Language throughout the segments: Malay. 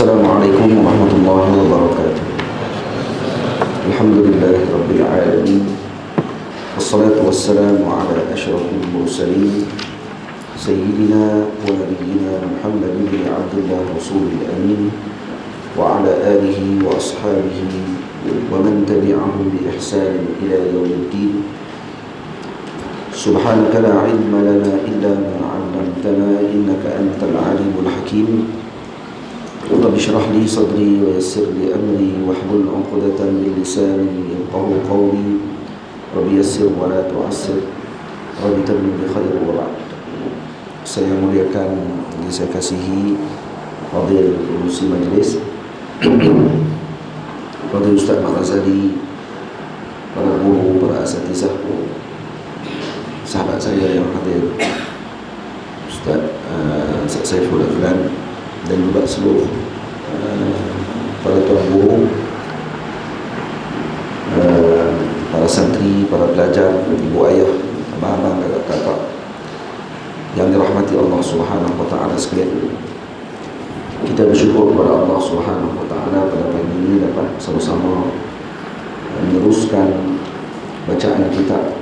Assalamualaikum warahmatullahi wabarakatuh. Alhamdulillahi rabbil alamin. Wassalatu wassalamu ala asyrafil mursalin sayyidina wa nabiyyina Muhammadin bin Abdullah rasulil amin wa ala alihi wa ashabihi wa man tabi'ahum bi ihsan ila yaumiddin. Subhanaka la ilma lana illa ma 'allamtana innaka antal alimul hakim. Rabbi shrah li sadri wa yassir li amri wahlul 'uqdatam min lisani yafqahu qawli. Rabbi yassir wa la tu'assir. Rabbi tammim bi khair wa ba'd. Saya muliakan, yang saya kasihi Fadil Urusi Majlis Fadil Ustaz Mak Razali, para guru, para asatizah, sahabat saya yang hadir, Ustaz Saiful Aflan, dan juga seluruh para tuan guru, para santri, para pelajar, ibu ayah, abang-abang, kakak-kakak yang dirahmati Allah Subhanahu wa taala sekalian. Kita bersyukur kepada Allah Subhanahu wa taala pada pagi ini dapat sama-sama meneruskan bacaan kita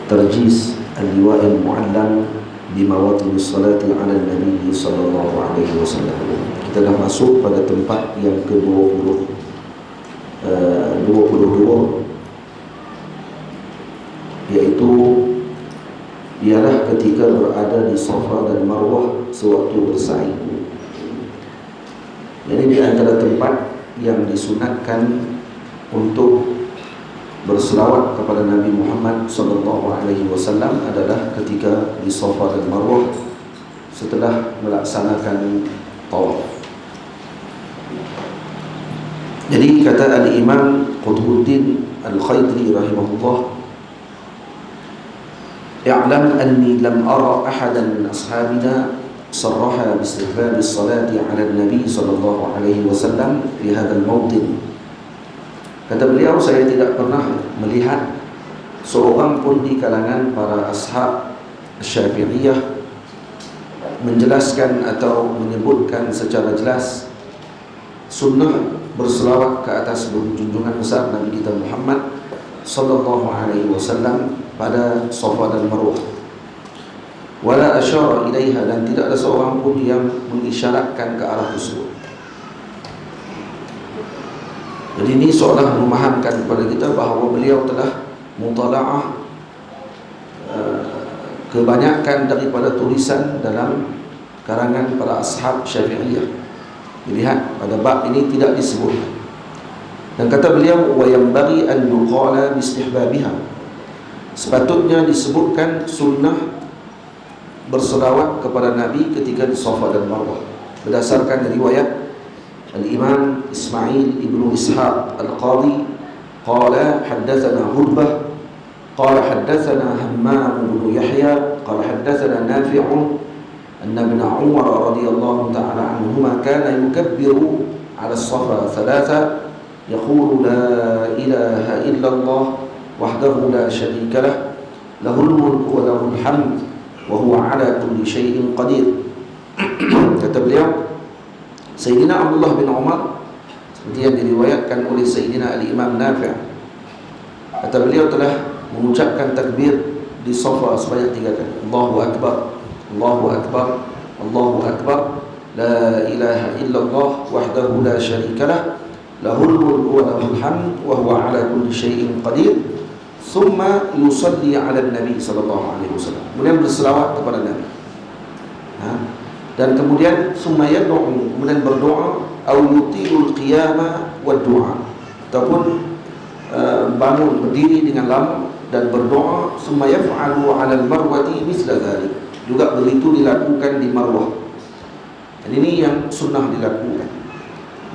Tarjis Al-Liwa'il Mu'allam Bimawatinis Salati ala Nabi sallallahu alaihi wasallam. Kita dah masuk pada tempat yang ke-22, iaitu ialah ketika berada di Safa dan Marwah sewaktu bersa'i. Jadi di antara tempat yang disunatkan untuk berselawat kepada Nabi Muhammad sallallahu alaihi wasallam adalah ketika di Safa dan Marwah setelah melaksanakan tawaf. Jadi kata Al-Imam Qutbuddin Al-Khaidri rahimahullah, "I'lam anni lam ara ahadan min ashabina sarraha bi istiqbal as-salati 'ala an-nabi sallallahu alaihi wasallam fi hadzal mawtin." Kata beliau, saya tidak pernah melihat seorang pun di kalangan para ashab Syafi'iyah menjelaskan atau menyebutkan secara jelas sunnah berselawat ke atas junjungan besar Nabi kita Muhammad sallallahu alaihi wasallam pada Safa dan Marwah. Wala asyara ilaiha, dan tidak ada seorang pun yang mengisyaratkan ke arah tersebut. Jadi ini seolah memahamkan kepada kita bahawa beliau telah mutala'ah kebanyakan daripada tulisan dalam karangan para ashab Syafi'iyah. Dilihat pada bab ini tidak disebutkan. Dan kata beliau, wa yanbaghi an yuqala bi istihbabiha, sepatutnya disebutkan sunnah berselawat kepada Nabi ketika di Safa dan Marwah berdasarkan riwayat Al-Imam Ismail ibn Ishaq Al-Qadhi qala haddatsana Hudbah qala haddatsana Hammam ibn Yahya qala haddatsana Nafi'un anna ibn Umar radhiyallahu ta'ala anhuma kana yukabbiru 'ala as-safa thalatha yaqulu la ilaha illallah wahdahu la sharika lah lahul mulku wa lahul hamd wa huwa 'ala kulli syai'in qadir. Kata beliau, Sayyidina Abdullah bin Umar, seperti yang diriwayatkan oleh Sayyidina Al-Imam Nafi', kata beliau telah mengucapkan takbir di Safa sebanyak 3 kali. Allahu Akbar, Allahu Akbar, Allahu Akbar, la ilaha illallah wahdahu la syarika lah, lahul mulku wa lahul hamd wa huwa 'ala kulli syai'in qadir. Thumma yusalli 'ala Nabi sallallahu alaihi wasallam, kemudian berselawat kepada Nabi. Dan kemudian summa yad'u, kemudian berdoa, au yutilul qiyama wa du'a, ataupun bangun berdiri dengan lama dan berdoa. Summa yaf'alu 'ala al-marwati mithla dhalik, juga begitu dilakukan di Marwah. Dan ini yang sunnah dilakukan.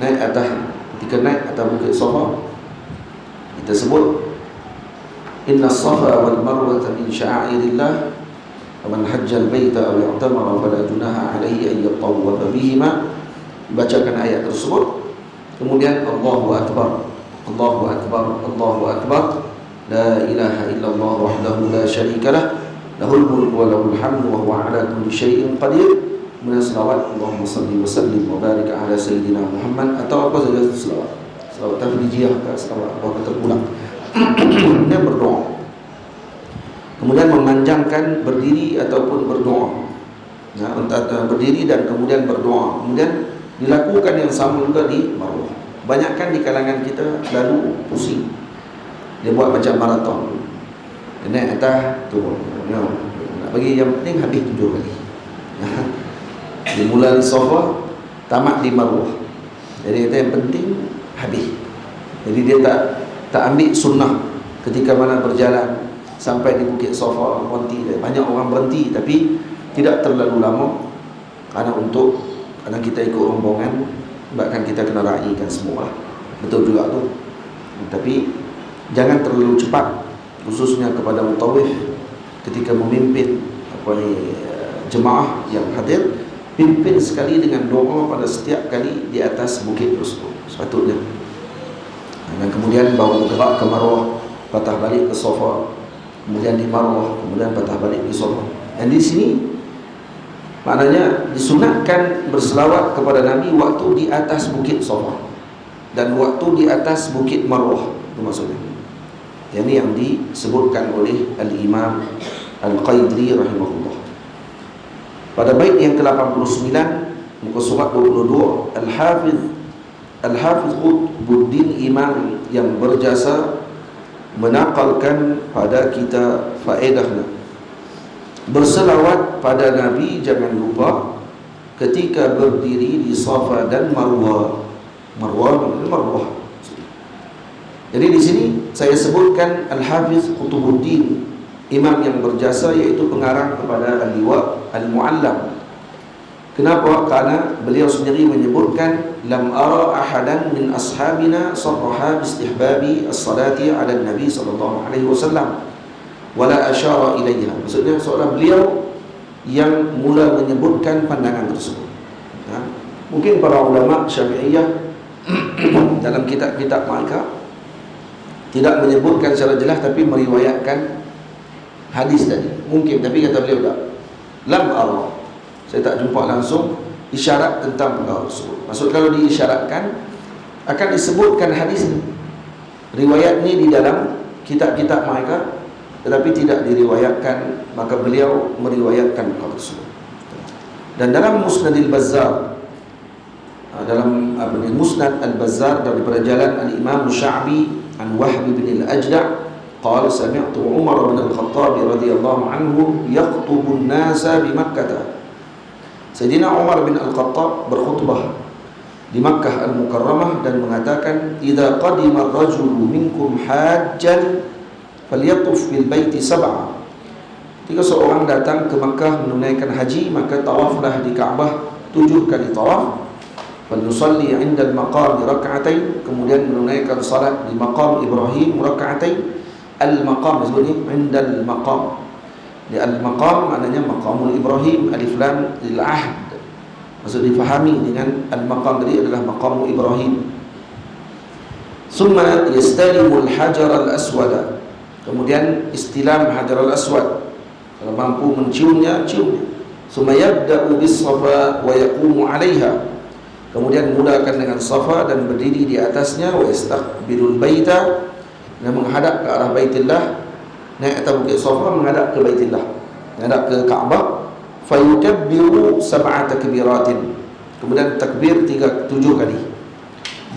Naik atas, ketika naik atas bukit Safa, kita sebut inna as-safa wal marwata min sya'airillah faman hajjal baita aw i'tamara fala junaha alaihi an yatawwafa bihima. Bacakan ayat tersebut, kemudian Allahu Akbar, Allahu Akbar, Allahu Akbar, la ilaha illallah wahdahu la syarika lah, lahul mulku wa lahul hamdu wa huwa 'ala kulli syai'in qadir. kemudian selawat Allahumma salli wa sallim wa barik ala sayyidina Muhammad, atau apa saja selawat, selawat tafrijiyah ke selawat apa terpulang. Kemudian berdoa, kemudian memanjangkan berdiri ataupun berdoa, ya, berdiri dan kemudian berdoa. Kemudian dilakukan yang sama juga di Marwah. Banyakkan di kalangan kita lalu pusing, dia buat macam maraton, naik atas turun, nak bagi yang penting habis 7 kali. Dimula di Safa, tamat di Marwah. Jadi itu yang penting habis. Jadi dia tak ambil sunnah ketika mana berjalan sampai di Bukit Safa berhenti. Banyak orang berhenti tapi tidak terlalu lama, karena kita ikut rombongan, bahkan kita kena raikan semua. Betul juga tu. Tapi jangan terlalu cepat, khususnya kepada mutawif ketika memimpin jemaah yang hadir. Pimpin sekali dengan doa pada setiap kali di atas bukit tersebut sepatutnya. Dan kemudian baru bergerak ke Marwah, patah balik ke Safa, kemudian di Marwah, kemudian patah balik di Safa. Dan di sini maknanya disunatkan berselawat kepada Nabi waktu di atas bukit Safa dan waktu di atas bukit Marwah. Itu maksudnya. Yang ini yang disebutkan oleh Al-Imam Al-Qaidri rahimahullah. Pada bait yang ke-89 muka surat 22, Al-Hafiz Qutbuddin Imam yang berjasa menakalkan pada kita faedahnya. Berselawat pada Nabi jangan lupa ketika berdiri di Safa dan Marwah. Marwah. Jadi di sini saya sebutkan Al-Hafiz Qutbuddin, imam yang berjasa, iaitu pengarang kepada Al-Liwa Al-Mu'allam. Kenapa? Karena beliau sendiri menyebutkan lam ara ahadan min ashabina sarraha bistihbabi as-salati ala Nabi sallallahu alaihi wasallam wala asyara ilaiha. Maksudnya seorang beliau yang mula menyebutkan pandangan tersebut. Mungkin para ulama Syafi'iyah dalam kitab-kitab mereka tidak menyebutkan secara jelas tapi meriwayatkan hadis tadi. Mungkin, tapi kata beliau tak. Lam ara, saya tak jumpa langsung isyarat tentang perkara tersebut. Maksud kalau diisyaratkan akan disebutkan hadis ni, riwayat ni di dalam kitab-kitab mereka, tetapi tidak diriwayatkan, maka beliau meriwayatkan perkara tersebut. Dan dalam Musnad Al-Bazzar, dalam Musnad Al-Bazzar daripada jalan Al-Imam Sya'bi an Wahb bin Al-Ajda' qala sami'tu Umar bin Al-Khattab radhiyallahu anhu yakhtubu an-nasa bi Makkah. Sayyidina Umar bin Al-Khattab berkhutbah di Makkah Al-Mukarramah dan mengatakan, "Idza qadima ar-rajulu minkum hajjan falyatuf bil baiti sab'a." Jika seorang datang ke Makkah menunaikan haji, maka tawaflah di Kaabah 7 kali tawaf. Falyusalli 'inda al-maqam rak'atain, kemudian menunaikan salat di maqam Ibrahim rak'atain. Al-maqam disebutnya 'inda al-maqam. Di al-maqam maknanya maqamul Ibrahim, alif lam lil ahd. Maksud difahami dengan al-maqam tadi adalah maqamul Ibrahim. Summa yastalimu al-hajar al-aswad, kemudian istilam hajar al-aswad. Kalau mampu menciumnya, ciumnya. Summa yabda'u bis-safa wa yaqumu 'alaiha, kemudian mulakan dengan Safa dan berdiri di atasnya. Wa yastaqbilul baita, dan menghadap ke arah Baitillah. Naik atas bukit Safa menghadap ke Baitillah, menghadap ke Kaabah. Fayukabbiru sab'a takbiratin, kemudian takbir 7 kali.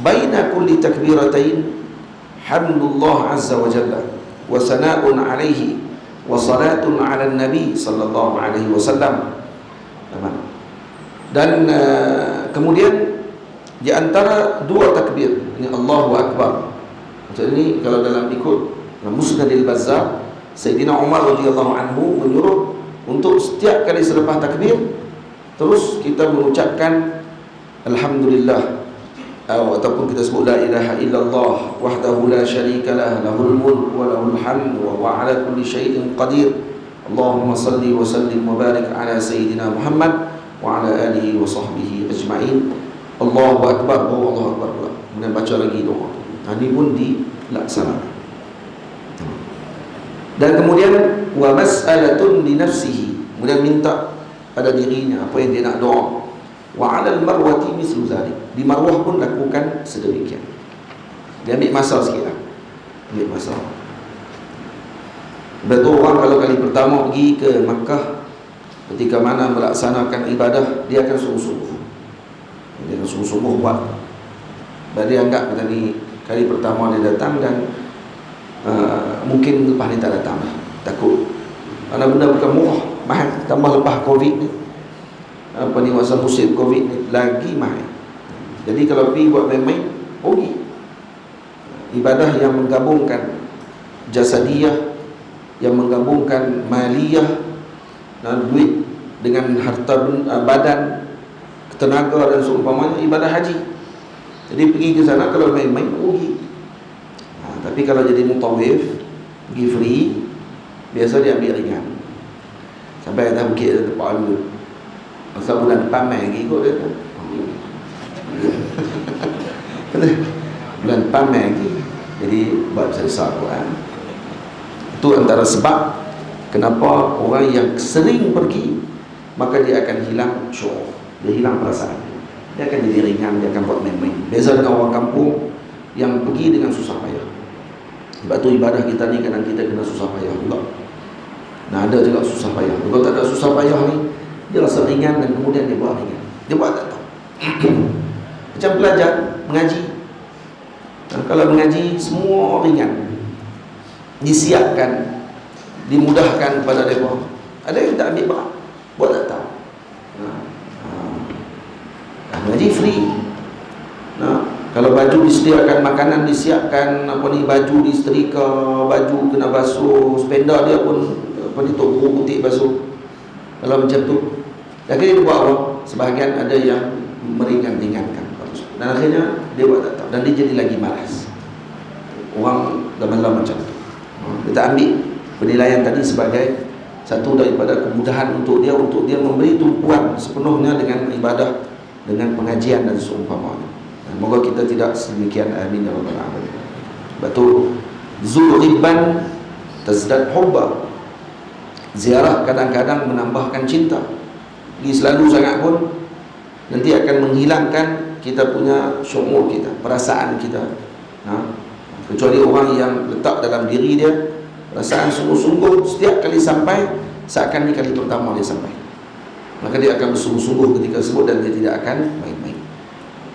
Baina kulli takbiratain hamdulillah azza wa jalla wa sana'un alaihi wa salatun ala nabi sallallahu alaihi wasallam. Dan kemudian di antara 2 takbir ini Allahu Akbar. Maksud ini kalau dalam ikut Musnad Al-Bazzar, Sayyidina Umar radhiyallahu anhu menyuruh untuk setiap kali selepas takbir terus kita mengucapkan alhamdulillah, ataupun kita sebut la ilaha illallah wahdahu la syarika lah, lahul mulk wa lahul hamd wa huwa ala kulli syai'in qadir. Allahumma salli wa sallim wa barik ala sayyidina Muhammad wa ala alihi wa sahbihi ajma'in. Allahu akbar, Allahu akbar. Kemudian baca lagi doa. Ini pun dilaksanakan. Dan kemudian wa mas'alatun li nafsihi, kemudian minta pada dirinya apa yang dia nak doa. Wa 'alal marwati mislu zalik. Di marwah pun lakukan sedemikian. Dia ambil masa sikit lah. Ambil masa. Betul, orang kalau kali pertama pergi ke Makkah, ketika mana melaksanakan ibadah, dia akan sungguh-sungguh. Dia akan sungguh-sungguh buat. Dan dia anggap kata ni kali pertama dia datang dan mungkin lepas ni tak datang lah. Takut. Karena benda bukan murah, mahal. Tambah lepas Covid ni, apa ni, masa musim Covid ni lagi mahal. Jadi kalau pergi buat main-main, rugi. Ibadah yang menggabungkan jasadiyah, yang menggabungkan maliyah dan duit dengan harta badan, tenaga dan seumpamanya, ibadah haji. Jadi pergi ke sana kalau main-main rugi. Tapi kalau jadi mutawif, pergi free, biasa dia ambil ringan. Sampai atas bukit dia tempat dulu. Masa bulan depan main lagi ikut dia. Bulan depan main lagi. Jadi buat besar Quran. Itu antara sebab kenapa orang yang sering pergi, maka dia akan hilang syu'ur, dia hilang perasaan. Dia akan jadi ringan, dia akan buat main-main. Beza dengan orang kampung yang pergi dengan susah payah. Sebab tu ibadah kita ni kadang kita kena susah payah juga. Nah, ada juga susah payah. Kalau tak ada susah payah ni, dia rasa ringan dan kemudian dia buat ringan. Dia buat tak tahu. Macam belajar, mengaji. Kalau mengaji, semua ringan. Disiapkan, dimudahkan kepada mereka. Ada yang tak ambil berat, buat tak tahu. Mengaji free. Kalau baju disediakan, makanan disiapkan, apa ni, baju disetrika, baju kena basuh, sepeda dia pun apa ni, tok guru putih basuh. Kalau macam tu, akhirnya dia buat apa? Sebahagian ada yang meringan-ringankan. Dan akhirnya dia buat tak tahu, dan dia jadi lagi malas. Orang lama-lama macam tu. Kita ambil penilaian tadi sebagai satu daripada kemudahan untuk dia memberi tumpuan sepenuhnya dengan ibadah, dengan pengajian dan seumpamanya. Moga kita tidak sedemikian, amin ya rabbal alamin. Betul. Zulriban tazdad hubba. Ziarah kadang-kadang menambahkan cinta. Pergi selalu sangat pun nanti akan menghilangkan kita punya syu'ur kita, perasaan kita. Kecuali orang yang letak dalam diri dia perasaan sungguh-sungguh setiap kali sampai, seakan ni kali pertama dia sampai, maka dia akan bersungguh-sungguh ketika tersebut dan dia tidak akan main-main.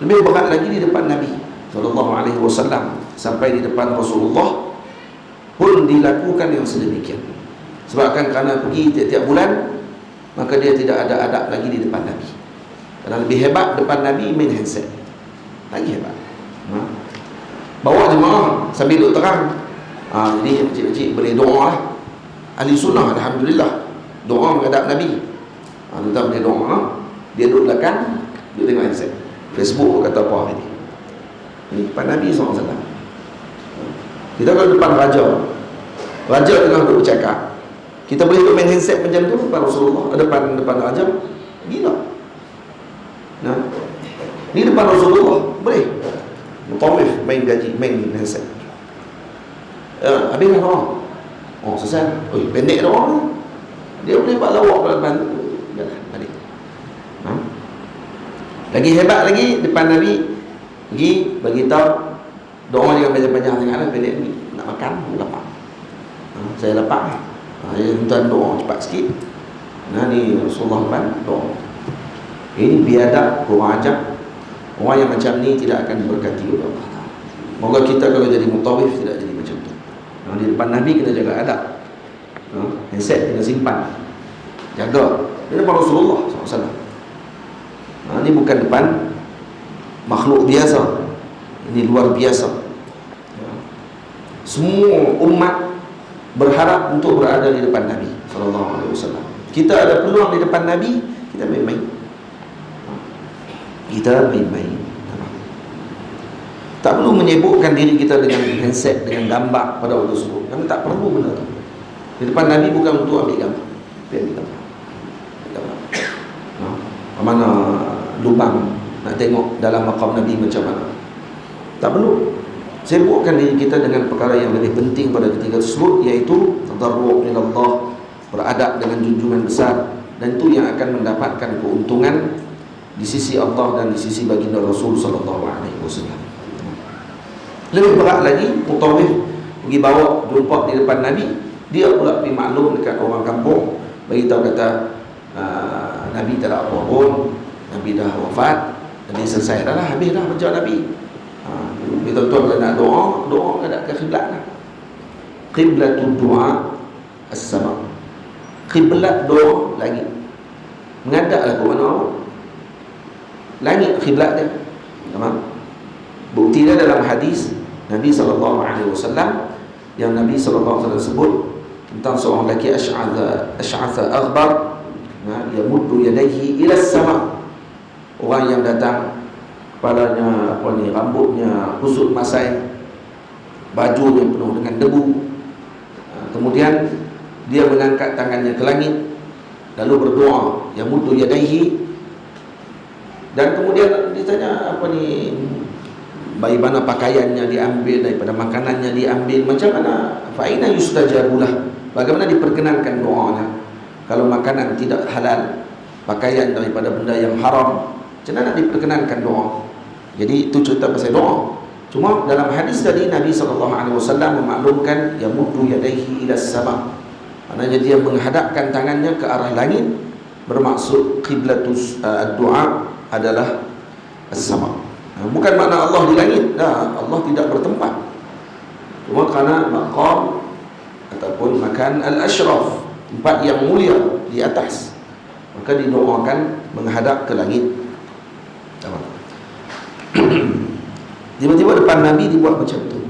Lebih berat lagi di depan Nabi SAW, sampai di depan Rasulullah pun dilakukan yang sedemikian. Sebabkan kerana pergi tiap-tiap bulan, maka dia tidak ada adab lagi di depan Nabi. Kerana lebih hebat depan Nabi main handset, lagi hebat. Bawa jemaah sambil duduk terang. Jadi makcik-makcik boleh doa lah. Ahli sunnah alhamdulillah doa menghadap Nabi. Tuan boleh doa. Dia duduk belakang, duduk tengok handset. Facebook kata apa hari ni. Ini depan Nabi SAW. Kita kalau depan Raja tengah duduk bercakap, kita boleh duduk main handset macam tu depan Rasulullah, depan Raja. Gila. Ni depan Rasulullah boleh. Mutawif main gaji, main handset. Habis kan doa. Selesai. Pendek doa. Dia boleh buat lawak depan. Jalan balik. Lagi hebat lagi depan Nabi, pergi bagi tahu doa jangan panjang-panjang sangatlah, pendek ni. Nak makan, lapar. Saya lapar. Tuan doa cepat sikit. Ni Rasulullah depan doa. Ini biadab, kurang ajar. Orang yang macam ni tidak akan diberkati oleh Allah. Moga kita kalau jadi mutawif tidak jadi macam tu. Di depan Nabi kita jaga adab. Handset kena simpan, jaga. Ini depan Rasulullah SAW. Ini bukan depan makhluk biasa, ini luar biasa. Semua umat berharap untuk berada di depan Nabi SAW. Kita ada peluang di depan Nabi, kita main-main. Tak perlu menyibukkan diri kita dengan handset, dengan gambar pada waktu tersebut. Kami tak perlu benda tu. Di depan Nabi bukan untuk ambil gambar. Mana lubang nak tengok dalam makam Nabi macam mana. Tak perlu. Sibukkan diri kita dengan perkara yang lebih penting pada ketika tersebut, iaitu tadarru' ila Allah, beradab dengan junjungan besar dan itu yang akan mendapatkan keuntungan di sisi Allah dan di sisi baginda Rasul sallallahu alaihi wasallam. Lebih berat lagi, mutawif pergi bawa jumpa di depan Nabi, dia pula pergi maklum dekat orang kampung, bagi tahu kata Nabi tak ada apa pun, Nabi dah wafat, Nabi selesai dah lah, habis dah macam Nabi. Tuan-tuan kalau nak doa ada ke kiblat lah. Qiblatul doa as-sama. Kiblat doa langit. Menghadaplah ke mana Allah? Langit kiblat dia. Tamam. Bukti dia dalam hadis Nabi SAW yang Nabi SAW sebut tentang seorang lelaki asy'atha aghbar, yamuddu yadayhi ila as-sama. Orang yang datang, kepalanya rambutnya kusut masai, bajunya penuh dengan debu, kemudian dia mengangkat tangannya ke langit lalu berdoa, yamuddu yadayhi, dan kemudian ditanya bagaimana pakaiannya diambil, daripada makanannya diambil, macam mana, fa'ina yustajabulah, bagaimana diperkenankan doanya. Kalau makanan tidak halal, pakaian daripada benda yang haram, macam mana diperkenankan doa. Jadi itu cerita pasal doa. Cuma dalam hadis tadi Nabi SAW memaklumkan yamuddu yadayhi ila sama, maknanya dia menghadapkan tangannya ke arah langit, bermaksud qiblatus doa adalah as-sama. Bukan makna Allah di langit, Allah tidak bertempat, cuma kerana maqam ataupun makan al-ashraf, tempat yang mulia di atas, maka didoakan menghadap ke langit. Tiba-tiba depan Nabi dibuat macam tu.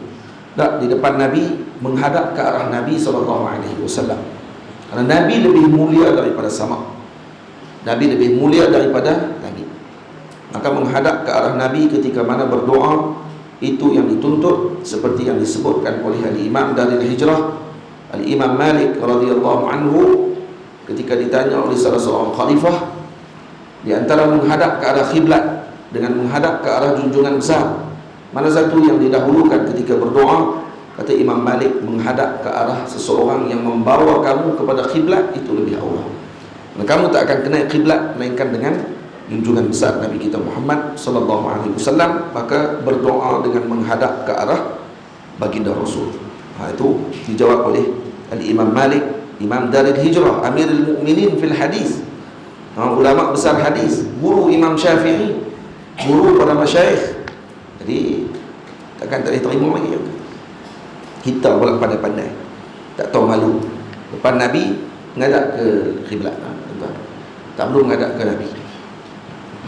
Tak, di depan Nabi menghadap ke arah Nabi SAW. Kerana Nabi lebih mulia daripada sama, Nabi lebih mulia daripada langit, maka menghadap ke arah Nabi ketika mana berdoa itu yang dituntut, seperti yang disebutkan oleh al-Imam dari Hijrah, al-Imam Malik radhiyallahu anhu, ketika ditanya oleh salah seorang khalifah di antara menghadap ke arah kiblat dengan menghadap ke arah junjungan besar, mana satu yang didahulukan ketika berdoa? Kata Imam Malik, menghadap ke arah seseorang yang membawa kamu kepada kiblat itu lebih aula. Dan kamu tak akan kena kiblat melainkan dengan junjungan besar Nabi kita Muhammad sallallahu alaihi wasallam, maka berdoa dengan menghadap ke arah baginda Rasul. Itu dijawab oleh al-Imam Malik, Imam Darul Hijrah, Amirul Mukminin fil hadis, ulama besar hadis, guru Imam Syafi'i, guru para masyayikh. Jadi takkan tak boleh terima lagi. Kita pula pandai-pandai, tak tahu malu depan Nabi menghadap ke kiblat. Tak perlu menghadap ke Nabi.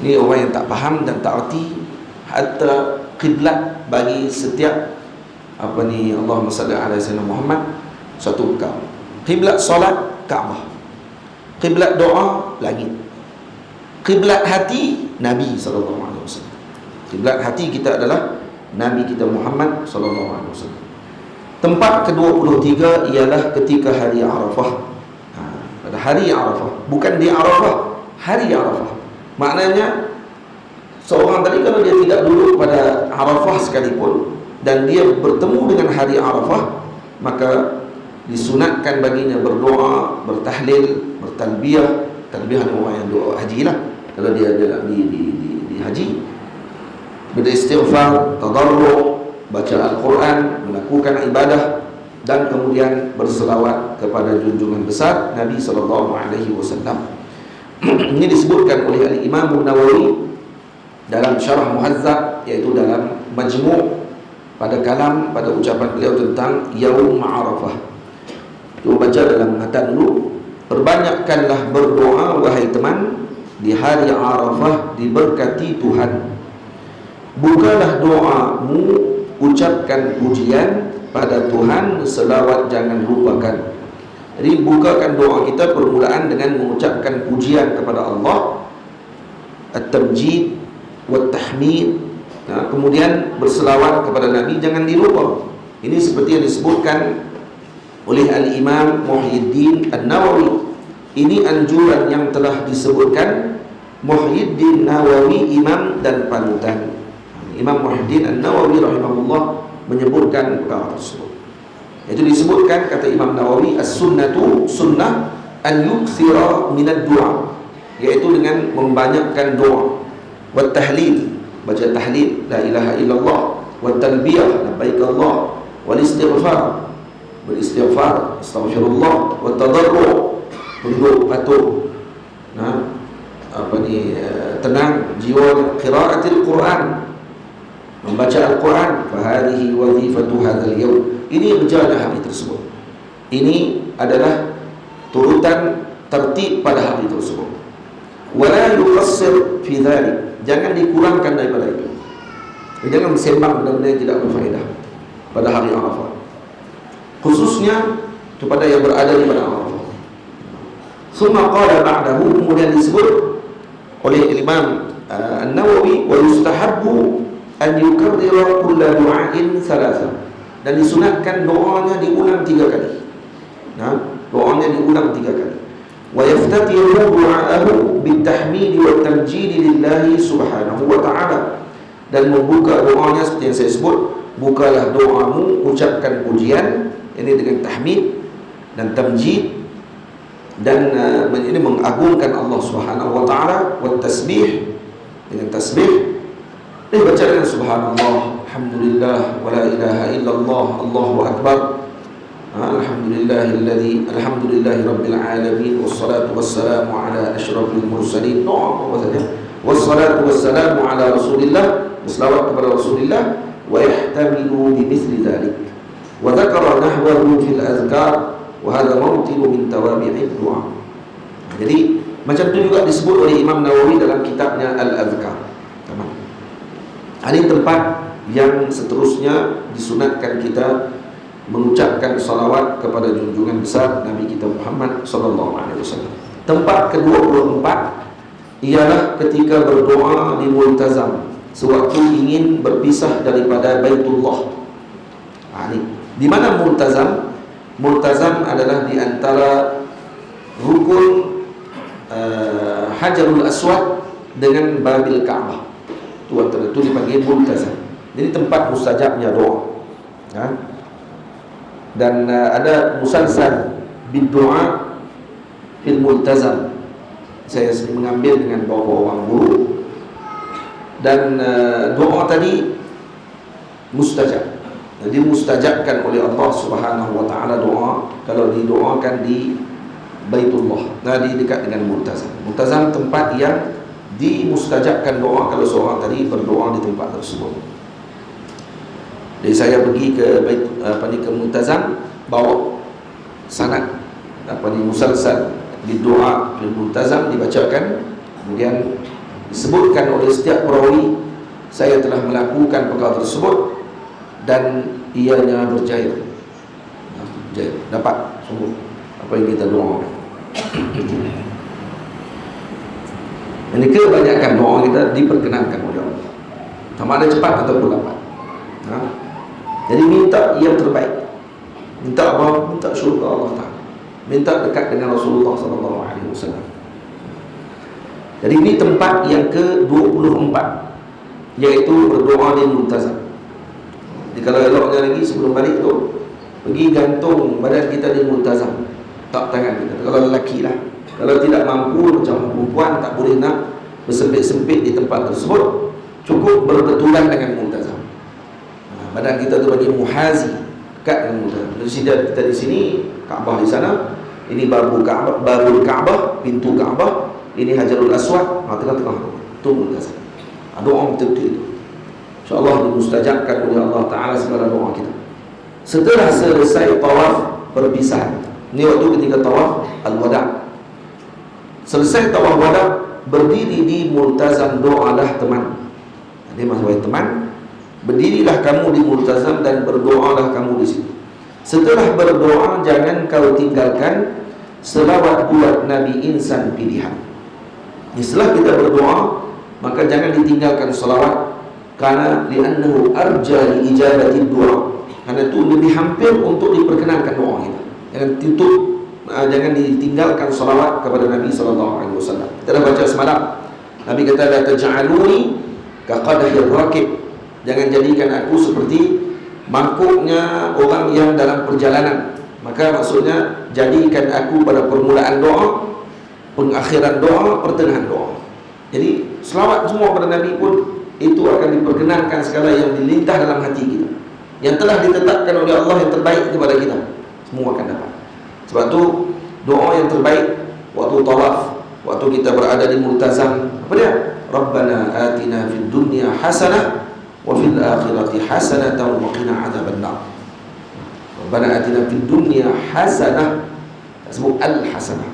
Ini orang yang tak faham dan tak erti hatta kiblat bagi setiap Allahumma salli ala sayyidina Muhammad satu perkara. Kiblat solat Kaabah, kiblat doa langit, kiblat hati Nabi sallallahu alaihi wasallam. Kiblat hati kita adalah Nabi kita Muhammad sallallahu alaihi wasallam. Tempat ke-23 ialah ketika hari Arafah. Pada hari Arafah, bukan di Arafah, hari Arafah. Maknanya seorang tadi kalau dia tidak duduk pada Arafah sekalipun dan dia bertemu dengan hari Arafah, maka disunatkan baginya berdoa, bertahlil, bertalbiyah. Talbiyah orang yang doa haji lah, kalau dia di haji, beristighfar, tadarru', baca Al-Quran, melakukan ibadah, dan kemudian berselawat kepada junjungan besar Nabi SAW. Ini disebutkan oleh Al-Imam Nawawi dalam Syarah Muhazzab, iaitu dalam Majmu' pada kalam, pada ucapan beliau tentang Yaum Arafah. Cuba baca dalam matan dulu. Perbanyakkanlah berdoa wahai teman, di hari Arafah diberkati Tuhan. Bukalah doamu, ucapkan pujian pada Tuhan, selawat jangan lupakan. Jadi bukakan doa kita permulaan dengan mengucapkan pujian kepada Allah, at-tamjid wat-tahmid, kemudian berselawat kepada Nabi jangan dilupa. Ini seperti yang disebutkan oleh Al-Imam Muhyiddin An-Nawawi. Ini anjuran yang telah disebutkan Muhyiddin Nawawi, imam dan panutan. Imam Muhyiddin An-Nawawi rahimahullah menyebutkan perkara tersebut. Itu disebutkan, kata Imam Nawawi, as-sunnatu sunnah an yukthira minad du'a, iaitu dengan membanyakkan doa, wa tahlil, baca tahlil la ilaha illallah, wa talbiyah labbaik Allah, wal istighfar, beristighfar astaghfirullah, wa tadarru, tunduk patuh, tenang jiwa, qiraatil Quran, membaca Al-Quran. Fahadihi wazifatu hadzal yawm, ini berjalan hari tersebut. Ini adalah turutan tertib pada hari tersebut. Wala yuqassir fi dhalik, jangan dikurangkan daripada itu. Jangan sembang benda-benda yang tidak berfaedah pada hari Arafah, khususnya kepada yang berada di pada Arafah. Summa qala ba'dahu, kemudian disebut oleh Imam An-Nawawi, wa yustahabbu an yukarrira kulla du'ain thalatha, dan disunatkan doanya diulang 3 kali. Doanya diulang 3 kali. Wa yaftatihu du'aahu bitahmid wa tamjid lillahi subhanahu wa ta'ala, dan membuka doanya seperti yang saya sebut, bukalah doamu, ucapkan pujian ini dengan tahmid dan tamjid, dan ini mengagungkan Allah Subhanahu wa taala, wa tasbih, dengan tasbih, baca dengan subhanallah, alhamdulillah, wa la ilaha illallah, Allahu akbar, alhamdulillahi rabbil alamin, wassalatu wassalamu ala asyrafil mursalin, doa apa saja, wassalatu wassalamu ala rasulillah, selawat kepada Rasulullah, wa yahtamilu bimithli dhalik, wa dzakara nahwahu fil azkar, wa hadha mawtinu min tawabi'id du'a. Jadi macam tu juga disebut oleh Imam Nawawi dalam kitabnya Al-Azkar. Ini tempat yang seterusnya disunatkan kita mengucapkan salawat kepada junjungan besar Nabi kita Muhammad sallallahu alaihi wasallam. Tempat ke-24 ialah ketika berdoa di Multazam sewaktu ingin berpisah daripada Baitullah. Ini di mana Multazam? Multazam adalah di antara rukun Hajarul Aswad dengan Babil Ka'bah. Itu antara itu dipanggil Multazam. Jadi tempat mustajabnya doa. Dan ada musalsal bid-du'a fil Multazam. Saya mengambil dengan beberapa orang guru. Dan doa tadi mustajab. Jadi mustajabkan oleh Allah Subhanahu wa taala doa kalau didoakan di Baitullah, di dekat dengan Multazam. Multazam tempat yang dimustajabkan doa kalau seorang tadi berdoa di tempat tersebut. Jadi saya pergi ke ke Multazam, bawa sanad musalsal di doa di Multazam dibacakan, kemudian disebutkan oleh setiap perawi saya telah melakukan perkara tersebut dan ianya berjaya, dapat sungguh apa yang kita doa. Ini kebanyakan doa kita diperkenankan oleh Allah, sama ada cepat ataupun lambat. Jadi minta yang terbaik, minta apa? Minta syurga Allah Ta'ala, minta dekat dengan Rasulullah SAW. Jadi ini tempat yang ke-24, yaitu berdoa di Multazam. Jadi kalau eloknya lagi sebelum balik tu, pergi gantung badan kita di Multazam, tak tangan kita. Kalau lelaki lah, kalau tidak mampu macam perempuan tak boleh nak bersempit-sempit di tempat tersebut, cukup berbetulan dengan Multazam. Badan kita tu bagi muhazi dekat dengan Multazam. Jadi kita di sini, Kaabah di sana, ini babul Kaabah, pintu Kaabah, ini Hajarul Aswad, tengah-tengah tu Multazam. Doa betul-betul itu, InsyaAllah dimustajabkan oleh Allah Ta'ala segala doa kita. Setelah selesai tawaf perpisahan, ini waktu ketika tawaf al-wada', selesai tawaf wada', berdiri di Multazam, doalah teman. Ini maksudnya teman, berdirilah kamu di Multazam dan berdoalah kamu di situ. Setelah berdoa, jangan kau tinggalkan selawat buat Nabi insan pilihan. Setelah kita berdoa, maka jangan ditinggalkan selawat, karena li'annahu arja li ijabati doa, karena itu lebih hampir untuk diperkenankan doa kita. Jangan ditinggalkan salawat kepada Nabi SAW. Kita dah baca semalam, Nabi kata la taj'aluni kaqadahir rakib, jangan jadikan aku seperti mangkuknya orang yang dalam perjalanan. Maka maksudnya jadikan aku pada permulaan doa, pengakhiran doa, pertengahan doa. Jadi selawat semua pada Nabi pun itu akan diperkenankan segala yang dilintas dalam hati kita, yang telah ditetapkan oleh Allah yang terbaik kepada kita, semua akan dapat. Sebab tu doa yang terbaik waktu tawaf, waktu kita berada di multazam, apa dia? Rabbana atina fid dunya hasanah wa fil akhirati hasanatan wa qina adzabannar. Rabbana atina fid dunya hasanah, sebut al-hasanah.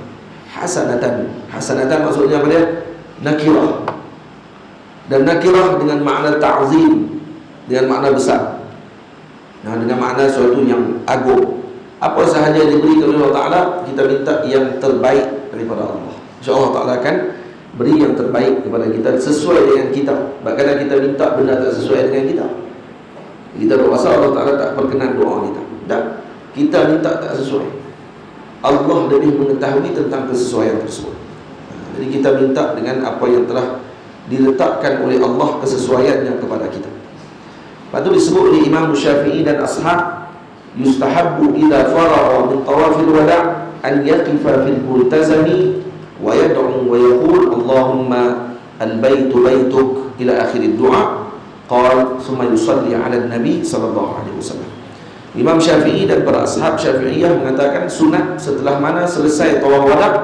Hasanatan maksudnya apa dia? Nakirah. Dan nakirah dengan makna ta'zim, dengan makna besar. Nah, dengan makna sesuatu yang agung. Apa sahaja yang diberi oleh Allah Ta'ala, kita minta yang terbaik daripada Allah. InsyaAllah Ta'ala akan beri yang terbaik kepada kita sesuai dengan kita. Kadang kita minta benda tak sesuai dengan kita, kita berpuasa, Allah Ta'ala tak perkenan doa kita. Dan kita minta tak sesuai, Allah lebih mengetahui tentang kesesuaian tersebut. Jadi kita minta dengan apa yang telah diletakkan oleh Allah kesesuaiannya kepada kita. Lepas itu disebut oleh Imam Syafi'i dan ashab, yustahabbu idza faragha min tawafil wada' an yaqifa fil multazami wa yad'u wa yaqul Allahumma al-baitu baituk ila akhir ad-du'a. Qala thumma yusalli 'ala an-nabi sallallahu alaihi wasallam. Imam Syafi'i dan para ashab Syafi'iyah mengatakan sunat setelah mana selesai tawaf wada'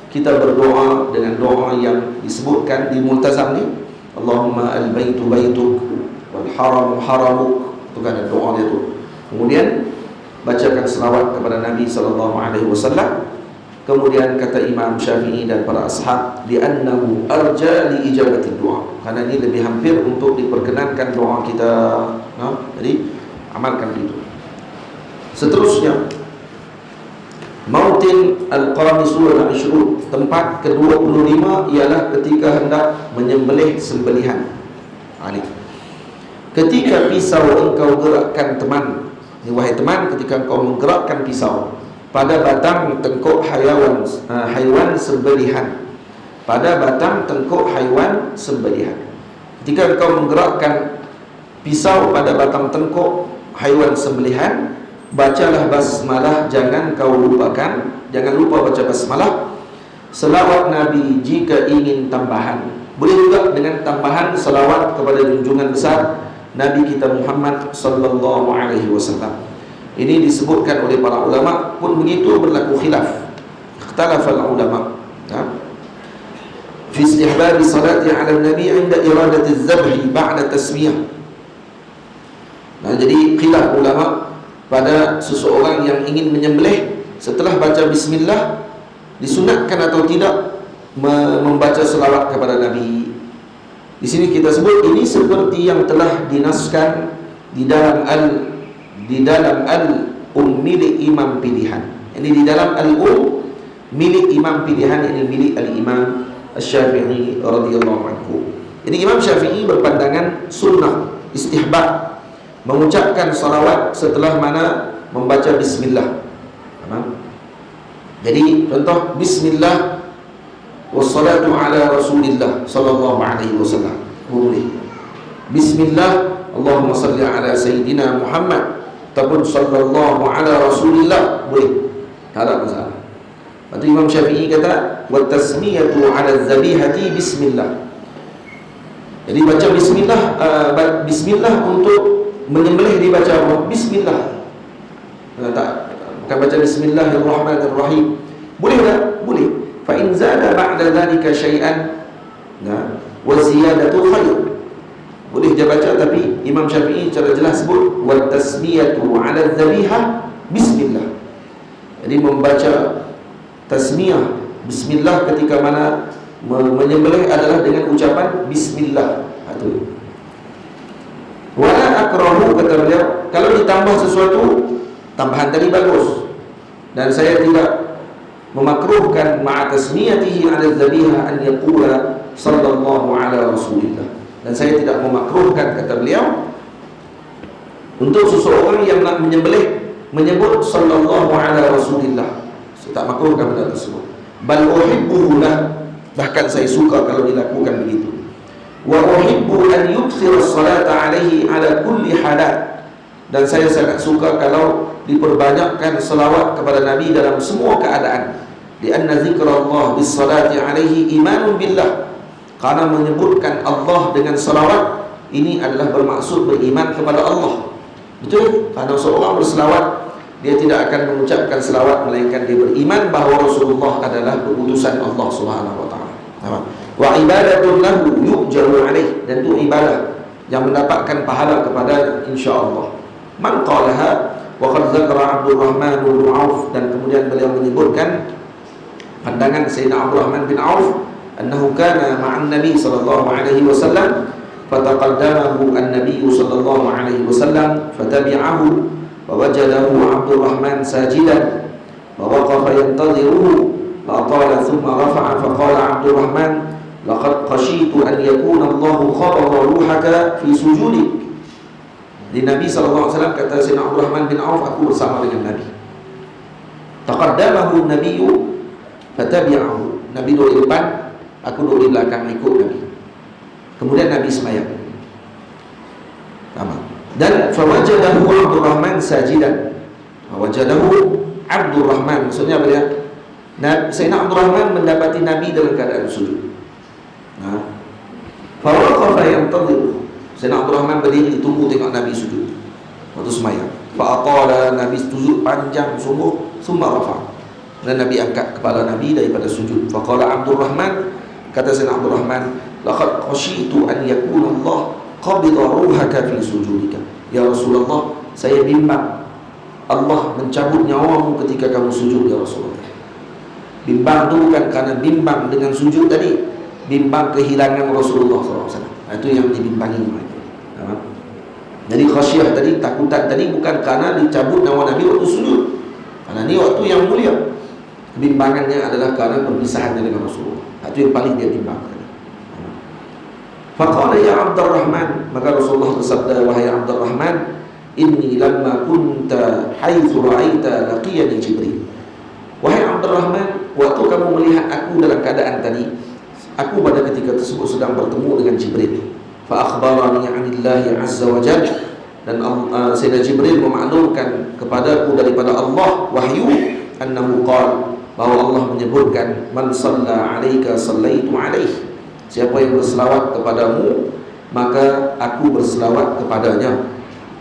kita berdoa dengan doa yang disebutkan di multazam ni, Allahumma al-baitu baituk wal haramu haramuk. Itu kan doa dia tu. Kemudian bacakan selawat kepada Nabi sallallahu alaihi wasallam. Kemudian kata Imam Syafi'i dan para ashab, li'annahu arja li ijabati doa, karena ini lebih hampir untuk diperkenankan doa kita. Jadi amalkan itu. Seterusnya, Mautin al-Qamisu al-Ashrud, tempat ke-25 ialah ketika hendak menyembelih sembelihan. Ketika pisau engkau gerakkan teman, wahai teman, ketika engkau menggerakkan pisau pada batang tengkuk haiwan sembelihan, pada batang tengkuk haiwan sembelihan. Ketika engkau menggerakkan pisau pada batang tengkuk haiwan sembelihan, bacalah basmalah, jangan kau lupakan, jangan lupa baca basmalah. Selawat Nabi jika ingin tambahan, boleh juga dengan tambahan selawat kepada junjungan besar Nabi kita Muhammad sallallahu alaihi wasallam. Ini disebutkan oleh para ulama, pun begitu berlaku khilaf. Ikhtalafal ulama fi istihbab salati ala nabi 'inda iradati az-zabh ba'da tasmiyah. Jadi khilaf ulama pada seseorang yang ingin menyembelih setelah baca bismillah, disunatkan atau tidak membaca selawat kepada Nabi. Di sini kita sebut ini seperti yang telah dinaskan di dalam milik imam pilihan. Ini di dalam al-um milik imam pilihan, ini milik al-Imam Asy-Syafi'i radhiyallahu anhu. Jadi Imam Syafi'i berpandangan sunnah, istihbab mengucapkan salawat setelah mana membaca bismillah. Jadi contoh bismillah wassalatu ala rasulillah sallallahu alaihi wasallam, boleh. Bismillah Allahumma salli ala sayyidina Muhammad ataupun sallallahu ala rasulillah, boleh, tak ada masalah. Lepas tu Imam Syafi'i kata wa tasmiyatu ala zabihati bismillah. Jadi baca bismillah, bismillah untuk menyembelih dibaca apa? Bismillah. Tak, bukan baca bismillahirrahmanirrahim. Boleh tak? Boleh. Fa in zada ba'da dhalika syai'an wa ziyadatu khair. Boleh dia baca, tapi Imam Syafi'i secara jelas sebut wa tasmiyatu 'ala dhabihah bismillah. Jadi membaca tasmiyah bismillah ketika mana menyembelih adalah dengan ucapan bismillah. Itu. Wala akrahu, kata beliau, kalau ditambah sesuatu, tambahan tadi bagus, dan saya tidak memakruhkan ma'a tasmiyatihi 'ala dhabihah an yaqula sallallahu ala rasulillah. Dan saya tidak memakruhkan, kata beliau, untuk seseorang yang nak menyembelih menyebut sallallahu ala rasulillah. Saya tak makruhkan benda tersebut. Bal uhibbuhu lah, bahkan saya suka kalau dilakukan begitu. Wa uhibbu an yukthira as-salata alaihi ala kulli halat. Dan saya sangat suka kalau diperbanyakkan selawat kepada Nabi dalam semua keadaan. Lianna zikrullah bis salati alaihi imanun billah. Karena menyebutkan Allah dengan selawat ini adalah bermaksud beriman kepada Allah. Betul? Karena seorang berselawat, dia tidak akan mengucapkan selawat melainkan dia beriman bahawa Rasulullah adalah utusan Allah Subhanahu wa taala. Wa ibadatun lahu yujaru alaih, dan itu ibadah yang mendapatkan pahala kepada insya-Allah. Man qalaha wa qad zakara Abdurrahman bin Auf, dan kemudian beliau menyebutkan pandangan Sayyidina Abdurrahman bin Auf annahu kana ma'an Nabi sallallahu alaihi wasallam fataqaddamahu an-nabiy sallallahu alaihi wasallam fatabi'ahu wa wajadahu Abdurrahman sajidan wa waqafa yantadhiruhu fa qala thumma rafa'a fa qala Abdurrahman laqad khashitu an yakuna Allah khabara ruhaka fi sujudik. Di Nabi SAW kata Sayyidina Abdurrahman bin Auf, aku bersama dengan Nabi. Taqaddamahu Nabiyyu fatabi'ahu. Nabi duduk di depan, aku duduk di belakang ikut Nabi. Kemudian Nabi sembahyang. Dan fawajadahu Abdurrahman sajidan. Fawajadahu Abdurrahman, maksudnya apa dia? Sayyidina Abdurrahman mendapati Nabi dalam keadaan sujud. Fawaqafa yantadhiru. Sayyidina Abdurrahman berdiri tunggu tengok Nabi sujud waktu sembahyang. Fa'atala, Nabi sujud panjang sungguh, summa rafa'. Dan Nabi angkat kepala Nabi daripada sujud. Faqala Abdurrahman, kata Sayyidina Abdurrahman, laqad khashitu an yakuna Allah qabida ruhaka fi sujudika. Ya Rasulullah, saya bimbang Allah mencabut nyawamu ketika kamu sujud ya Rasulullah. Bimbang itu bukan karena bimbang dengan sujud tadi, bimbang kehilangan Rasulullah SAW. Itu yang dibimbangi mereka. Jadi khasyah tadi, takutan tadi bukan karena dicabut nyawa Nabi waktu sujud, karena ini waktu yang mulia. Kebimbangannya adalah karena perpisahannya dengan Rasulullah. Itu yang paling dia bimbang. Faqala ya Abdurrahman, maka Rasulullah bersabda, wahai Abdurrahman, inni lamma kunta haitsu ra'aita laqiyani Jibril. Wahai Abdurrahman, waktu kamu melihat aku dalam keadaan tadi, aku pada ketika tersebut sedang bertemu dengan Jibril. Fa akhbarani 'anillahi 'azza wa jalla, dan Sayyidina Jibril memaklumkan kepadaku daripada Allah wahyu annahu qala, bahwa Allah menyebutkan man shalla 'alaika sallaitu 'alaihi. Siapa yang berselawat kepadamu maka aku berselawat kepadanya.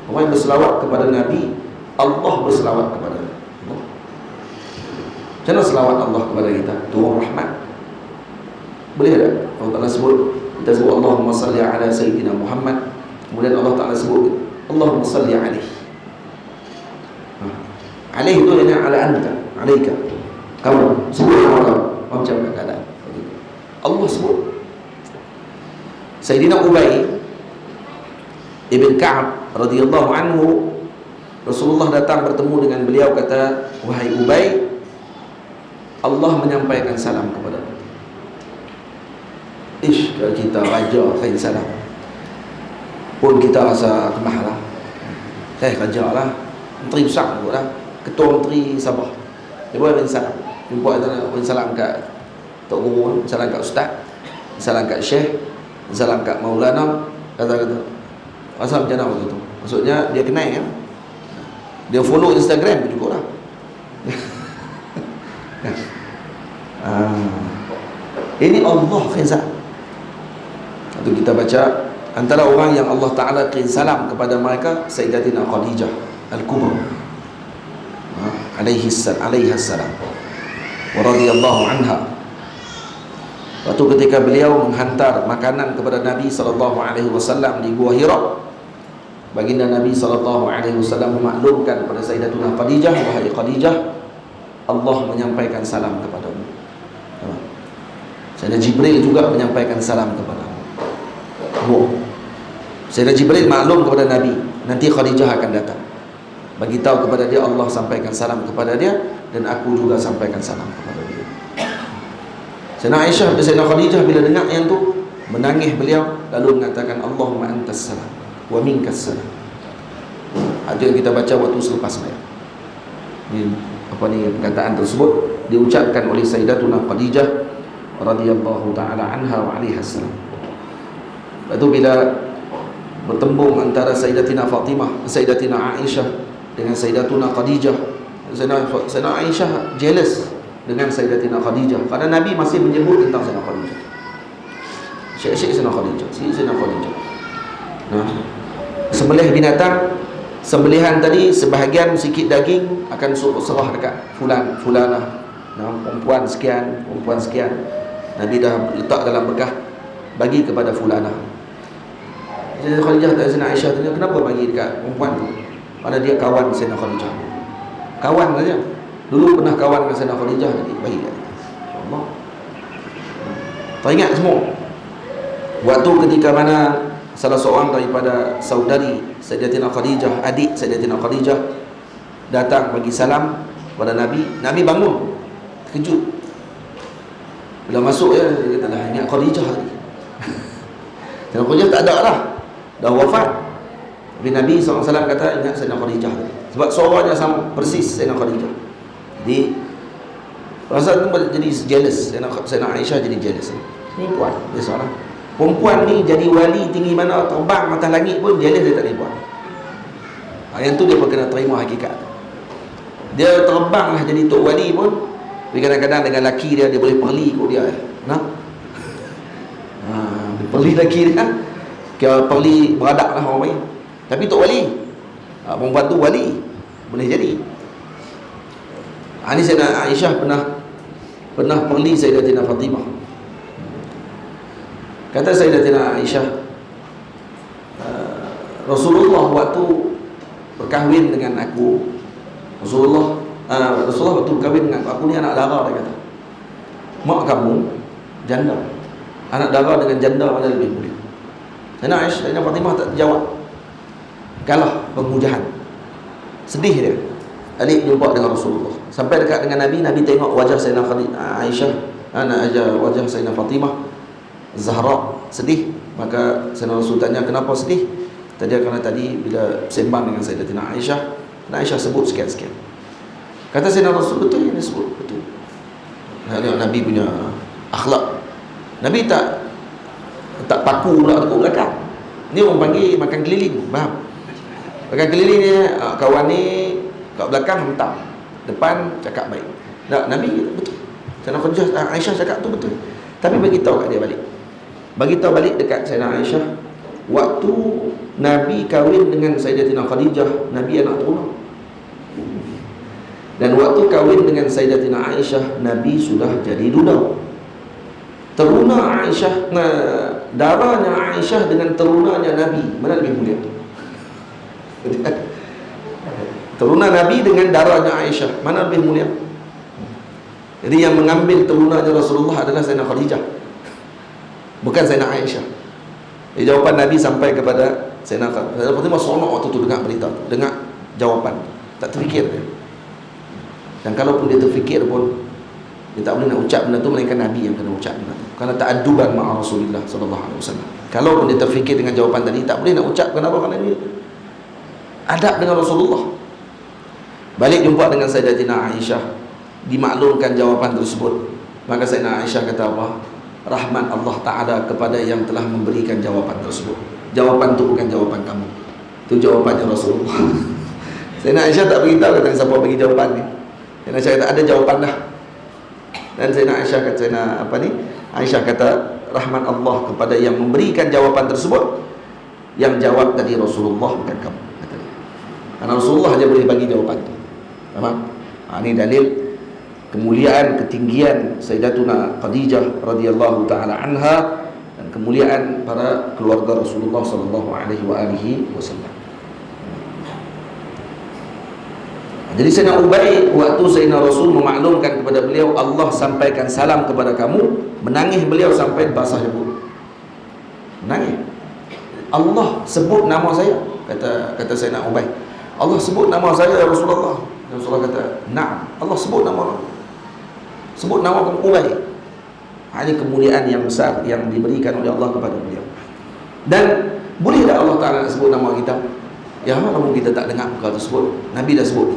Orang yang berselawat kepada Nabi, Allah berselawat kepadanya. Macam mana selawat Allah kepada kita? Turun rahmat. Boleh tak? Allah Ta'ala sebut, kita sebut Allahumma salli ala Sayyidina Muhammad, kemudian Allah Ta'ala sebut Allahumma salli alaihi. Alaihi itu yang ala anta, alaika, kamu sebut Allah macam keadaan. Allah sebut. Sayyidina Ubay Ibn Ka'ab radhiyallahu anhu, Rasulullah datang bertemu dengan beliau, kata, wahai Ubay, Allah menyampaikan salam kepada kita. Kalau kita raja kain salam pun kita rasa kemahalah. Raja lah, menteri besar juga lah, ketua menteri Sabah, dia boleh kain salam. Jumpa kain salam kat Tok Guru, salam kat Ustaz, salam kat Syekh, salam kat Maulana, kata-kata rasa macam mana waktu tu. Maksudnya dia kenal kan, dia follow Instagram juga lah. Ini Allah kain salam. Itu kita baca, antara orang yang Allah Ta'ala kirim salam kepada mereka Sayyidatina Khadijah Al-Kubra alaihi salam wa radhiyallahu anha. Waktu ketika beliau menghantar makanan kepada Nabi SAW di Gua Hira, baginda Nabi SAW memaklumkan kepada Sayyidatina Khadijah, wahai Khadijah, Allah menyampaikan salam kepadamu. Sayyidina Jibril juga menyampaikan salam kepadamu. Sayyidina Jibril maklum kepada Nabi, nanti Khadijah akan datang, bagi tahu kepada dia Allah sampaikan salam kepada dia, dan aku juga sampaikan salam kepada dia. Sayyidina Aisyah dan Sayyidina Khadijah bila dengar yang tu, menangis beliau, lalu mengatakan Allahumma antas salam wa minkas salam. Itu yang kita baca waktu selepas sembahyang. Perkataan tersebut diucapkan oleh Sayyidatuna Khadijah radhiyallahu ta'ala anha wa alaiha salam. Lepas tu bila bertembung antara Sayyidatina Fatimah, Sayyidatina Aisyah dengan Sayyidatuna Khadijah. Sayyidatina Aisyah jealous dengan Sayyidatina Khadijah karena Nabi masih menyebut tentang Sayyidatina Khadijah. Syekh-syekh Sayyidatina Khadijah, Sayyidatina Khadijah. Nah, sembelih binatang, sembelihan tadi sebahagian sikit daging akan serah dekat fulanah. Nah, perempuan sekian, Nabi dah letak dalam bekah, bagi kepada fulanah. Sayyidatina Khadijah dan Sayyidatina Aisyah tanya, kenapa bagi dekat perempuan tu? Padahal dia kawan Sayyidatina Khadijah. Kawan saja. Dulu pernah kawan dengan Sayyidatina Khadijah, jadi bagi kat dia. InsyaAllah. Teringat semua waktu ketika mana salah seorang daripada saudari Sayyidatina Khadijah, adik Sayyidatina Khadijah, datang bagi salam kepada Nabi. Nabi bangun, terkejut. Bila masuk dia kata, lah ingat Khadijah tadi. Sayyidatina Khadijah tak ada dah, dah wafat. Tapi Nabi SAW kata ingat Sayyidatina Khadijah tadi, sebab suaranya sama persis Sayyidatina Khadijah. Jadi rasa tu jadi jealous. Sayyidatina Aisyah jadi jealous. Ni puan, biasalah. Perempuan ni jadi wali tinggi mana, terbang atas langit pun jealous dia tak boleh buat. Yang tu dia pun kena terima hakikat. Dia terbang lah jadi tok wali pun, tapi kadang-kadang dengan laki dia boleh perli kot dia. Nah, perli laki dia, kira perli beradak lah orang panggil. Tapi tok wali, perempuan tu wali, boleh jadi. Ini Sayyidatina Aisyah pernah perli Sayyidatina Fatimah. Kata Sayyidatina Aisyah, Rasulullah waktu berkahwin dengan aku, Rasulullah waktu berkahwin dengan aku ni anak dara, dia kata. Mak kamu janda, anak dara dengan janda mana lebih mulia? Sayyidatina Fatimah tak jawab, kalah pemujaan. Sedih dia, adik jumpa dengan Rasulullah. Sampai dekat dengan Nabi, Nabi tengok wajah Sayyidatina Aisyah, wajah Sayyidatina Fatimah Zahra sedih. Maka Sayyidina Rasul tanya, kenapa sedih? Tadi kerana tadi bila sembang dengan Sayyidatina Aisyah, Aisyah sebut sekian-sekian. Kata Sayyidina Rasul, betul yang dia sebut, betul. Nabi punya akhlak. Nabi tak paku pula dekat belakang. Ni orang panggil makan keliling, faham? Makan keliling ni, kawan ni kat belakang hentam, depan cakap baik. Nabi betul. Sayyidina Khadijah, Aisyah cakap tu betul. Tapi bagi tahu kat dia balik. Bagi tahu balik dekat Sayyidatina Aisyah, waktu Nabi kahwin dengan Sayyidatina Khadijah, Nabi anak teruna. Dan waktu kahwin dengan Sayyidatina Aisyah, Nabi sudah jadi duda. Teruna Aisyah, darahnya Aisyah dengan terunanya Nabi, mana lebih mulia? Teruna Nabi dengan darahnya Aisyah, mana lebih mulia? Jadi yang mengambil terunanya Rasulullah adalah Sayyidatina Khadijah, bukan Sayyidatina Aisyah. Jadi jawapan Nabi sampai kepada Sayyidatina Fatimah seronok waktu tu dengar berita, dengar jawapan. Tak terfikir dia. Dan kalaupun dia terfikir pun, dia tak boleh nak ucap benda tu, melainkan Nabi yang kena ucap benda tu. Kerana ta'adduban ma'a Rasulullah sallallahu alaihi wasallam. Kalaupun dia terfikir dengan jawapan tadi, tak boleh nak ucap. Kenapa? Kerana dia adab dengan Rasulullah. Balik jumpa dengan Sayyidatina Aisyah, dimaklumkan jawapan tersebut. Maka Sayyidatina Aisyah kata apa? Rahmat Allah Ta'ala kepada yang telah memberikan jawapan tersebut. Jawapan tu bukan jawapan kamu, itu jawapannya Rasulullah. Sayyidatina Aisyah tak beritahu kata siapa bagi jawapan ni. Sayyidatina Aisyah kata ada jawapan dah. Dan Sayyidatina Aisyah kata, Aisyah kata rahmat Allah kepada yang memberikan jawapan tersebut. Yang jawab tadi Rasulullah, bukan kamu, kata dia. Karena Rasulullah aja boleh bagi jawapan tu. Faham? Ini dalil kemuliaan, ketinggian Sayyidatuna Khadijah radhiyallahu taala anha dan kemuliaan para keluarga Rasulullah sallallahu alaihi wasallam. Jadi Sayyidina Ubay, waktu Sayyidina Rasul memaklumkan kepada beliau, Allah sampaikan salam kepada kamu, menangis beliau sampai basah leher. Menangis. Allah sebut nama saya, kata Sayyidina Ubay. Allah sebut nama saya ya Rasulullah. Rasulullah kata, "Na'am, Allah sebut nama kamu. Sebut nama kamu Ubay." Ini kemuliaan yang besar yang diberikan oleh Allah kepada beliau. Dan boleh tak Allah Ta'ala sebut nama kita? Ya, namun kita tak dengar perkara tersebut. Nabi dah sebut.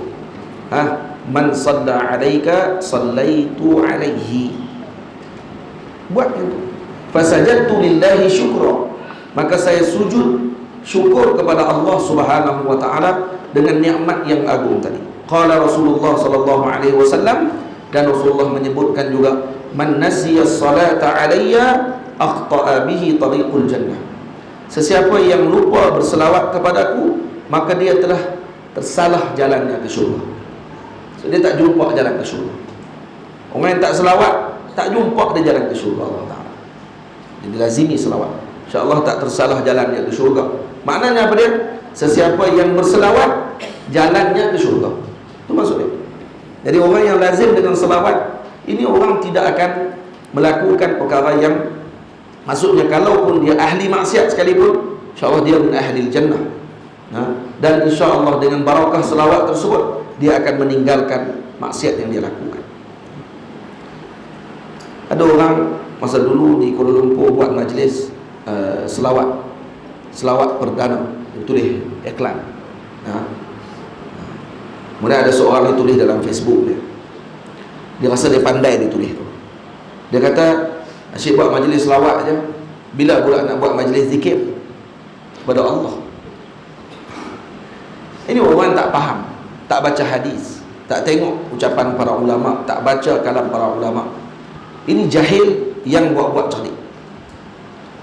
Man salla alaika sallaitu alaihi. Buat itu. Fasajadtu lillahi syukra. Maka saya sujud syukur kepada Allah Subhanahu wa taala dengan nikmat yang agung tadi. Qala Rasulullah sallallahu alaihi wasallam, dan Rasulullah menyebutkan juga, man nasiya salata alayya akhta'a bihi tariqul jannah. Sesiapa yang lupa berselawat kepadaku, maka dia telah tersalah jalannya ke syurga. So, dia tak jumpa jalan ke syurga. Orang yang tak selawat, tak jumpa dia jalan ke syurga Allah Ta'ala. Jadi lazimi selawat, InsyaAllah tak tersalah jalannya ke syurga. Maknanya apa dia? Sesiapa yang berselawat, jalannya ke syurga. Itu maksudnya. Jadi orang yang lazim dengan selawat, ini orang tidak akan melakukan perkara yang, maksudnya kalaupun dia ahli maksiat sekalipun, InsyaAllah dia min ahli jannah. Dan InsyaAllah dengan barakah selawat tersebut, dia akan meninggalkan maksiat yang dia lakukan. Ada orang masa dulu di Kuala Lumpur buat majlis selawat perdana, tulis iklan. Kemudian ada seorang yang tulis dalam Facebook dia. Dia rasa dia pandai dia tulis tu. Dia kata, asyik buat majlis selawat je, bila pula nak buat majlis zikir kepada Allah? Ini orang tak faham, tak baca hadis, tak tengok ucapan para ulama, tak baca kalam para ulama. Ini jahil yang buat-buat cerdik.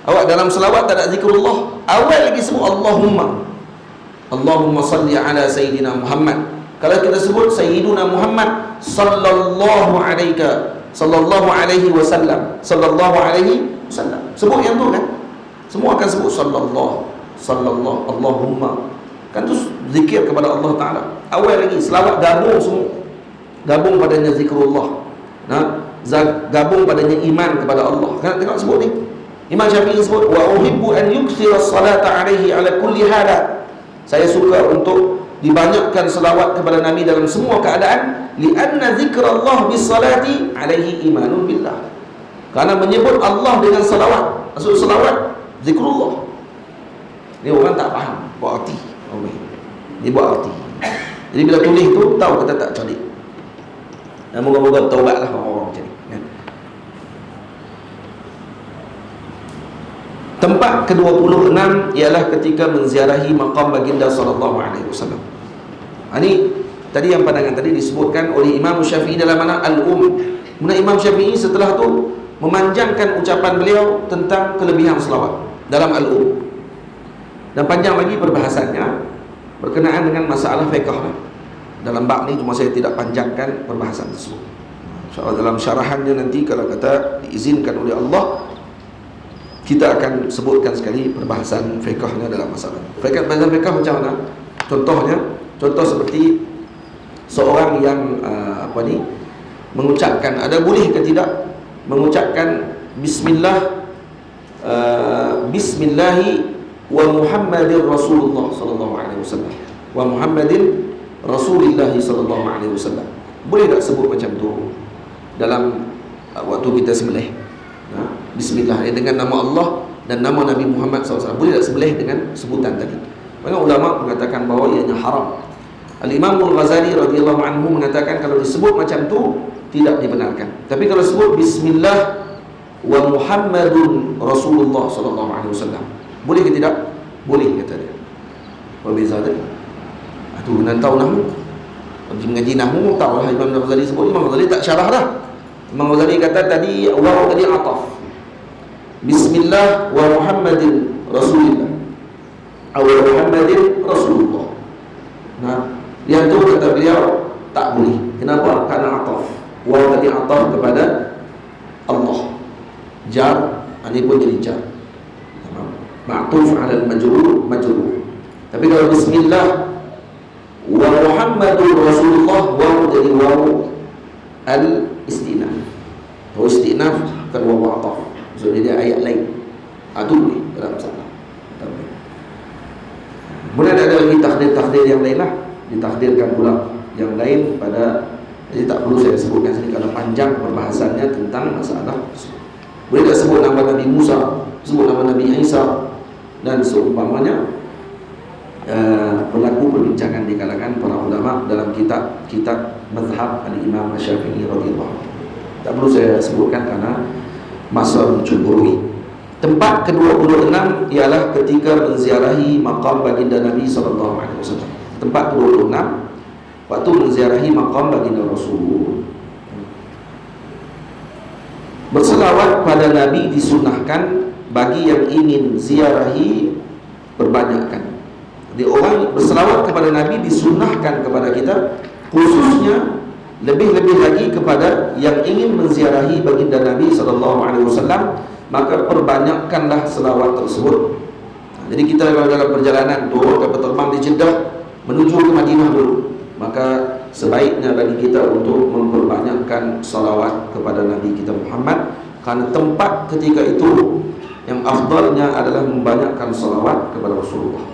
Awak dalam selawat tak ada zikrullah, awal lagi sebut Allahumma salli ala Sayyidina Muhammad. Kalau kita sebut Sayyiduna Muhammad sallallahu alaihi wasallam, sebut yang tu kan, semua akan sebut sallallahu Allahumma, kan tu zikir kepada Allah Ta'ala. Awal lagi selawat gabung semua, gabung padanya zikrullah, gabung padanya iman kepada Allah. Kan tengok sebut ni, Imam Syafi'i sebut, wa uhibbu an yukthira salata alaihi ala kulli halat. Saya suka untuk dibanyakkan selawat kepada Nabi dalam semua keadaan, lianna zikrullah bisalati alaihi imanun billah. Karena menyebut Allah dengan selawat, maksud selawat zikrullah. Ni orang tak faham buat arti. Dia buat arti. Jadi bila tulis tu tahu kata tak cerdik. Dan moga-moga taubatlah orang-orang macam ni. Tempat ke-26 ialah ketika menziarahi maqam baginda sallallahu alaihi wasallam. Ini tadi yang pandangan tadi disebutkan oleh Imam Syafi'i dalam mana Al-Um. Kemudian Imam Syafi'i setelah tu memanjangkan ucapan beliau tentang kelebihan selawat dalam Al-Um. Dan panjang lagi perbahasannya berkenaan dengan masalah fiqh lah. Dalam bab ni cuma saya tidak panjangkan perbahasan tersebut. InsyaAllah dalam syarahannya nanti kalau kata diizinkan oleh Allah, kita akan sebutkan sekali perbahasan fiqhnya dalam masalah. Perbahasan fiqh macam mana? Contoh seperti seorang yang mengucapkan, ada boleh ke tidak mengucapkan Bismillahi wa Muhammadir Rasulullah sallallahu alaihi wasallam, wa Muhammadin Rasulillah sallallahu alaihi wasallam. Boleh tak sebut macam tu dalam waktu kita sembelih? Bismillah, dengan nama Allah dan nama Nabi Muhammad SAW. Boleh tak sembelih dengan sebutan tadi? Banyak ulama mengatakan bahawa ianya haram. Al-Imam Al-Ghazali radhiyallahu anhu mengatakan kalau disebut macam tu tidak dibenarkan. Tapi kalau sebut Bismillah wa Muhammadun Rasulullah sallallahu alaihi wasallam, boleh ke tidak? Boleh, kata dia. Apa beza dia? Itu kena tahu nahwu. Pergi mengaji nahwu tahu lah Imam Al-Ghazali sebut. Imam Al-Ghazali tak syarah dah. Imam Ghazali kata tadi waw tadi ataf. Bismillah wa Muhammadin Rasulillah atau Muhammadin Rasulullah. Yang tu kata beliau tak boleh. Kenapa? Karena ataf. Waw tadi ataf kepada Allah. Jar, ini pun jadi jar. Ma'tuf 'ala al-majrur, majrur. Tapi kalau Bismillah wa Muhammadur Rasulullah, waw jadi waw al-istinaf. Waw istinaf bukan waw ataf. Maksudnya dia ayat lain. Itu boleh dalam salah. Kemudian ada lagi takdir-takdir yang lain lah. Ditakdirkan pula yang lain pada. Jadi tak perlu saya sebutkan sini kalau panjang perbahasannya tentang masalah tersebut. Boleh tak sebut nama Nabi Musa, sebut nama Nabi Isa dan seumpamanya. Berlaku perbincangan di kalangan para ulama dalam kitab mazhab al-Imam Syafi'i radhiyallahu anhu. Tak perlu saya sebutkan karena masa mencemburui. Tempat ke-26 ialah ketika menziarahi maqam baginda Nabi SAW. Tempat ke-26 waktu menziarahi maqam baginda Rasul. Berselawat pada Nabi disunahkan bagi yang ingin ziarahi, perbanyakkan. Jadi orang berselawat kepada Nabi disunahkan kepada kita, khususnya lebih-lebih lagi kepada yang ingin menziarahi baginda Nabi SAW, maka perbanyakkanlah selawat tersebut. Jadi kita kalau dalam perjalanan turun kapal terbang di Jeddah menuju ke Madinah dulu, maka sebaiknya bagi kita untuk memperbanyakkan salawat kepada Nabi kita Muhammad, karena tempat ketika itu yang afdalnya adalah membanyakkan salawat kepada Rasulullah.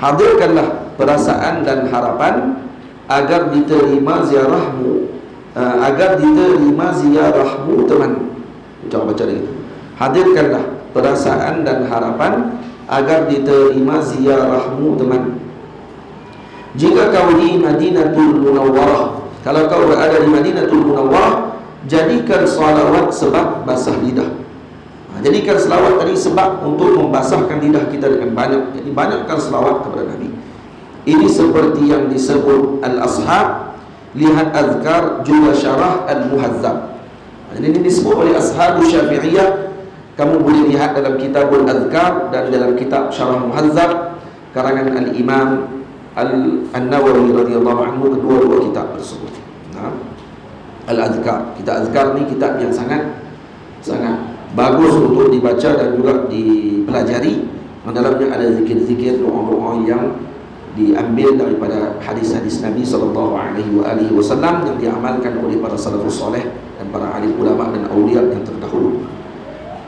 Hadirkanlah perasaan dan harapan agar diterima ziarahmu, teman. Jangan baca lagi. Hadirkanlah perasaan dan harapan agar diterima ziarahmu, teman. Jika kau di Madinatul Munawwarah, kalau kau berada di Madinatul Munawwarah, jadikan salawat sebab basah lidah. Jadikan selawat tadi sebab untuk membasahkan lidah kita dengan banyak. Jadi banyakkan selawat kepada Nabi. Ini seperti yang disebut Al-Ashab. Lihat Azkar juga Syarah Al-Muhazzab. Jadi ini disebut oleh Ashabu Syafi'iyah. Kamu boleh lihat dalam Kitabul Azkar dan dalam kitab Syarah Muhazzab karangan Al-Imam An-Nawawi radhiyallahu anhu, kedua-dua kitab tersebut. Al-Azkar, kitab Azkar ni kitab yang sangat bagus untuk dibaca dan juga dipelajari. Dalamnya ada zikir-zikir, doa-doa yang diambil daripada hadis-hadis Nabi SAW yang diamalkan oleh para salafus soleh dan para alim ulama dan awliya yang terdahulu.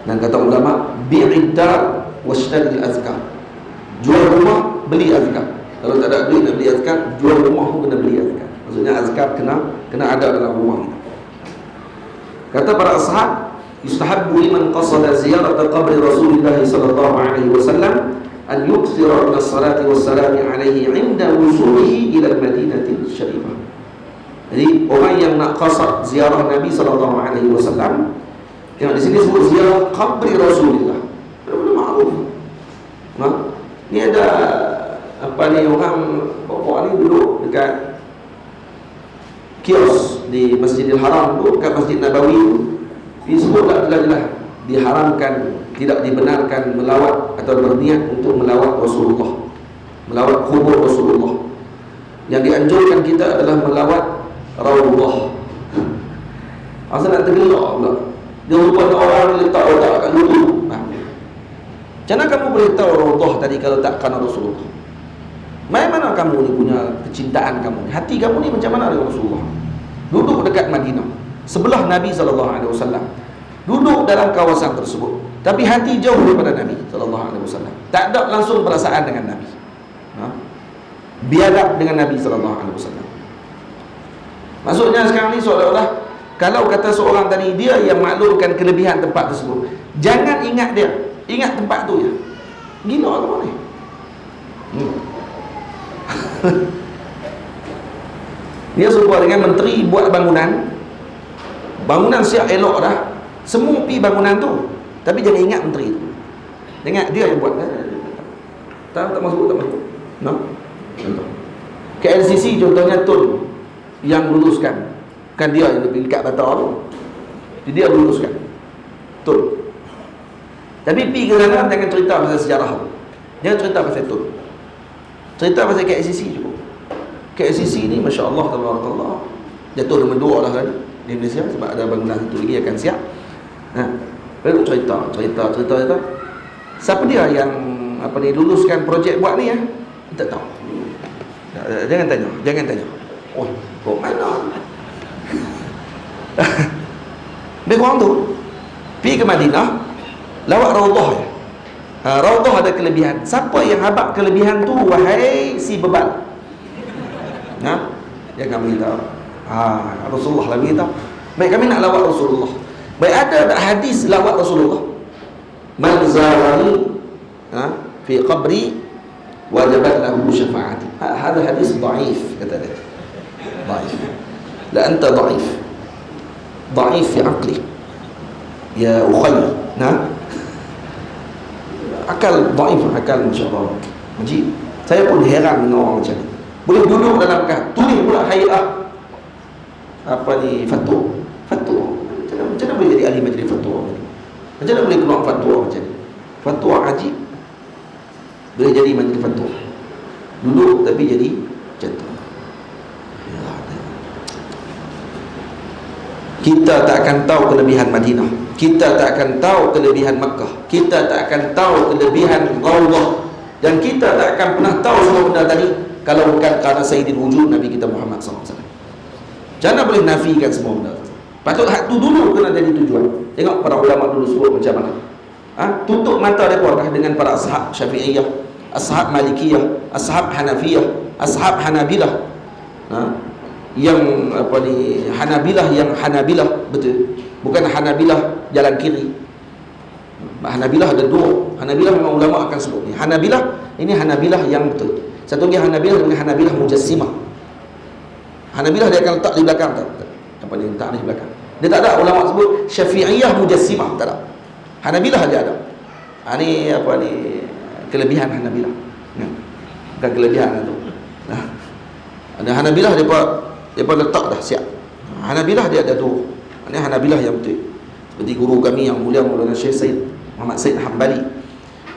Dan kata ulama, bi'idda washtadil azkar. Jual rumah, beli azkar. Kalau tak ada duit nak beli azkar, jual rumah pun kena beli azkar. Maksudnya azkar kena ada dalam rumah kita. Kata para ashab, yustahabbu liman qasada ziyarata qabri Rasulullah sallallahu alaihi wasallam an yukthira min as-salati was-salami alaihi 'inda wusulihi ila al-Madinatil Syarifah. Jadi orang yang nak qasad ziarah Nabi sallallahu alaihi wasallam, yang di sini sebut ziarah qabri Rasulullah. Benar-benar makruf. Ni ada orang bapak ni duduk dekat kios di Masjidil Haram tu, dekat Masjid Nabawi tu, disebut tak jelas-jelas diharamkan, tidak dibenarkan melawat atau berniat untuk melawat Rasulullah, melawat kubur Rasulullah. Yang dianjurkan kita adalah melawat Raudhah. Asal nak tergelak pula, dia rupanya orang letak otak kat lutut. Macam mana kamu boleh tahu Raudhah tadi kalau tak kerana Rasulullah? Mana kamu ni punya kecintaan kamu ni, hati kamu ni macam mana dengan Rasulullah? Duduk dekat Madinah, sebelah Nabi SAW, duduk dalam kawasan tersebut, tapi hati jauh daripada Nabi SAW. Tak ada langsung perasaan dengan Nabi, biadab dengan Nabi SAW. Maksudnya sekarang ni seolah-olah kalau kata seorang tadi dia yang maklumkan kelebihan tempat tersebut, jangan ingat dia, ingat tempat tu je. Gila ke mana ni? Dia serupa dengan menteri buat bangunan siap elok dah, semua pi bangunan tu, tapi jangan ingat menteri tu, ingat dia yang buat. Tak masuk. KLCC contohnya Tun yang luluskan, bukan dia yang lebih dekat batal tu, dia luluskan Tun. Tapi pi ke sana jangan cerita pasal sejarah tu, jangan cerita pasal Tun, cerita pasal KLCC cukup. KLCC ni Masya Allah, tabarakallah, jatuh nombor 2 dah tadi di Malaysia, sebab ada bangunan satu lagi akan siap. Lalu cerita. Siapa dia yang luluskan projek buat ni ya? Tak tahu. Jangan tanya. Oh, kok mana? Dia orang tu pergi ke Madinah, lawat Raudhah ya. Raudhah ada kelebihan. Siapa yang habaq kelebihan tu, wahai si bebal, jangan beritahu. Rasulullah lah beritahu. Baik, kami nak lawat Rasulullah. Baik, ada tak hadis lawat Rasulullah? Man zarani fi qabri wajabat lahu syafa'ati. Hada hadis dhaif, kata dia. Dhaif. La anta dhaif. Dhaif fi aqli. Ya ukhay. akal dhaif, akal masya-Allah. Haji, saya pun heran dengan orang macam ni. Boleh duduk dalam tulis pula hayat fatwa. Macam mana boleh jadi ahli majlis fatwa? Macam mana boleh keluar fatwa macam ni? Fatwa haji boleh jadi majlis fatwa. Duduk tapi jadi macam tu. Kita tak akan tahu kelebihan Madinah, kita tak akan tahu kelebihan Makkah, kita tak akan tahu kelebihan Rawdah, dan kita tak akan pernah tahu semua benda tadi kalau bukan kerana Sayyidil Wujud Nabi kita Muhammad SAW. Jangan boleh nafikan semua benda. Patut hak tu dulu kena jadi tujuan. Tengok para ulama dulu sebut macam mana. Tutup mata mereka dengan para ashab Syafi'iyah, ashab Malikiyah, ashab Hanafiyah, ashab Hanabilah. Yang Hanabilah, yang Hanabilah betul. Bukan Hanabilah jalan kiri. Hanabilah ada dua. Hanabilah memang ulama akan sebut ni. Hanabilah, ini Hanabilah yang betul. Satu lagi Hanabilah dengan Hanabilah Mujassimah. Hanabilah dia akan letak di belakang letak di belakang. Dia tak ada ulama sebut Syafi'iyah Mujassimah, tak ada. Hanabilah dia ada. Ni kelebihan Hanabilah. Bukan kelebihan tu. Ada Hanabilah dia letak dah siap. Hanabilah dia ada dua. Ini Hanabilah yang betul. Seperti guru kami yang mulia Maulana Syekh Said Muhammad Said Hambali,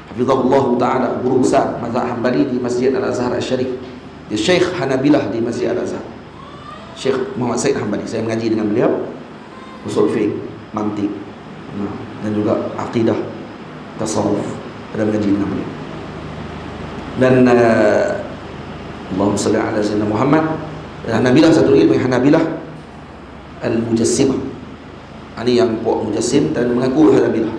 hafizahullah taala, guru besar mazhab Hambali di Masjid Al-Azhar Al-Syarif. Dia Syekh Hanabilah di Masjid Al-Azhar. Syekh Muhammad Said Hambali, saya mengaji dengan beliau usul fiqh, mantiq, dan juga akidah, tasawuf, ada mengaji dengan beliau. Dan Allahumma salli ala sayyidina Muhammad. Hanabilah satu lagi Hanabilah Al-Mujassimah. Ini yang puak Mujassim dan mengaku Hanabilah.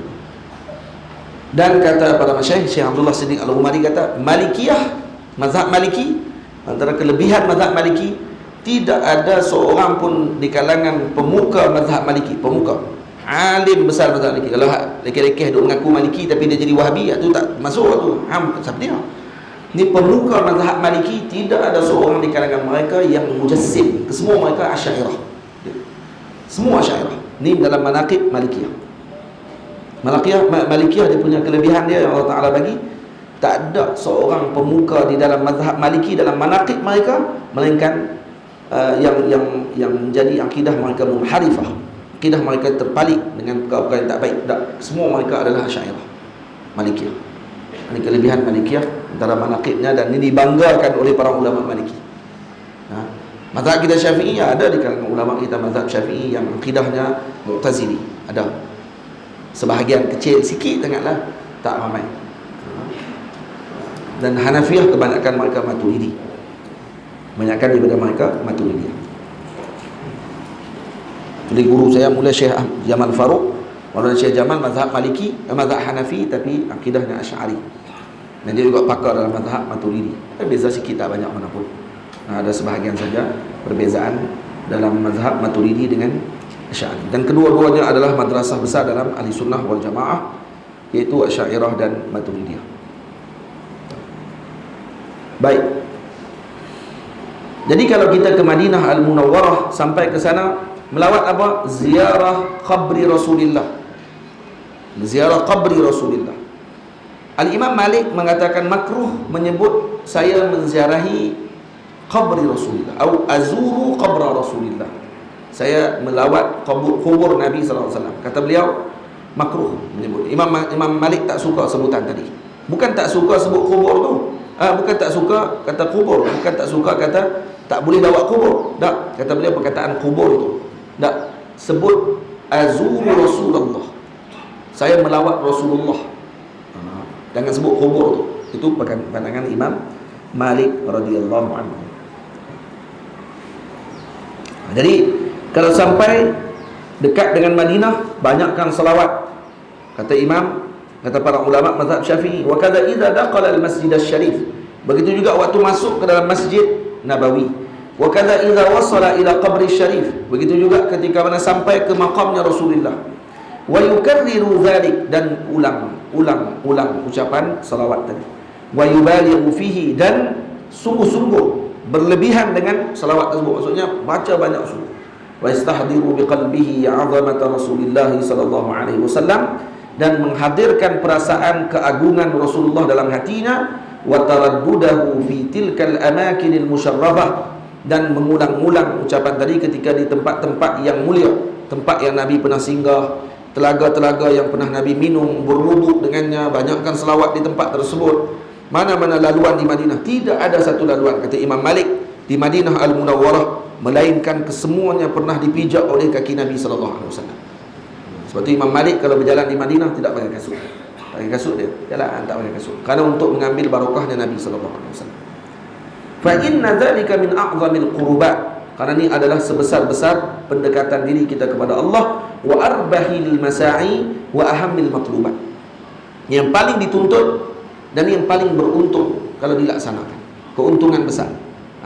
Dan kata para masyayikh, Syekh Abdullah Siddiq Al-Umari kata, Malikiyah, mazhab Maliki, antara kelebihan mazhab Maliki, tidak ada seorang pun di kalangan pemuka mazhab Maliki, pemuka alim besar mazhab Maliki. Kalau lekeh-lekeh duk mengaku Maliki tapi dia jadi Wahabi, itu tak masuk tu. Seperti apa? Ni pemuka mazhab Maliki, tidak ada seorang di kalangan mereka yang mujassim. Semua mereka Asy'ariyah. Semua Asy'ariyah. Ni dalam manaqib Malikiyah. Malikiyah dia punya kelebihan dia yang Allah Taala bagi. Tak ada seorang pemuka di dalam mazhab Maliki dalam manaqib mereka melainkan yang menjadi akidah mereka munharifah. Akidah mereka terpalik dengan perkara-perkara yang tak baik. Tak. Semua mereka adalah Asy'ariyah Malikiyah. Ini kelebihan Malikiyah antara manaqibnya, dan ini dibanggakan oleh para ulama Maliki. Mazhab kita Syafi'i ada di kalangan ulama kita mazhab Syafi'i yang akidahnya Mu'tazili, ada sebahagian kecil sikit sangatlah, tak ramai. Dan Hanafiyah kebanyakan mereka Maturidi, kebanyakan daripada mereka Maturidi. Jadi guru saya mula Syekh Jamal Faruq, Maulana Syekh Jamal mazhab Maliki, mazhab Hanafi tapi akidahnya Asy'ari. Dan dia juga pakar dalam mazhab Maturidi. Beza sikit, tak banyak mana pun. Ada sebahagian saja perbezaan dalam mazhab Maturidi dengan Asy'ari. Dan kedua-duanya adalah madrasah besar dalam Ahli Sunnah wal Jamaah, iaitu Asy'ariyah dan Maturidiyah. Baik. Jadi kalau kita ke Madinah Al-Munawwarah, sampai ke sana melawat apa? Ziarah qabri Rasulillah. Ziarah qabri Rasulillah. Al-Imam Malik mengatakan makruh menyebut saya menziarahi qabri Rasulillah atau azuru qabra Rasulillah. Saya melawat kubur Nabi sallallahu alaihi wasallam. Kata beliau makruh menyebut. Imam Malik tak suka sebutan tadi. Bukan tak suka sebut kubur tu. Bukan tak suka kata kubur, bukan tak suka kata tak boleh lawat kubur. Tak, kata beliau perkataan kubur itu. Tak, sebut azuru Rasulullah. Saya melawat Rasulullah. Jangan sebut kubur tu. Itu pandangan Imam Malik radhiyallahu anhu. Jadi kalau sampai dekat dengan Madinah, banyakkan salawat. Kata Imam, kata para ulama mazhab Syafi'i, wa kadza idza daqala al-masjid asy-syarif. Begitu juga waktu masuk ke dalam Masjid Nabawi. Wa kadza idza wasala ila qabri syarif. Begitu juga ketika mana sampai ke maqamnya Rasulullah. Wa yukarriru dzalik, dan ulang ucapan salawat tadi. Wa yubalighu fihi, dan sungguh-sungguh berlebihan dengan salawat tersebut. Maksudnya baca banyak sungguh. Wa yastahdiru biqalbihi 'azamata Rasulillah sallallahu alaihi wasallam, dan menghadirkan perasaan keagungan Rasulullah dalam hatinya, wa taraddudahu fi tilkal amakinil musyarrafah, dan mengulang-ulang ucapan tadi ketika di tempat-tempat yang mulia, tempat yang Nabi pernah singgah, telaga-telaga yang pernah Nabi minum, berwuduk dengannya, banyakkan selawat di tempat tersebut. Mana-mana laluan di Madinah, tidak ada satu laluan, kata Imam Malik, di Madinah Al-Munawwarah, melainkan kesemuanya pernah dipijak oleh kaki Nabi SAW. Sebab itu Imam Malik kalau berjalan di Madinah tidak pakai kasut. Pakai kasut dia, jalan tak pakai kasut, kerana untuk mengambil barakahnya Nabi SAW. Fa inna dzalika min a'zamil qurubat, kerana ini adalah sebesar-besar pendekatan diri kita kepada Allah, wa arbahil masa'i wa ahammil matlubat, yang paling dituntut dan yang paling beruntung kalau dilaksanakan, keuntungan besar.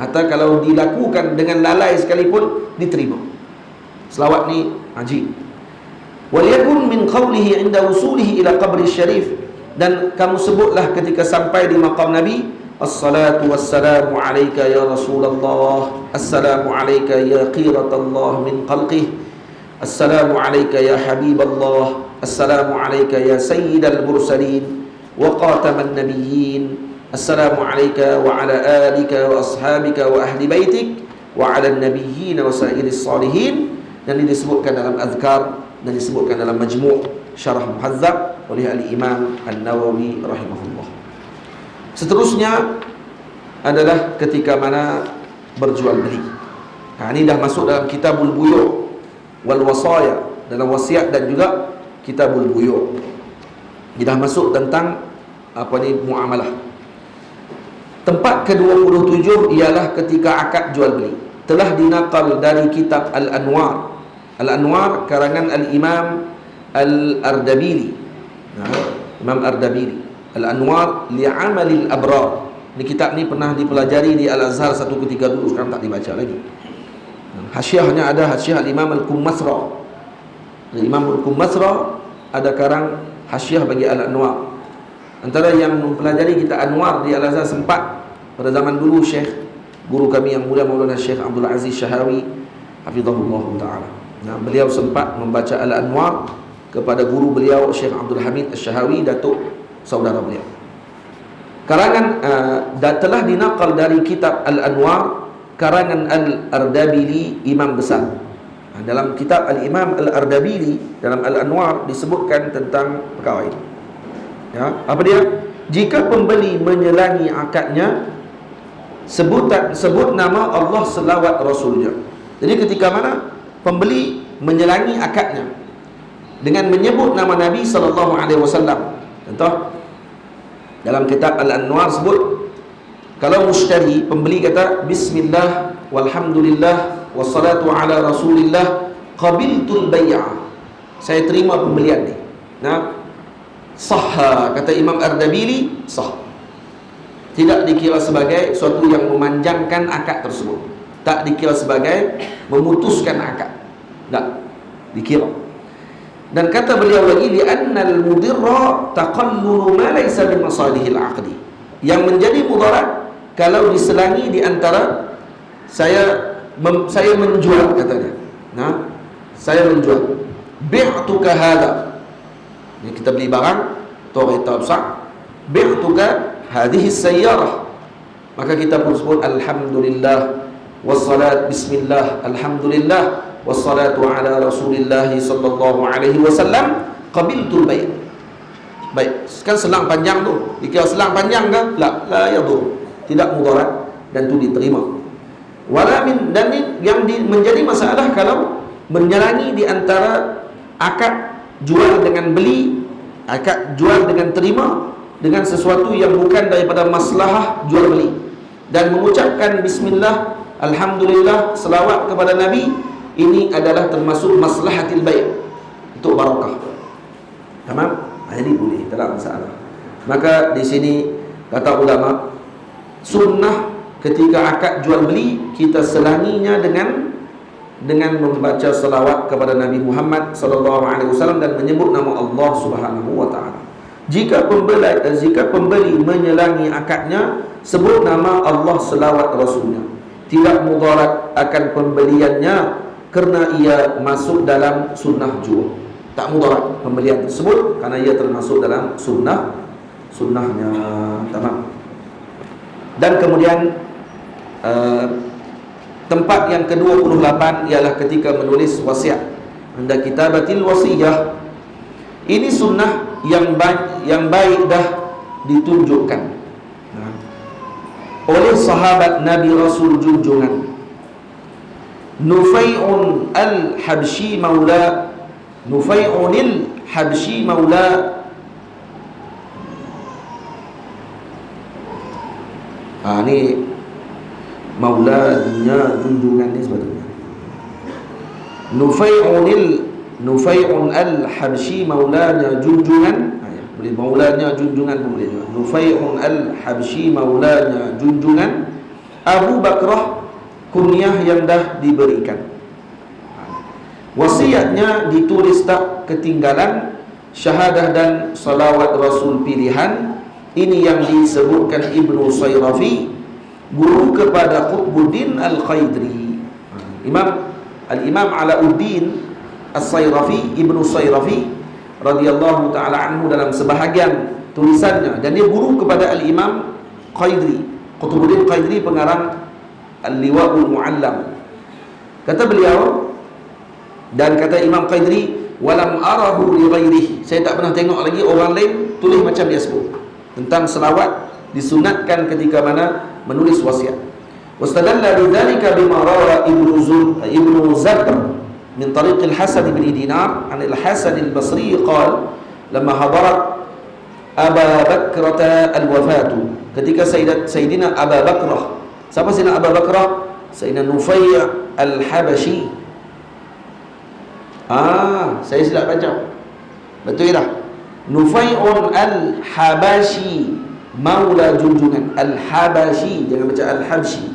Atau kalau dilakukan dengan lalai sekalipun diterima. Selawat ni ajib. Waliyakun min qawlihi inda wusulihi ila qabri syarif, dan kamu sebutlah ketika sampai di maqam Nabi, assalatu wassalamu alayka ya Rasulullah, assalamu alayka ya qiratallah min khalqih, assalamu alayka ya Habiballah, assalamu alayka ya sayyidal mursalin wa qataman nabiyyin, assalamu alayka wa ala alika wa ashabika wa ahli baitik wa ala nabiyyin wa sa'iris salihin. Dan ini disebutkan dalam azkar dan disebutkan dalam majmu' syarah muhadzab oleh al-Imam An-Nawawi rahimahullah. Seterusnya adalah ketika mana berjual beli. Ini dah masuk dalam kitabul buyu' wal wasaya, dalam wasiat dan juga kitabul buyu'. Ini dah masuk tentang muamalah. Tempat ke-27 ialah ketika akad jual beli. Telah dinaqal dari kitab Al-Anwar. Al-Anwar karangan Al-Imam Al-Ardabili. Imam Ardabili. Al-Anwar li'amalil abrar. Ini kitab ni pernah dipelajari di Al-Azhar satu ketika dulu, sekarang tak dibaca lagi. Hasyiahnya ada hasyiah Al-Imam Al-Qummasra. Al-Imam Al-Qummasra ada karang hasyiah bagi Al-Anwar. Antara yang mempelajari kitab Anwar di Al-Azhar sempat pada zaman dulu Syekh, guru kami yang mulia Maulana Syekh Abdul Aziz Syahawi hafizahullah ta'ala. Beliau sempat membaca Al-Anwar kepada guru beliau Syekh Abdul Hamid Asy-Syahawi, datuk saudara beliau. Karangan telah dinaqal dari kitab Al-Anwar karangan Al-Ardabili, imam besar. Dalam kitab Al-Imam Al-Ardabili dalam Al-Anwar disebutkan tentang perkara ini. Apa dia? Jika pembeli menyelangi akadnya, sebut nama Allah selawat Rasulnya. Jadi ketika mana pembeli menyelangi akadnya dengan menyebut nama Nabi SAW. Contoh dalam kitab Al-Anwar sebut, kalau mushtari, pembeli kata bismillah walhamdulillah wassalatu ala rasulillah qabiltul bay'ah, saya terima pembelian ni. Sahha, kata Imam Ardabili, sah. Tidak dikira sebagai suatu yang memanjangkan akad tersebut, tak dikira sebagai memutuskan akad, tak dikira. Dan kata beliau lagi, li'annal mudirra taqallulu ma laysa min masalihil aqdi, yang menjadi mudarat kalau diselangi di antara saya menjual, katanya. Saya menjual, bi'tuka hadha, ini kita beli barang, kereta besar, bi'tuka hadhihi sayyarah, maka kita pun sebut alhamdulillah wassalat bismillah alhamdulillah wassalatu ala rasulillah sallallahu alaihi wasallam qabiltul bay'. Baik, kan selang panjang tu, dikira selang panjang ke? La yadur, tidak mudarat dan tu diterima. Wala min, dan yang menjadi masalah kalau menyelangi di antara akad jual dengan beli, akad jual dengan terima, dengan sesuatu yang bukan daripada maslahah jual beli, dan mengucapkan bismillah, alhamdulillah, selawat kepada Nabi, ini adalah termasuk maslahatil bay', untuk barakah. Tamam? Jadi boleh, tak ada masalah. Maka di sini kata ulama, sunnah ketika akad jual beli kita selanginya dengan membaca salawat kepada Nabi Muhammad SAW dan menyebut nama Allah Subhanahu wa taala. Jika pembeli menyelangi akadnya, sebut nama Allah selawat Rasulnya. Tidak mudarat akan pembeliannya kerana ia masuk dalam sunnah jual. tak mudarat pembelian tersebut karena ia termasuk dalam sunnahnya. Tamam. Dan kemudian tempat yang ke-28 ialah ketika menulis wasiat. Anda kitabatil wasiyah. Ini sunnah yang baik dah ditunjukkan oleh sahabat Nabi Rasul junjungan Nufai'un al-Habsyi maula Nufai'unil Habsyi maula ini maulanya junjungan ni sebetulnya Nufai'un al-Habsyi maulanya junjungan. Boleh maulanya junjungan pun boleh juga. Nufai'un al-Habsyi maulanya junjungan Abu Bakrah, kunyah yang dah diberikan. Wasiatnya ditulis tak ketinggalan, syahadah dan salawat Rasul pilihan. Ini yang disebutkan Ibnu Sayrafi, guru kepada Qutbuddin Al-Khaidri. Al-Imam Alauddin As-Sayrafi, Ibnu Sayrafi radhiyallahu ta'ala anhu dalam sebahagian tulisannya, dan dia guru kepada Al-Imam Khaidri, Qutbuddin Khaidri, pengarang Al-Liwa'ul Mu'allam. Kata beliau, dan kata Imam Khaidri, walam arahu li ghairihi, saya tak pernah tengok lagi orang lain tulis macam dia sebut tentang selawat disunatkan ketika mana menulis wasiat. Wastadalla bidzalika bima rawa Ibnu Zabr min tariq al-Hasan bin Dinar an al-Hasan al-Basri qala lamma hadarat Aba Bakrah al-wafatu, ketika Sayyidina Abu Bakrah. Siapa Sayyidina Abu Bakrah? Sayyidina Nufai' al-Habsyi. Saya silap baca. Betul tak? Nufai'un al-Habsyi maula junjungan. Al-Habsyi, jangan baca al-Habsyi.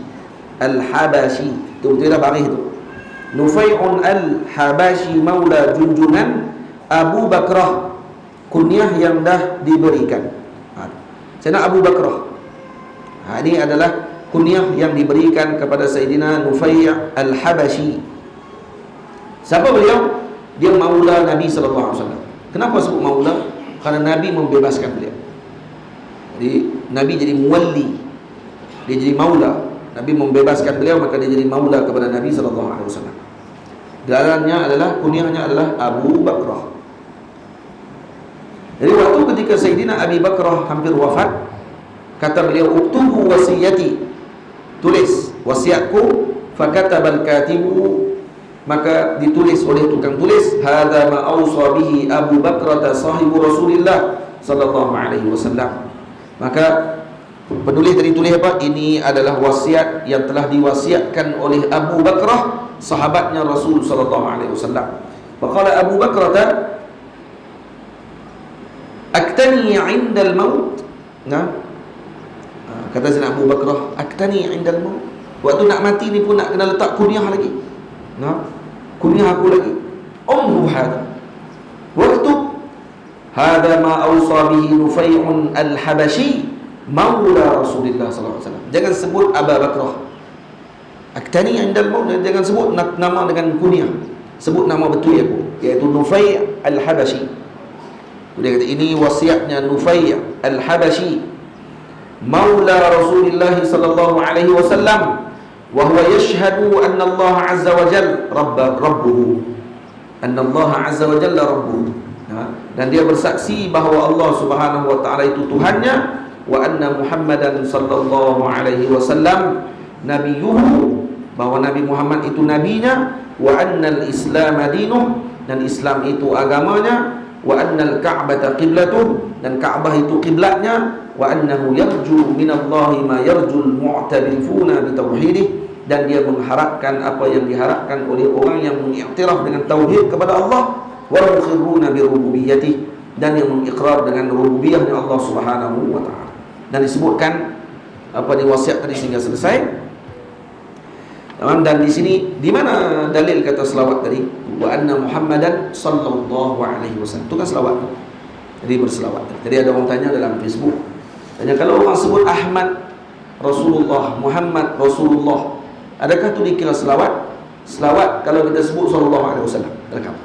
Al-Habsyi. Itu betul tak baris tu? Nufai'un al-Habsyi maula junjungan Abu Bakrah, kunyah yang dah diberikan. Sayyidina Abu Bakrah, ini adalah kunyah yang diberikan kepada Sayyidina Nufai' al-Habsyi. Siapa beliau? Dia maula Nabi SAW. Kenapa sebut maula? Karena Nabi membebaskan beliau. Jadi Nabi jadi muwalli, dia jadi maula. Nabi membebaskan beliau, maka dia jadi maula kepada Nabi SAW. Gelarnya adalah, kunyahnya adalah Abu Bakrah. Jadi waktu ketika Sayyidina Abi Bakrah hampir wafat, kata beliau, uktubu wasiyati, tulis wasiatku. Fakatabal katibu, maka ditulis oleh tukang tulis, hadza ma awsa bihi Abu Bakrah sahibu Rasulillah sallallahu alaihi wasallam. Maka penulis tadi tulis apa? Ini adalah wasiat yang telah diwasiatkan oleh Abu Bakrah, sahabatnya Rasul sallallahu alaihi wasallam. Faqala Abu Bakrah, aktani 'inda al-maut. Kata Sayyidina Abu Bakrah, aktani 'inda al-maut. Waktu nak mati ni pun nak kena letak kunyah lagi. Kunyah aku lagi. Ummu hadha. Waktu hadha ma awsa bihi Nufai'un al-Habsyi maula Rasulullah sallallahu alaihi wasallam. Jangan sebut Abu Bakrah. Aktani 'inda al-maut, jangan sebut nama dengan kunyah. Sebut nama betul aku, iaitu Nufai' al-Habsyi. Dia kata ini wasiatnya Nufai' al-Habsyi maula Rasulullah sallallahu alaihi wasallam, wa huwa yashhadu anna Allah azza wa jalla rabbuhu, anna Allah azza wa jalla rabbuhu. Dan dia bersaksi bahawa Allah Subhanahu wa taala itu Tuhannya, wa anna Muhammadan sallallahu alaihi wasallam nabiyuhu, bahawa Nabi Muhammad itu nabinya, wa anna al-islam dinuh, dan Islam itu agamanya, wa anna al-ka'bata qiblatuh, dan Ka'bah itu kiblatnya, wa annahu yarju minallahi ma yarjul mu'tarifuna bitauhidih, dan dia mengharapkan apa yang diharapkan oleh orang yang mengiktiraf dengan tauhid kepada Allah, wa mukhiruna bi rububiyyatih, dan yang mengikrar dengan rububiyahnya Allah Subhanahu wa taala. Dan disebutkan apa di wasiat tadi sehingga selesai. Dan di sini di mana dalil kata selawat tadi? Wa anna Muhammadan sallallahu alaihi wasallam. Itu kan selawat. Jadi berselawat. Jadi ada orang tanya dalam Facebook, tanya, kalau orang sebut Ahmad Rasulullah, Muhammad Rasulullah, adakah itu dikira selawat? Selawat kalau kita sebut sallallahu alaihi wasallam. Adakah?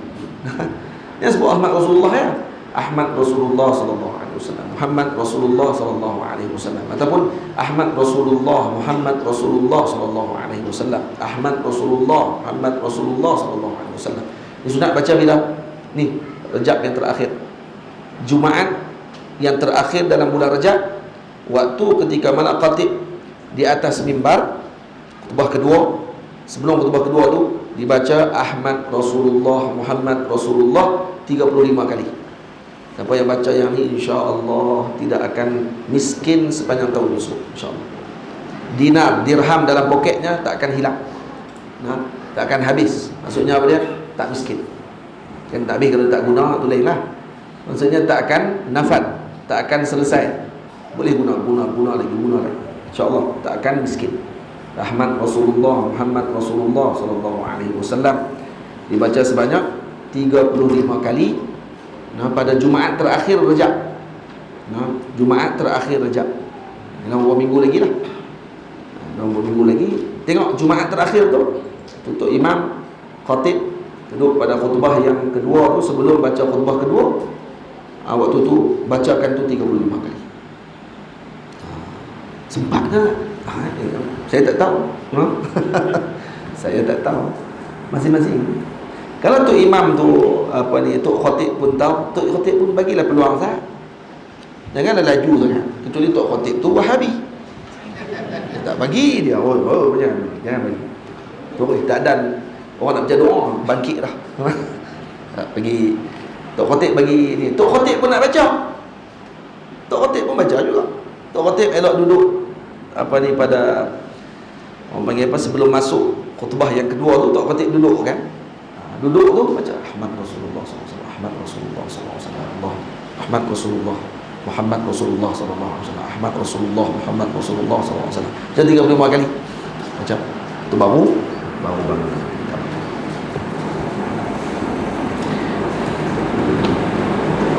Yang sebut Ahmad Rasulullah ya. Ahmad Rasulullah sallallahu alaihi wasallam, Muhammad Rasulullah sallallahu alaihi wasallam, ataupun Ahmad Rasulullah, Muhammad Rasulullah sallallahu alaihi wasallam, Ahmad Rasulullah, Muhammad Rasulullah sallallahu alaihi wasallam. Ini sunat baca bila ni Rejab yang terakhir, Jumaat yang terakhir dalam bulan Rejab, waktu ketika malak khatib di atas mimbar, khutbah kedua. Sebelum khutbah kedua tu dibaca Ahmad Rasulullah, Muhammad Rasulullah 35 kali. Siapa yang baca yang ni, insya-Allah tidak akan miskin sepanjang tahun esok, insya-Allah. Dinar, dirham dalam poketnya tak akan hilang. Nah, tak akan habis. Maksudnya apa dia? Tak miskin. Kan tak habis kalau tak guna, tu lain lah. Maksudnya tak akan nafad, tak akan selesai. Boleh guna lagi, insya-Allah tak akan miskin. Ahmad Rasulullah, Muhammad Rasulullah sallallahu alaihi wasallam dibaca sebanyak 35 kali. Nah, pada Jumaat terakhir Rejab. Nah, Jumaat terakhir Rejab. Dalam beberapa minggu lagi lah. Dalam beberapa minggu lagi. Tengok Jumaat terakhir tu, tutup imam khatib duduk pada khutbah yang kedua tu, sebelum baca khutbah kedua, waktu tu bacakan tu 35 kali. Sempat tak? Saya tak tahu. Saya tak tahu. Masing-masing. Kalau Tok Imam tu Tok Khatib pun tahu, Tok Khatib pun bagilah peluang sah. Janganlah laju sangat. Kecuali Tok Khatib tu Wahabi. Dia tak bagi dia. Jangan bagi. Terus tak dan orang nak baca doa, bangkit dah. Tak bagi. Tok Khatib bagi ni. Tok Khatib pun nak baca. Tok Khatib pun baca juga. Tok Khatib elok duduk pada orang panggil sebelum masuk khutbah yang kedua tu, Tok Khatib duduk kan. Duduk tu baca Ahmad Rasulullah SAW, Ahmad Rasulullah SAW, Allah Ahmad Rasulullah, Muhammad Rasulullah SAW, Ahmad Rasulullah, Muhammad Rasulullah SAW. Jadi 35 kali baca. Itu baru.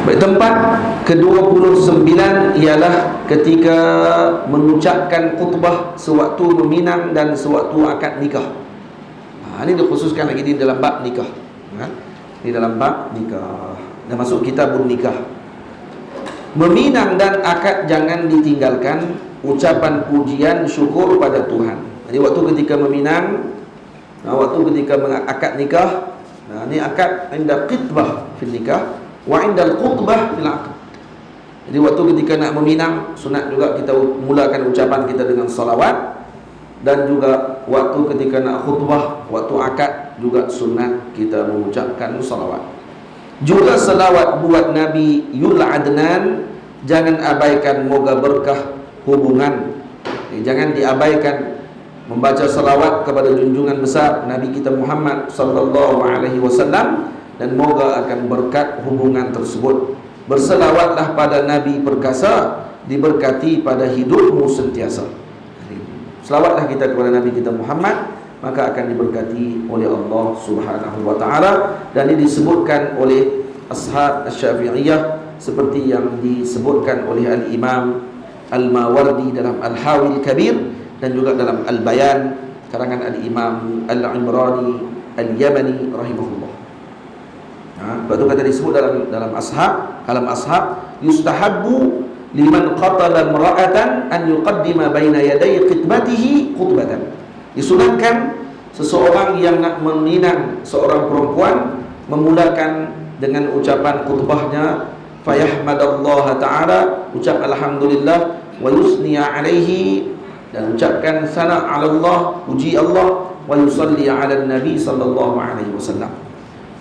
Baik, tempat ke-29 ialah ketika mengucapkan khutbah sewaktu meminang dan sewaktu akad nikah. Ini dikhususkan lagi di dalam bab nikah. Di dalam bab nikah. Dan masuk kitabun nikah. Meminang dan akad jangan ditinggalkan, ucapan pujian syukur pada Tuhan. Jadi waktu ketika meminang, waktu ketika mengakad nikah, ini akad inda khitbah fil nikah wa inda khutbah fil aqd. Jadi waktu ketika nak meminang, sunat juga kita mulakan ucapan kita dengan salawat. Dan juga waktu ketika nak khutbah, waktu akad juga sunat kita mengucapkan salawat. Juga salawat buat Nabi Yul Adnan, jangan abaikan, moga berkah hubungan. Jangan diabaikan membaca salawat kepada junjungan besar Nabi kita Muhammad sallallahu alaihi wasallam, dan moga akan berkat hubungan tersebut. Berselawatlah pada Nabi perkasa, diberkati pada hidupmu sentiasa. Selawatlah kita kepada Nabi kita Muhammad, maka akan diberkati oleh Allah Subhanahu wa taala. Dan ini disebutkan oleh ashab Asy-Syafi'iyah seperti yang disebutkan oleh Al-Imam Al-Mawardi dalam Al-Hawil Kabir, dan juga dalam Al-Bayan karangan Al-Imam Al-Imrani Al-Yamani rahimahullah. Sebab itu kata disebut dalam ashab, yustahabbu liman qatala imra'atan an yuqaddima baina yaday khitbatihi khutbatan. Disunatkan seseorang yang nak meminang seorang perempuan memulakan dengan ucapan khutbahnya, fayahmadallaha ta'ala, ucap alhamdulillah, wa yusniya alaihi, dan ucapkan sana ala Allah, puji Allah, wa yusalli ala nabi sallallahu alaihi wasallam,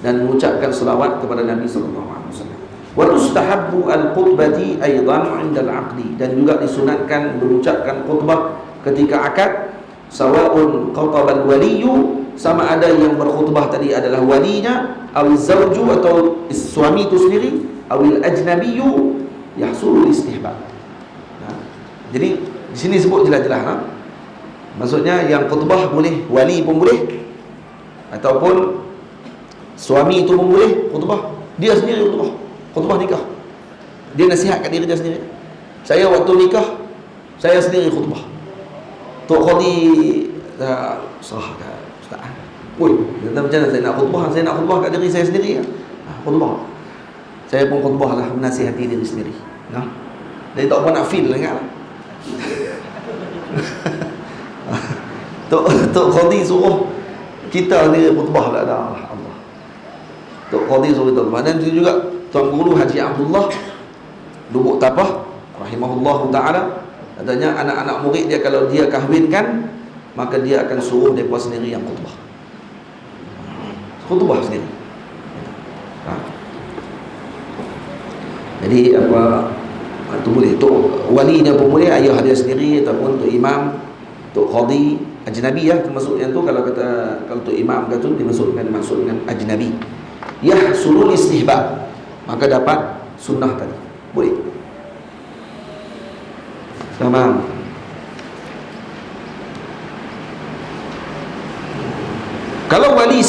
dan mengucapkan selawat kepada Nabi sallallahu alaihi wasallam. Wa tustahabbu al-khutbati aidan 'inda al-'aqdi, dan juga disunatkan mengucapkan khutbah ketika akad, sawa'un khataba al-waliyyu, sama ada yang berkhutbah tadi adalah walinya, atau zauju atau suami itu sendiri, atau al-ajnabiyyu, yahsul istihbab. Jadi di sini sebut jelas-jelas. Maksudnya yang khutbah boleh wali pun boleh, ataupun suami itu pun boleh khutbah, dia sendiri khutbah nikah. Dia nasihat kat diri dia sendiri. Saya waktu nikah, saya sendiri khutbah. Tok Khadi sah kat ustaz. Oi, macam mana saya nak khutbah kat diri saya sendiri. Khutbah. Saya pun khutbah lah, menasihati diri sendiri. Nah, jadi tak apa nak feel lah, ingat lah. Tok Qadi suruh kita ni khutbah lah dah. Allah. Tok Qadi suruh kita. Dan itu juga Tuan Guru Haji Abdullah Lubuk Tapah rahimahullahu ta'ala, katanya anak-anak murid dia kalau dia kahwinkan, maka dia akan suruh mereka sendiri yang khutbah. Khutbah sendiri. Jadi apa itu boleh. Tok walinya pun boleh, ayah dia sendiri, ataupun tok imam, tok qadi ajnabi ya, termasuk yang tu kalau tok imam kata tu dimasuk dengan ajnabi. Yahsulul istihbab, maka dapat sunnah tadi. Boleh. Tamam. Kalau wali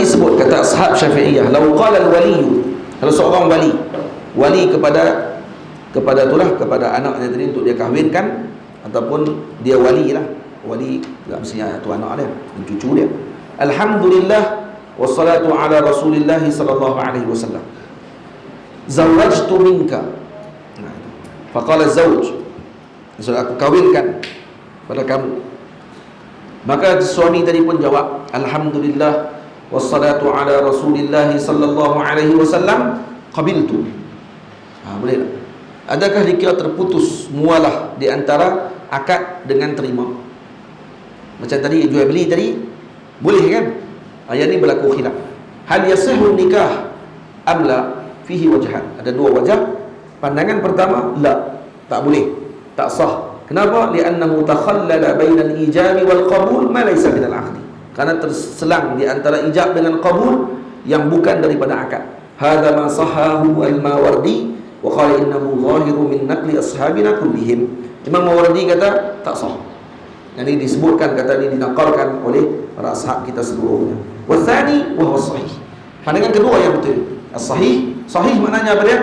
sebut kata ashab Syafi'iyah, law qala al-wali, kalau seorang wali kepada anaknya tadi untuk dia kahwinkan, ataupun dia wali lah, wali tak mestinya tu anak dia, cucu dia. Alhamdulillah wassalatu ala Rasulillah sallallahu alaihi wasallam. Zawajtu minka. Faqala az-zawj, sudah aku kahwinkan pada kamu. Maka suami tadi pun jawab, alhamdulillah wassalatu ala Rasulillah sallallahu alaihi wasallam, qabiltu. Boleh tak? Adakah dikira terputus mualah di antara akad dengan terima? Macam tadi jual beli tadi, boleh kan? Ayat ni berlaku khilaf. Hal yasihhu nikah am la? Fihi wajhan. Ada dua wajah. Pandangan pertama, la, tak boleh, tak sah. Kenapa? Li'annahu takhallala bainal ijabi wal qabul ma laysa minal 'aqdi. Karena terselang di antara ijab dengan qabul yang bukan daripada akad. Hadza ma sahahu al-Mawardi wa qala innahu zahiru min naqli ashabina kullihim. Imam Mawardi kata tak sah. Yang ini disebutkan, kata ini dinaqalkan oleh para ashab kita seluruhnya. Wa tsani wa huwa sahih. Pandangan kedua yang betul. As-sahih, sahih maknanya apa dia?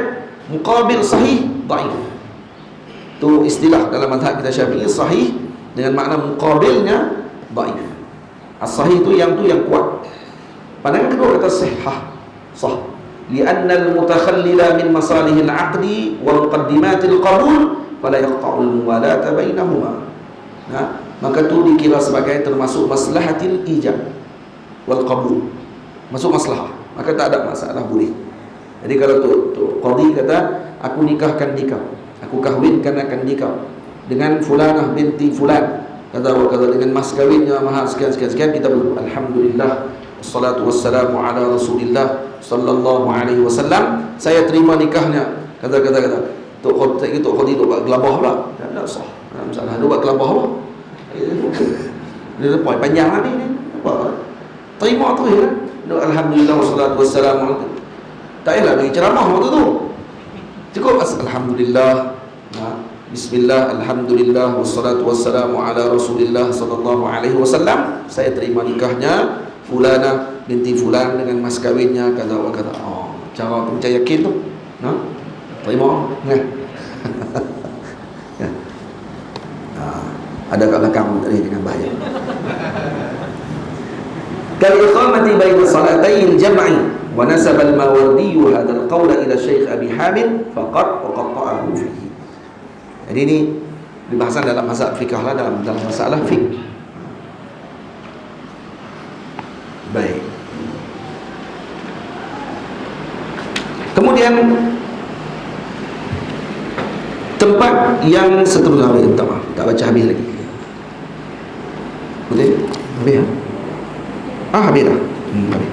Muqabil sahih, dhaif. Itu istilah dalam mazhab kita Syafi'i, sahih dengan makna muqabilnya dhaif. As-sahih itu yang kuat. Pandangan kedua kata sihah, sah. Li'anna al-mutakhallila min masalihil 'aqdi wa muqaddimatil qabul fala yaqta'ul muwalata bainahuma. Nah, maka itu dikira sebagai termasuk maslahatil ijab wal qabul. Masuk maslahah, maka tak ada masalah, boleh. Jadi kalau tu qadi kata aku nikahkan nikah, aku kahwinkan akan nikah dengan fulanah binti fulan, kata dengan mas kawinnya mahar sekian, kita alhamdulillah wassalatu wassalamu ala Rasulillah sallallahu alaihi wasallam, saya terima nikahnya, kata tu qadi tu buat gelabah pula, tak sah. Masalah dia buat gelabah apa? Dia poin panjang lah ni. Apa? Terima tu ya. Alhamdulillah wassalatu wassalamu. Tak payahlah bagi ceramah waktu tu. Cukup alhamdulillah. Bismillah, alhamdulillah wassalatu wassalamu ala Rasulillah sallallahu alaihi wasallam. Saya terima nikahnya fulana binti fulan dengan mas kawinnya kata. Cara macam yakin tu. Terima. Ada kat belakang tadi dengan bahaya. Kal iqamati baina salatayn jam'i wa nasaba al-Mawardi hadha al-qawl ila Syekh Abi Hamid faqat wa qatta'ahu fihi. Jadi ini dibahasan dalam mazhab fikih lah, dalam masalah fikih. Baik. Kemudian tempat yang seterusnya, minta maaf, tak baca habis lagi. Boleh? Habis ya? Habis dah. Habis.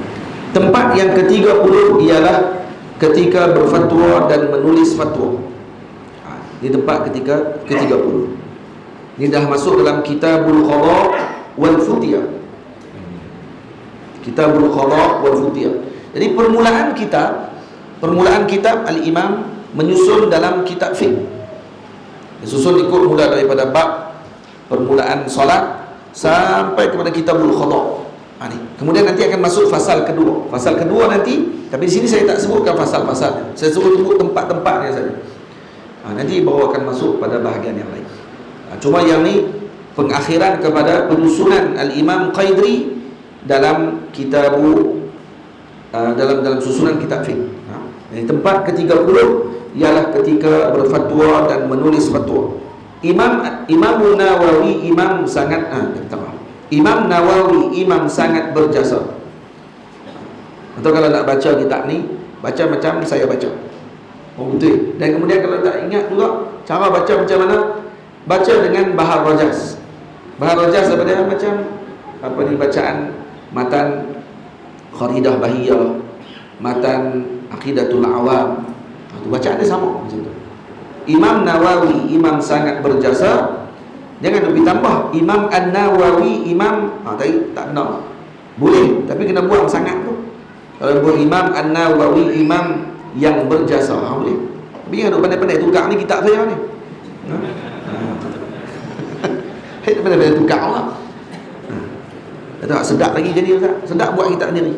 Tempat yang ke-30 ialah ketika berfatwa dan menulis fatwa. Ini tempat ketika ke-30. Ini dah masuk dalam Kitabul Qadha wal Futiyah. Kitabul Qadha wal Futiyah. Jadi permulaan kitab Al-Imam menyusun dalam kitab fiqh. Disusun ikut mula daripada bab permulaan solat sampai kepada Kitabul Qadha. Kemudian nanti akan masuk fasal kedua. Fasal kedua nanti, tapi di sini saya tak sebutkan fasal-fasal. Saya sebut tempat-tempatnya saja. Nanti baru akan masuk pada bahagian yang lain. Cuma yang ni pengakhiran kepada penyusunan Al-Imam Qaidri dalam Kitabu dalam susunan kitab fiqh. Jadi tempat ke-30 ialah ketika berfatwa dan menulis fatwa. Imam Nawawi imam sangat Imam Nawawi imam sangat berjasa. Atau kalau nak baca kitab ni, baca macam saya baca. Oh betul. Dan kemudian kalau tak ingat juga cara baca macam mana, baca dengan Bahar Rajas. Bahar Rajas apa dia? Macam apa ni, bacaan matan Kharidah Bahiyah, matan Aqidatul Awam. Itu bacaan dia sama macam tu. Imam Nawawi imam sangat berjasa. Jangan lebih tambah Imam An-Nawawi imam, tadi tak benar. Boleh, tapi kena buang sangat tu. Kalau buat Imam An-Nawawi imam yang berjasa, boleh. Tapi jangan duk pandai-pandai tukar ni kitab saya ni. Pandai-pandai tukar lah. Tak sedap lagi jadi Ustaz. Sedap buat kitab sendiri.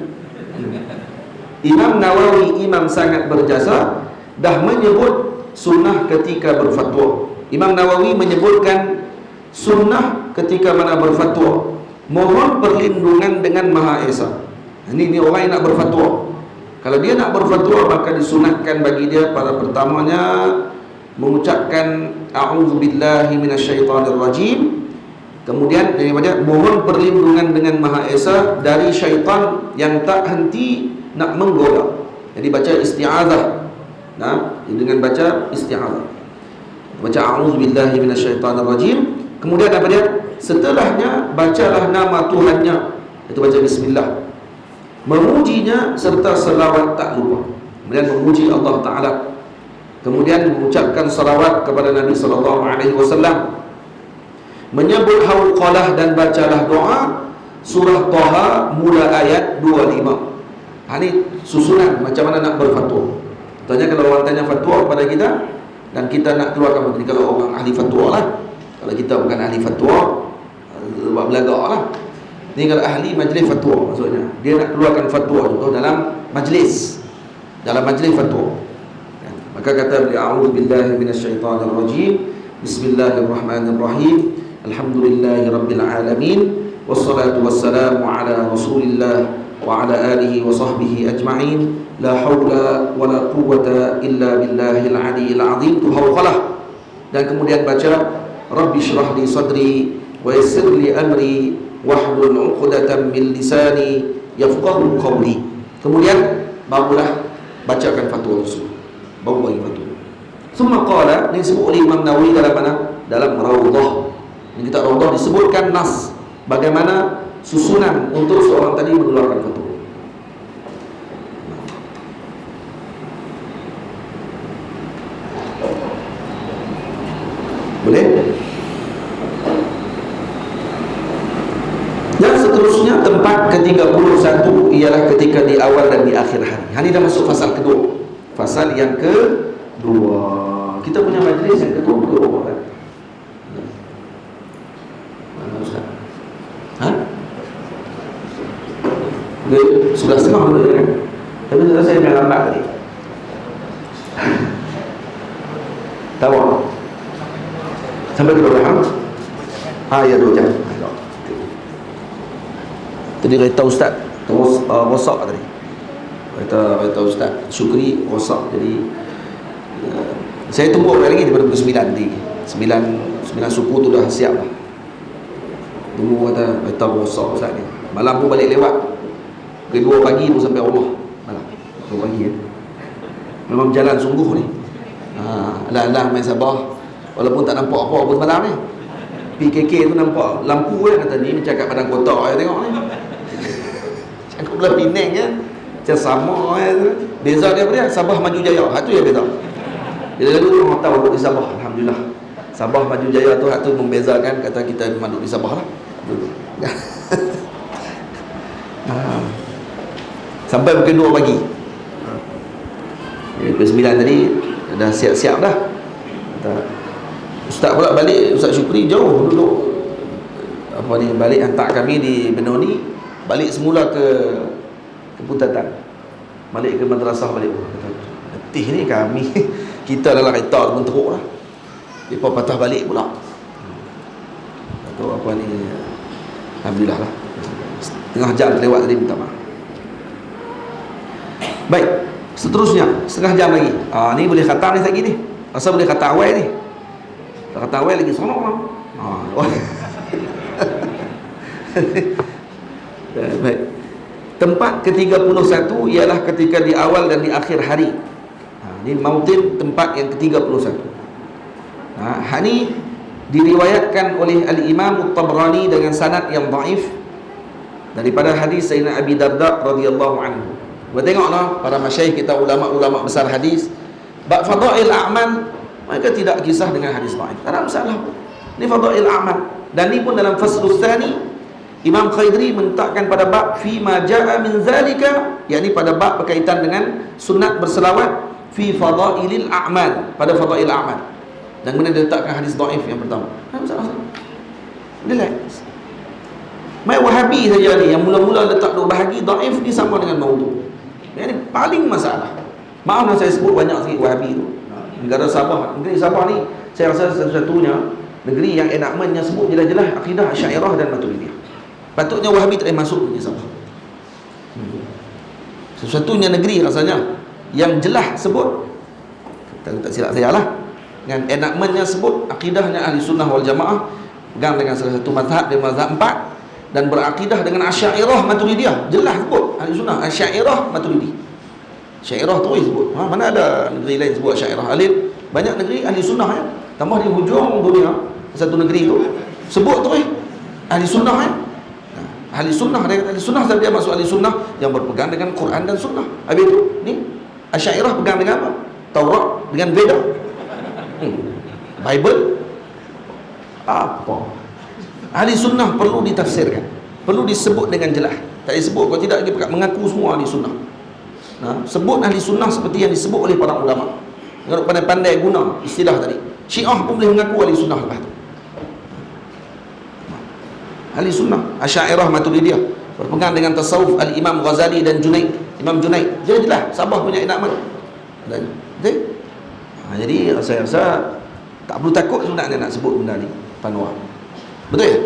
Imam Nawawi imam sangat berjasa, dah menyebut sunnah ketika berfatwa. Imam Nawawi menyebutkan sunnah ketika mana berfatwa, mohon perlindungan dengan Maha Esa. Ini orang yang nak berfatwa. Kalau dia nak berfatwa, maka disunatkan bagi dia pada pertamanya mengucapkan a'udzubillahi minasyaitonirrajim. Kemudian daripada mohon perlindungan dengan Maha Esa dari syaitan yang tak henti nak menggoda. Jadi baca isti'azah. Dengan baca isti'azah. Baca a'udzubillahi minasyaitonirrajim. Kemudian apa dia? Setelahnya bacalah nama Tuhannya. Itu baca bismillah. Memujinya serta selawat tak lupa. Kemudian memuji Allah Ta'ala. Kemudian mengucapkan salawat kepada Nabi SAW. Menyebut hauqalah dan bacalah doa surah Taha mula ayat 25. Ini susunan macam mana nak berfatwa. Tanya kalau orang tanya fatwa kepada kita dan kita nak keluarkan fatwa, kalau orang ahli fatwa lah. Kalau kita bukan ahli fatwa, buat belagak lah. Ni kalau ahli majlis fatwa maksudnya, dia nak keluarkan fatwa contoh dalam majlis fatwa. Maka kata beliau, a'udzubillahi minasyaitonirrajim, bismillahirrahmanirrahim, alhamdulillahirabbil alamin, wassalatu wassalamu ala rasulillah wa ala alihi wa sahbihi ajma'in, la haula wa la quwwata illa billahil aliyyil azim. Tu hauqalah. Dan kemudian baca rabbi shrah li sadri wa yassir li amri wahlul 'uqdatam min lisani yafqahu qawli. Kemudian barulah bacakan fatwa tersebut, baru bagi fatwa. Summa qala, ini disebut oleh Imam Nawawi dalam mana? Dalam Rawdah. Ini kita Rawdah disebutkan nas bagaimana susunan untuk seorang tadi mengeluarkan fatwa. Boleh? Dan seterusnya tempat ke-31 ialah ketika di awal dan di akhir hari. Ini dah masuk fasal kedua. Fasal yang kedua. Kita punya majlis yang kedua kan? Mana Ustaz? Sudah setengah dulu kan? Tapi sudah saya jangan lambat tadi. Tahu? Sampai ke 2 jam? Ya 2 jam. Tadi kereta Ustaz terus rosak tadi. Kereta Ustaz Syukri rosak. Jadi saya tunggu lagi daripada pukul 9 nanti. 9 suku tu dah siap lah. Tunggu kata kereta rosak Ustaz ni. Malam pun balik lewat. Pukul 2 pagi pun sampai rumah. Malam 2 pagi ya. Memang jalan sungguh ni. Alah main Sabah. Walaupun tak nampak apa pun semalam ni. PKK tu nampak lampu kan, kata ni cakap padang kotak saya tengok ni. Cakap belah Penang kan. Macam sama tu. Beza dia apa dia? Sabah Maju Jaya. Hak tu yang beza. Bila dulu orang tahu duduk di Sabah, alhamdulillah. Sabah Maju Jaya tu hak tu membezakan, kata kita memang duduk di Sabah lah. Sampai pukul 2 pagi. Pukul 9 tadi dah siap-siap dah. Ustaz pula balik, Ustaz Syukri jauh duduk apa ni, balik hantar kami di Benoni, balik semula ke Putatan, balik ke madrasah balik. Letih ni kami kita dalam kereta pun teruk lah. Lepas patah balik pula. Atau apa ni, alhamdulillah lah. Tengah jam terlewat tadi, minta maaf. Baik, seterusnya setengah jam lagi. Ni boleh khatam ni lagi ni. Rasa boleh kata awal ni. Kata awal lagi sonok lah. Baik. Tempat ke-31 ialah ketika di awal dan di akhir hari. Ini mautin tempat yang ke-31. Ini diriwayatkan oleh Al-Imam At-Tabrani dengan sanad yang dhaif daripada hadis Sayyidina Abi Darda radhiyallahu anhu. Tengoklah para masyayikh kita, ulama-ulama besar hadis, bab fadail a'mal, mereka tidak kisah dengan hadis dhaif. Tak ada masalah. Ini fadail a'mal. Dan ini pun dalam faslus tsani Imam Khaidri mentakkan pada bab fi ma jaa min zalika, yakni pada bab berkaitan dengan sunat berselawat fi fadailil a'mal, pada fadail a'mal. Dan kemudian dia letakkan hadis dhaif yang pertama. Tak masalah. Relax. Mai Wahabi saja ni yang mula-mula letak dua bahagi dhaif ni sama dengan maudhu. Ini paling masalah. Maaf lah saya sebut banyak sikit Wahabi tu. Negara Sabah, negeri Sabah ni saya rasa satu-satunya negeri yang enakmennya sebut jelas-jelas akidah Asy'ariyah dan Maturidiyah. Patutnya Wahabi tak boleh masuk negeri Sabah. Satu-satunya negeri rasanya yang jelas sebut, tak silap saya lah, dengan enakmennya sebut akidahnya Ahli Sunnah wal Jamaah, pegang dengan salah satu mazhab, dia mazhab 4, dan berakidah dengan Asy'ariyah Maturidiyah. Jelas sebut Ahli Sunnah Asy'ariyah Maturidi. Asy'ariyah terus sebut. Mana ada negeri lain sebut Asy'ariyah. Banyak negeri Ahli Sunnah ya. Tambah di hujung dunia satu negeri tu sebut terus Ahli Sunnah ya. Ahli Sunnah, dia kata Ahli Sunnah, dia masuk Ahli Sunnah yang berpegang dengan Quran dan Sunnah. Habis itu ni Asy'ariyah pegang dengan apa? Taurat dengan Veda. Bible apa? Ahli Sunnah perlu ditafsirkan, perlu disebut dengan jelas. Tak disebut, kalau tidak dia mengaku semua Ahli Sunnah. Sebut Ahli Sunnah seperti yang disebut oleh para ulama. Kalau pandai-pandai guna istilah tadi. Syiah pun boleh mengaku Ahli Sunnah lepas tu. Ahli Sunnah Asy'ariyah Maturidiyah berpegang dengan tasawuf Al-Imam Ghazali dan Junaid. Imam Junaid jelas Sabah punya enakmen. Jadi saya rasa tak perlu takut sebenarnya nak sebut benda ni Panwar. Betul ya?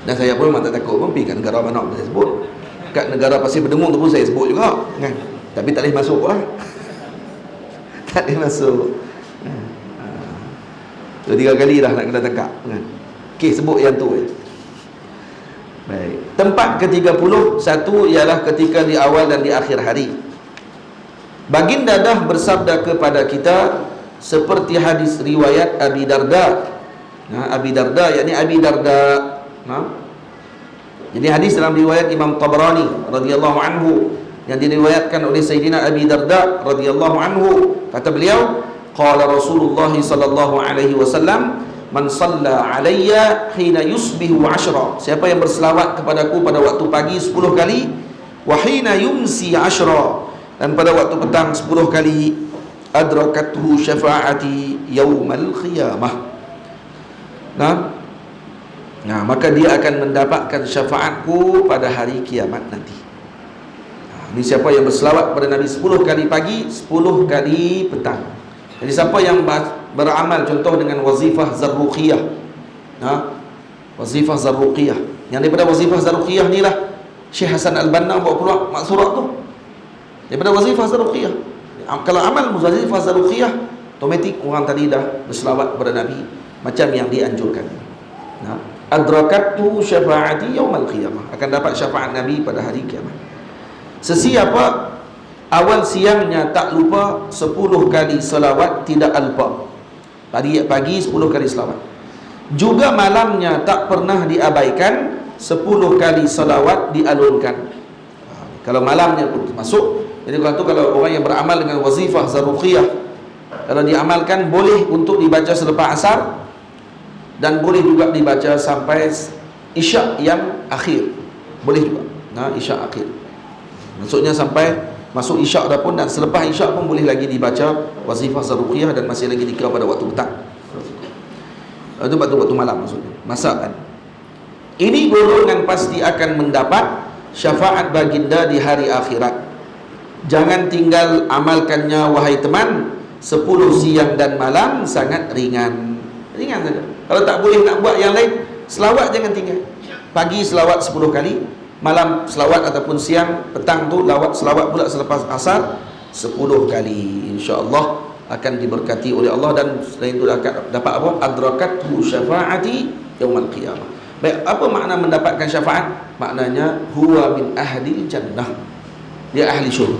Dan saya pun memang tak takut pun pergi kat negara mana pun saya sebut. Kat negara Pasir Berdengung tu pun saya sebut juga kan? Tapi tak boleh masuk lah. Tak boleh masuk. 2-3 kali dah nak kena tangkap kan? Okey, sebut yang tu ya. Baik. Tempat ke-31 ialah ketika di awal dan di akhir hari. Baginda dah bersabda kepada kita seperti hadis riwayat Abi Darda. Abi Darda, yakni Abi Darda. Jadi hadis dalam riwayat Imam Tabrani radhiyallahu anhu yang diriwayatkan oleh Sayyidina Abi Darda radhiyallahu anhu, kata beliau, qala Rasulullah sallallahu alaihi wasallam, man shalla alayya hina yusbihu 10, siapa yang berselawat kepadaku pada waktu pagi 10 kali, wa hina yumsi 10, dan pada waktu petang 10 kali, adrakathu syafaati yaumal qiyamah. Maka dia akan mendapatkan syafaatku pada hari kiamat nanti. Ini siapa yang berselawat pada Nabi 10 kali pagi, 10 kali petang. Jadi siapa yang beramal contoh dengan wazifah Zarruqiyah, wazifah Zarruqiyah, yang daripada wazifah Zarruqiyah ni lah Syekh Hasan Al-Banna bawa keluar maksurat tu, daripada wazifah Zarruqiyah. Kalau amal wazifah Zarruqiyah, otomatik orang tadi dah berselawat kepada Nabi macam yang dianjurkan. Adrakathu syafaati yaumal qiyamah, akan dapat syafaat Nabi pada hari kiamat. Sesiapa awal siangnya tak lupa 10 kali selawat tidak lupa. Pagi 10 kali selawat. Juga malamnya tak pernah diabaikan, 10 kali selawat dialunkan. Kalau malamnya pun masuk. Jadi kalau orang yang beramal dengan wazifah Zarruqiyah, kalau diamalkan boleh untuk dibaca selepas asar, dan boleh juga dibaca sampai isyak yang akhir. Boleh juga. Isyak akhir. Maksudnya sampai masuk isyak dah pun, dan selepas isyak pun boleh lagi dibaca wazifah Zarruqiyah, dan masih lagi dikira pada waktu petang. Itu waktu malam maksudnya. Masak kan. Ini golongan pasti akan mendapat syafaat baginda di hari akhirat. Jangan tinggal amalkannya wahai teman. 10 siang dan malam sangat ringan. Ringan saja. Kalau tak boleh nak buat yang lain, selawat jangan tinggal. Pagi selawat 10 kali, malam selawat, ataupun siang, petang tu selawat pula selepas asar, 10 kali, insya-Allah akan diberkati oleh Allah, dan selain itu dapat apa? Adrakathu syafaati yaumil qiyamah. Baik, apa makna mendapatkan syafaat? Maknanya huwa min ahli jannah, dia ahli syurga.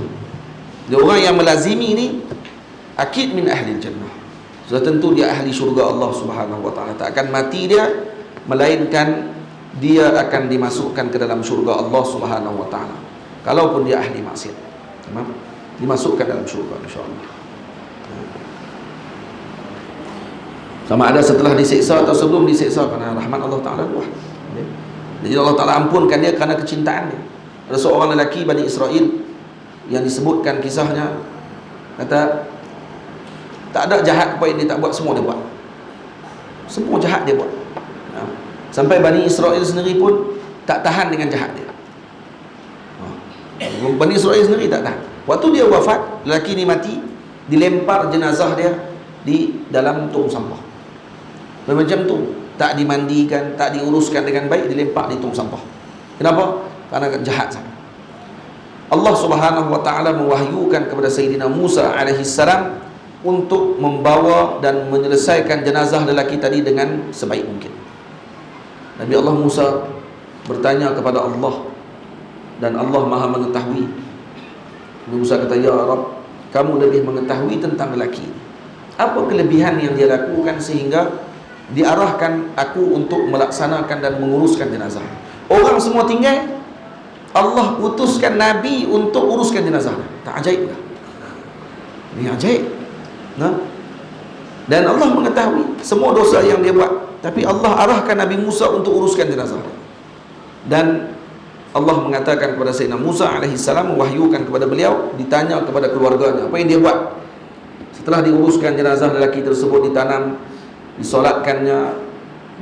Dia orang yang melazimi ini akid min ahli jannah, sudah tentu dia ahli syurga Allah Subhanahu wa taala. Tak akan mati dia, melainkan dia akan dimasukkan ke dalam syurga Allah Subhanahu wa taala. Kalaupun dia ahli maksiat, dimasukkan dalam syurga insya-Allah. Sama ada setelah disiksa atau sebelum disiksa, kerana rahmat Allah Ta'ala luas. Jadi Allah Ta'ala ampunkan dia kerana kecintaan dia. Ada seorang lelaki Bani Israel yang disebutkan kisahnya, kata tak ada jahat apa yang dia tak buat, semua dia buat. Semua jahat dia buat. Sampai Bani Israel sendiri pun tak tahan dengan jahat dia. Bani Israel sendiri tak tahan. Waktu dia wafat, lelaki ni mati, dilempar jenazah dia di dalam tong sampah. Macam tu, tak dimandikan, tak diuruskan dengan baik, dilempar di tong sampah. Kenapa? Karena jahat sangat. Allah Subhanahu wa taala mewahyukan kepada Sayyidina Musa alaihi salam untuk membawa dan menyelesaikan jenazah lelaki tadi dengan sebaik mungkin. Nabi Allah Musa bertanya kepada Allah, dan Allah Maha mengetahui. Nabi Musa kata, ya Rabb, kamu lebih mengetahui tentang lelaki. Apa kelebihan yang dia lakukan sehingga diarahkan aku untuk melaksanakan dan menguruskan jenazah? Orang semua tinggal, Allah utuskan Nabi untuk uruskan jenazah. Tak ajaib tak? Ini ajaib. Dan Allah mengetahui semua dosa yang dia buat, tapi Allah arahkan Nabi Musa untuk uruskan jenazah. Dan Allah mengatakan kepada Sayyidina Musa alaihissalam, mewahyukan kepada beliau, ditanya kepada keluarganya, apa yang dia buat setelah diuruskan jenazah lelaki tersebut, ditanam, disolatkannya,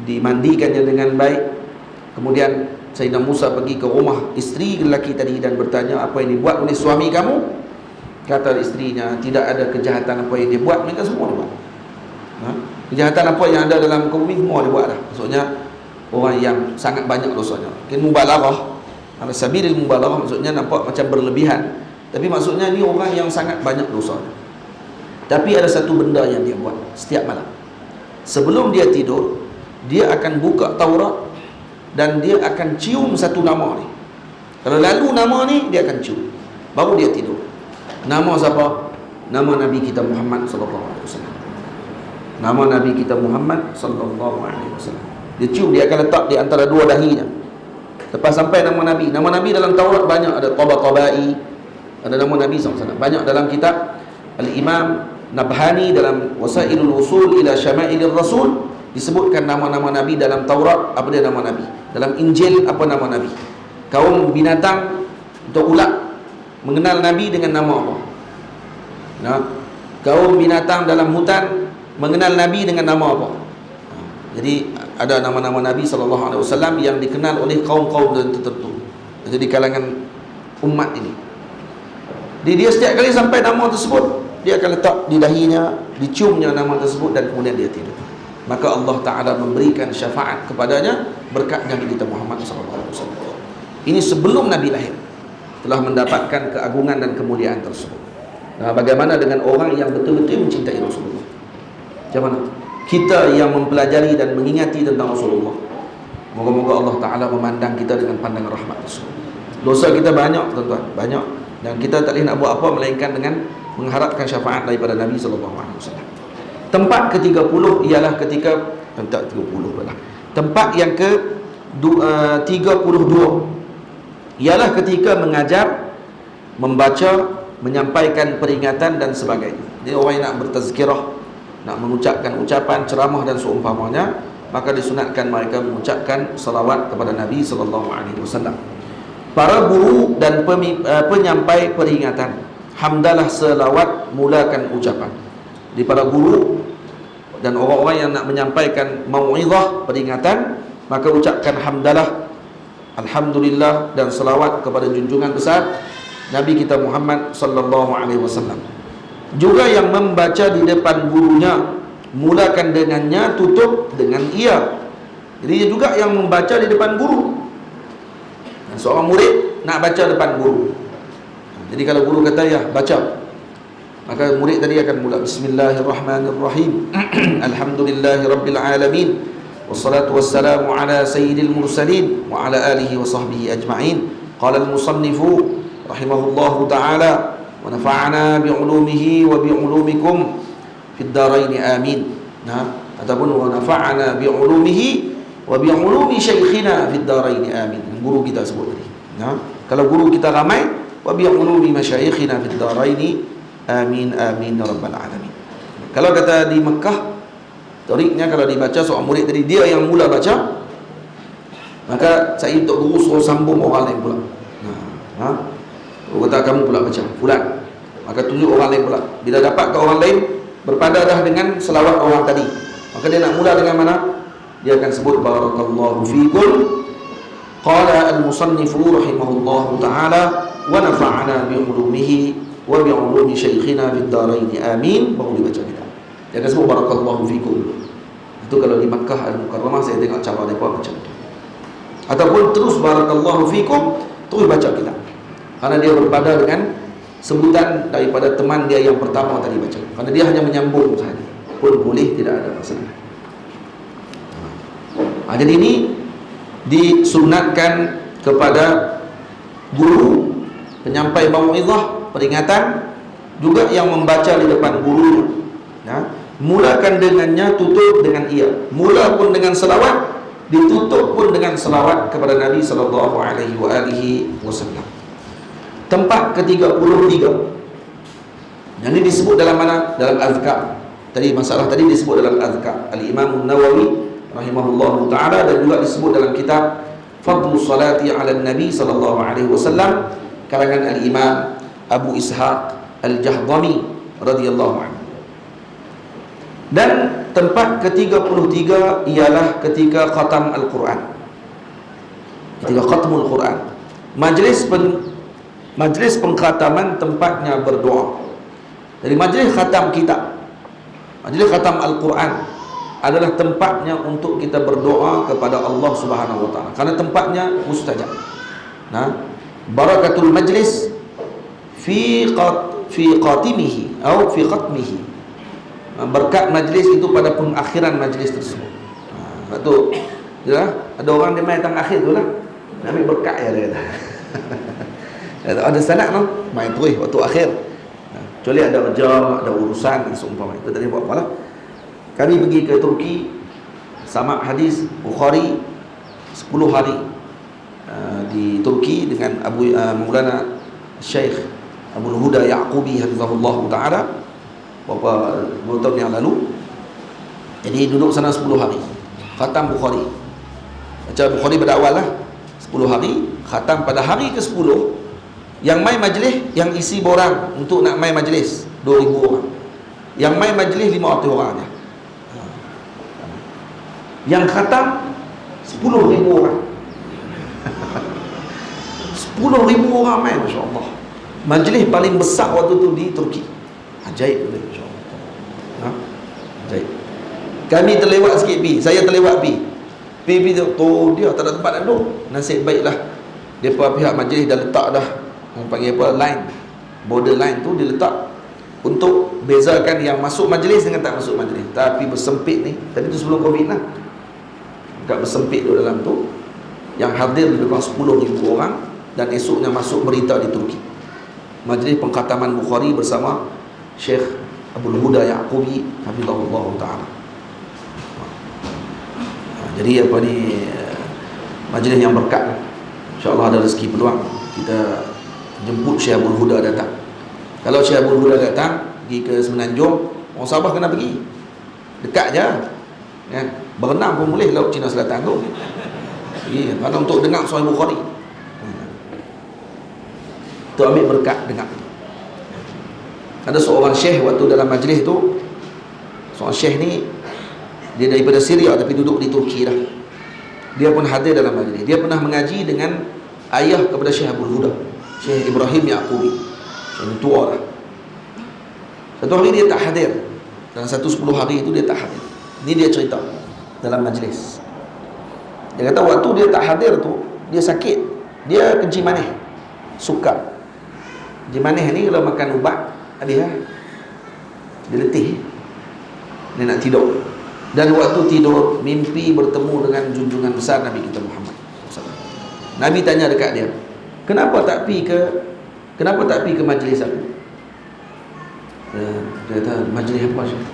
dimandikannya dengan baik. Kemudian Sayyidina Musa pergi ke rumah isteri lelaki tadi dan bertanya, apa yang dibuat oleh suami kamu? Kata isterinya, tidak ada kejahatan apa yang dia buat, mereka semua dia buat. Kejahatan apa yang ada dalam bumi semua dia buat dah. Maksudnya orang yang sangat banyak dosanya. Mungkin mubalaghah, ala sabilil mubalaghah, maksudnya nampak macam berlebihan, tapi maksudnya ni orang yang sangat banyak dosanya. Tapi ada satu benda yang dia buat setiap malam. Sebelum dia tidur, dia akan buka Taurat dan dia akan cium satu nama ni. Kalau lalu nama ni, dia akan cium, baru dia tidur. Nama siapa? Nama Nabi kita Muhammad sallallahu alaihi wasallam. Nama Nabi kita Muhammad sallallahu alaihi wasallam. Dia cium, dia akan letak di antara dua dahinya. Lepas sampai nama Nabi. Nama Nabi dalam Taurat banyak, ada Tabatabai, ada nama Nabi SAW. Banyak dalam kitab Al-Imam Nabhani dalam Wasailul Usul ila Syama'ilir Rasul disebutkan nama-nama Nabi dalam Taurat, apa dia nama Nabi. Dalam Injil apa nama Nabi. Kaum binatang atau ulat mengenal Nabi dengan nama apa. Kaum binatang dalam hutan mengenal Nabi dengan nama apa. Jadi ada nama-nama Nabi SAW yang dikenal oleh kaum-kaum tertentu. Jadi kalangan umat ini. Dia setiap kali sampai nama tersebut, dia akan letak di dahinya, diciumnya nama tersebut, dan kemudian dia tidur. Maka Allah Ta'ala memberikan syafaat kepadanya berkat Nabi kita Muhammad SAW. Ini sebelum Nabi lahir, telah mendapatkan keagungan dan kemuliaan tersebut. Nah, bagaimana dengan orang yang betul-betul mencintai Rasulullah? Macam mana? Kita yang mempelajari dan mengingati tentang Rasulullah, moga-moga Allah Ta'ala memandang kita dengan pandangan rahmat tersebut. Dosa kita banyak, tuan-tuan, banyak, dan kita tak boleh nak buat apa melainkan dengan mengharapkan syafaat daripada Nabi SAW. Tempat ke-30 ialah ketika, tak 30 pula, tempat yang ke-32 ialah ketika mengajar, membaca, menyampaikan peringatan dan sebagainya. Jadi orang yang nak bertazkirah, nak mengucapkan ucapan, ceramah dan seumpamanya, maka disunatkan mereka mengucapkan salawat kepada Nabi SAW. Para guru dan penyampai peringatan, hamdalah selawat mulakan ucapan. Di para guru dan orang-orang yang nak menyampaikan mau'izah, peringatan, maka ucapkan hamdalah, alhamdulillah, dan selawat kepada junjungan besar Nabi kita Muhammad sallallahu alaihi wasallam. Juga yang membaca di depan gurunya, mulakan dengannya, tutup dengan ia. Jadi dia juga yang membaca di depan guru. Seorang murid nak baca depan guru. Jadi kalau guru kata, ya baca, Maka murid tadi akan mula Bismillahirrahmanirrahim. Alhamdulillahirabbil alamin. Wassalatu wassalamu ala sayyidil mursalin wa ala alihi wa sahbihi ajma'in. Qala al-musannifu rahimahullahu ta'ala wa nafa'ana bi'ulumihi wa bi'ulumikum fid dharain amin. Ataupun wa nafa'ana bi'ulumihi wa bi'ulumi syekhina fid dharain amin. Guru kita sebut tadi. Kalau guru kita ramai, wa bi'ulumi masyayikhina fid dharain amin amin ya rabbal alamin. Kalau kata di Mekah, tariknya kalau dibaca seorang murid tadi, dia yang mula baca, maka saya untuk guru suruh sambung orang lain pula. Kata kamu pula baca fulan, maka tunjuk orang lain pula. Bila dapat ke orang lain berpadadah dengan selawat orang tadi, maka dia nak mula dengan mana? Dia akan sebut barakallahu fikum. Qala al-musannifu rahimahullahu ta'ala wa nafa'ana bi ulumihi wa bi'ulumi syekhina fid dharain amin, baru dibaca kita. Jangan sebut barakallahu fikum. Itu kalau di Makkah Al-Mukarramah saya tengok cara mereka macam tu. Ataupun terus barakallahu fikum, terus baca kita. Karena dia berpada dengan sebutan daripada teman dia yang pertama tadi baca. Karena dia hanya menyambung sahaja. Pun boleh, tidak ada masalah. Jadi ini disunatkan kepada guru, penyampai mau'izah, peringatan, juga yang membaca di depan gurunya. Mulakan dengannya, tutup dengan ia. Mula pun dengan selawat, ditutup pun dengan selawat kepada Nabi sallallahu alaihi wasallam. Tempat ke-33. Yang ini disebut dalam mana? Dalam azkar. Tadi masalah tadi disebut dalam azkar. Al-Imam An-Nawawi rahimahullahu taala, dan juga disebut dalam kitab Fadlus Salati 'ala Nabi sallallahu alaihi wasallam karangan Al-Imam Abu Ishaq Al-Jahdami radhiyallahu anhu. Dan tempat ke-33 ialah ketika khatam Al-Quran. Ketika khatmul Quran. Majlis pengkhataman tempatnya berdoa. Jadi majlis khatam kita, majlis khatam Al-Quran adalah tempatnya untuk kita berdoa kepada Allah Subhanahu wa taala. Karena tempatnya mustajab. Barakatul majlis fi qatimihi atau fi khatmihi. Berkat majlis itu pada pengakhiran majlis tersebut. Itu ya, ada orang dia main tang akhir tu lah. Nak ambil berkat ya dia kata. Ada sanad tu, main terus waktu akhir. Kecuali ada kerja, ada urusan dan seumpama itu, tak boleh buat apalah. Kami pergi ke Turki, sama hadis Bukhari 10 hari di Turki dengan Maulana Syekh Abdul Huda Yaqubi hafizahullah taala beberapa tahun yang lalu. Jadi duduk sana 10 hari, khatam Bukhari. Baca Bukhari pada awal lah 10 hari, khatam pada hari ke-10. Yang mai majlis, yang isi borang untuk nak mai majlis 2,000 orang. Yang mai majlis 500 orang aja. Yang khatam 10,000 orang. 10,000 orang mai, masya-Allah. Majlis paling besar waktu tu di Turki. Ajaib betul, masya-Allah. Ajaib. Kami terlewat sikit pi, saya terlewat pi. Pi tu dia tak ada tempat nak duduk. Nasib baiklah depa pihak majlis dah letak dah, orang panggil apa, line, border line tu dia letak untuk bezakan yang masuk majlis dengan tak masuk majlis. Tapi bersempit ni, tadi tu sebelum Covid lah, agak bersempit tu dalam tu. Yang hadir lebih kurang 10,000 orang. Dan esoknya masuk berita di Turki, majlis pengkhataman Bukhari bersama Syekh Abdul Huda Yaqubi hafizahullah taala. Jadi apa ni, majlis yang berkat. InsyaAllah ada rezeki peluang kita jemput Syekh Abdul Huda datang. Kalau Syekh Abdul Huda datang pergi ke Semenanjung, orang Sabah kena pergi, dekat je kan? Berenang pun boleh Laut Cina Selatan tu. Kerana untuk dengar Sahih Bukhari tu, ambil berkat dengar. Ada seorang syekh waktu dalam majlis tu, seorang syekh ni dia daripada Syria tapi duduk di Turki dah. Dia pun hadir dalam majlis. Dia pernah mengaji dengan ayah kepada Syekh Abdul Huda, Syekh Ibrahim Yaqubi. Syekh tua lah. Satu hari dia tak hadir, dalam 10 hari itu dia tak hadir. Ini dia cerita dalam majlis. Dia kata waktu dia tak hadir tu, dia sakit. Dia kencing manis, sukar. Kencing manis ni kalau makan ubat, dia Dia letih, dia nak tidur. Dan waktu tidur mimpi bertemu dengan junjungan besar Nabi kita Muhammad SAW. Nabi tanya dekat dia, kenapa tak pi ke majlis aku? Dia kata, majlis apa Syekh?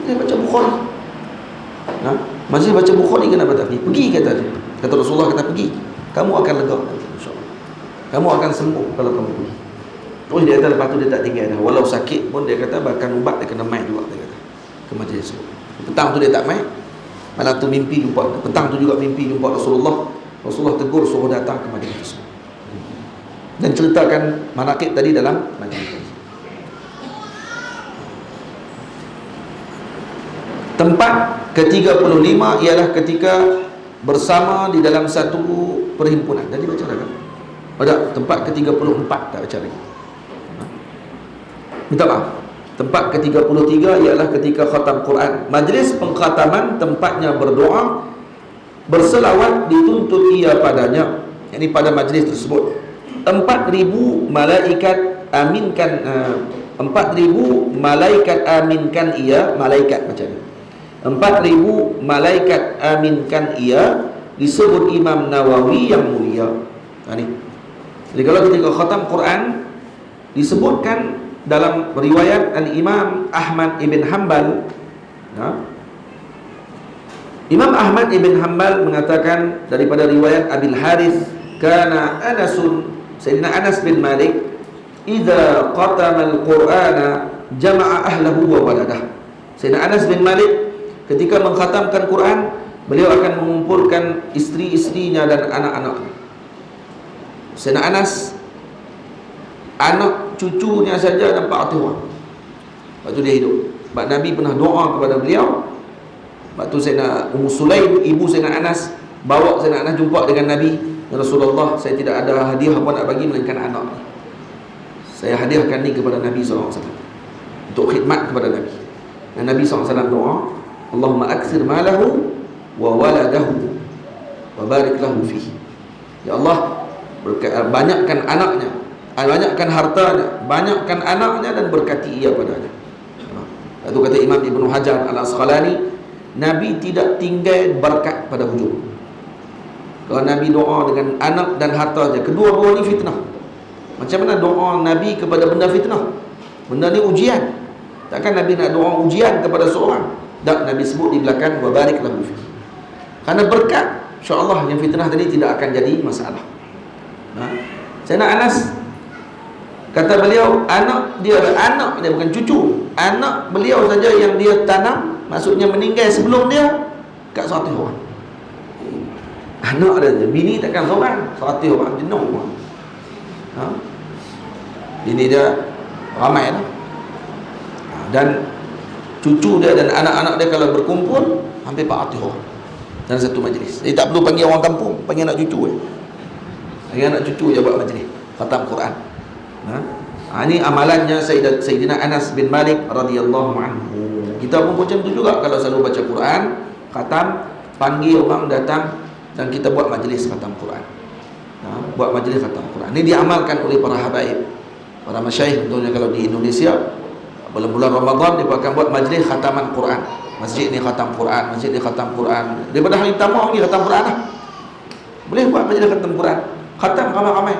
Dia baca Bukhari. Majlis baca Bukhari kenapa tak pi? Pergi, kata dia. Kata Rasulullah, kata pergi, kamu akan lega, insya-Allah. Kamu akan sembuh kalau kamu pergi. Terus dia kata, lepas tu dia tak tinggal dah. Walau sakit pun dia kata, bahkan ubat dia kena mai juga, dia kata, ke majlis itu. Petang tu dia tak mai. Malam tu mimpi jumpa, petang tu juga mimpi jumpa Rasulullah. Rasulullah tegur suruh datang ke majlis tersebut dan ceritakan manaqib tadi dalam majlis tadi. Tempat ke-35 ialah ketika bersama di dalam satu perhimpunan. Tadi baca dah kan? Ada tempat ke-34 tak baca lagi. Minta maaf. Tempat ke-33 ialah ketika khatam Quran. Majlis pengkhataman tempatnya berdoa, berselawat dituntut ia padanya, yakni pada majlis tersebut. 4,000 malaikat aminkan 4,000 malaikat aminkan ia, malaikat macam ni. 4,000 malaikat aminkan ia, disebut Imam Nawawi yang mulia. Ni. Jadi kalau ketika khatam Quran disebutkan dalam riwayat Al-Imam Ahmad ibn Hanbal, Imam Ahmad ibn Hanbal mengatakan daripada riwayat Abil Harith, kana Anasun, Sayyidina Anas bin Malik, idza qatama al-Qur'ana jama'a ahlahu wa waladah. Sayyidina Anas bin Malik ketika mengkhatamkan Quran, beliau akan mengumpulkan isteri-isterinya dan anak-anaknya. Sayyidina Anas, anak cucunya saja ada 400 orang waktu dia hidup. Sebab Nabi pernah doa kepada beliau. Waktu Sayyidina Ummu Sulaim, ibu Sayyidina Anas, bawa Sayyidina Anas jumpa dengan Nabi, ya Rasulullah, saya tidak ada hadiah apa nak bagi melainkan anak ni. Saya hadiahkan ni kepada Nabi SAW untuk khidmat kepada Nabi. Dan Nabi SAW doa, Allahumma aksir malahu wa waladahu wa barik lahu fihi. Ya Allah, banyakkan anaknya, banyakkan hartanya, banyakkan anaknya, dan berkati ia padanya. Itu kata Imam Ibn Hajar Al-Asqalani, Nabi tidak tinggal berkat pada hujung. Kalau Nabi doa dengan anak dan harta saja, kedua-dua ni fitnah. Macam mana doa Nabi kepada benda fitnah? Benda ni ujian. Takkan Nabi nak doa ujian kepada seorang. Tak, Nabi sebut di belakang, wa barik lahu fihi. Kerana berkat, insya-Allah yang fitnah tadi tidak akan jadi masalah. Sayyidina Anas, kata beliau, anak dia bukan cucu, anak beliau saja yang dia tanam, maksudnya meninggal sebelum dia, kat 100 orang. Anak dia, bini takkan seorang, 100 orang, jenuh orang. Bini dia ramai lah. Dan cucu dia dan anak-anak dia kalau berkumpul hampir 400 orang dalam satu majlis. Jadi tak perlu panggil orang kampung, panggil anak cucu. Panggil anak cucu je buat majlis khatam Quran. Ini amalannya Sayyidina Anas bin Malik radhiyallahu anhu. Kita pun macam tu juga, kalau selalu baca Quran, khatam, panggil orang datang dan kita buat majlis khatam Quran. Buat majlis khatam Quran. Ini diamalkan oleh para habaib, para masyayikh. Contohnya kalau di Indonesia, bulan-bulan Ramadan dia akan buat majlis khataman Quran. Masjid ni khatam Quran, masjid ni khatam Quran. Daripada hari pertama ni khatam Quran lah. Boleh buat majlis khatam Quran. Khatam ramai-ramai.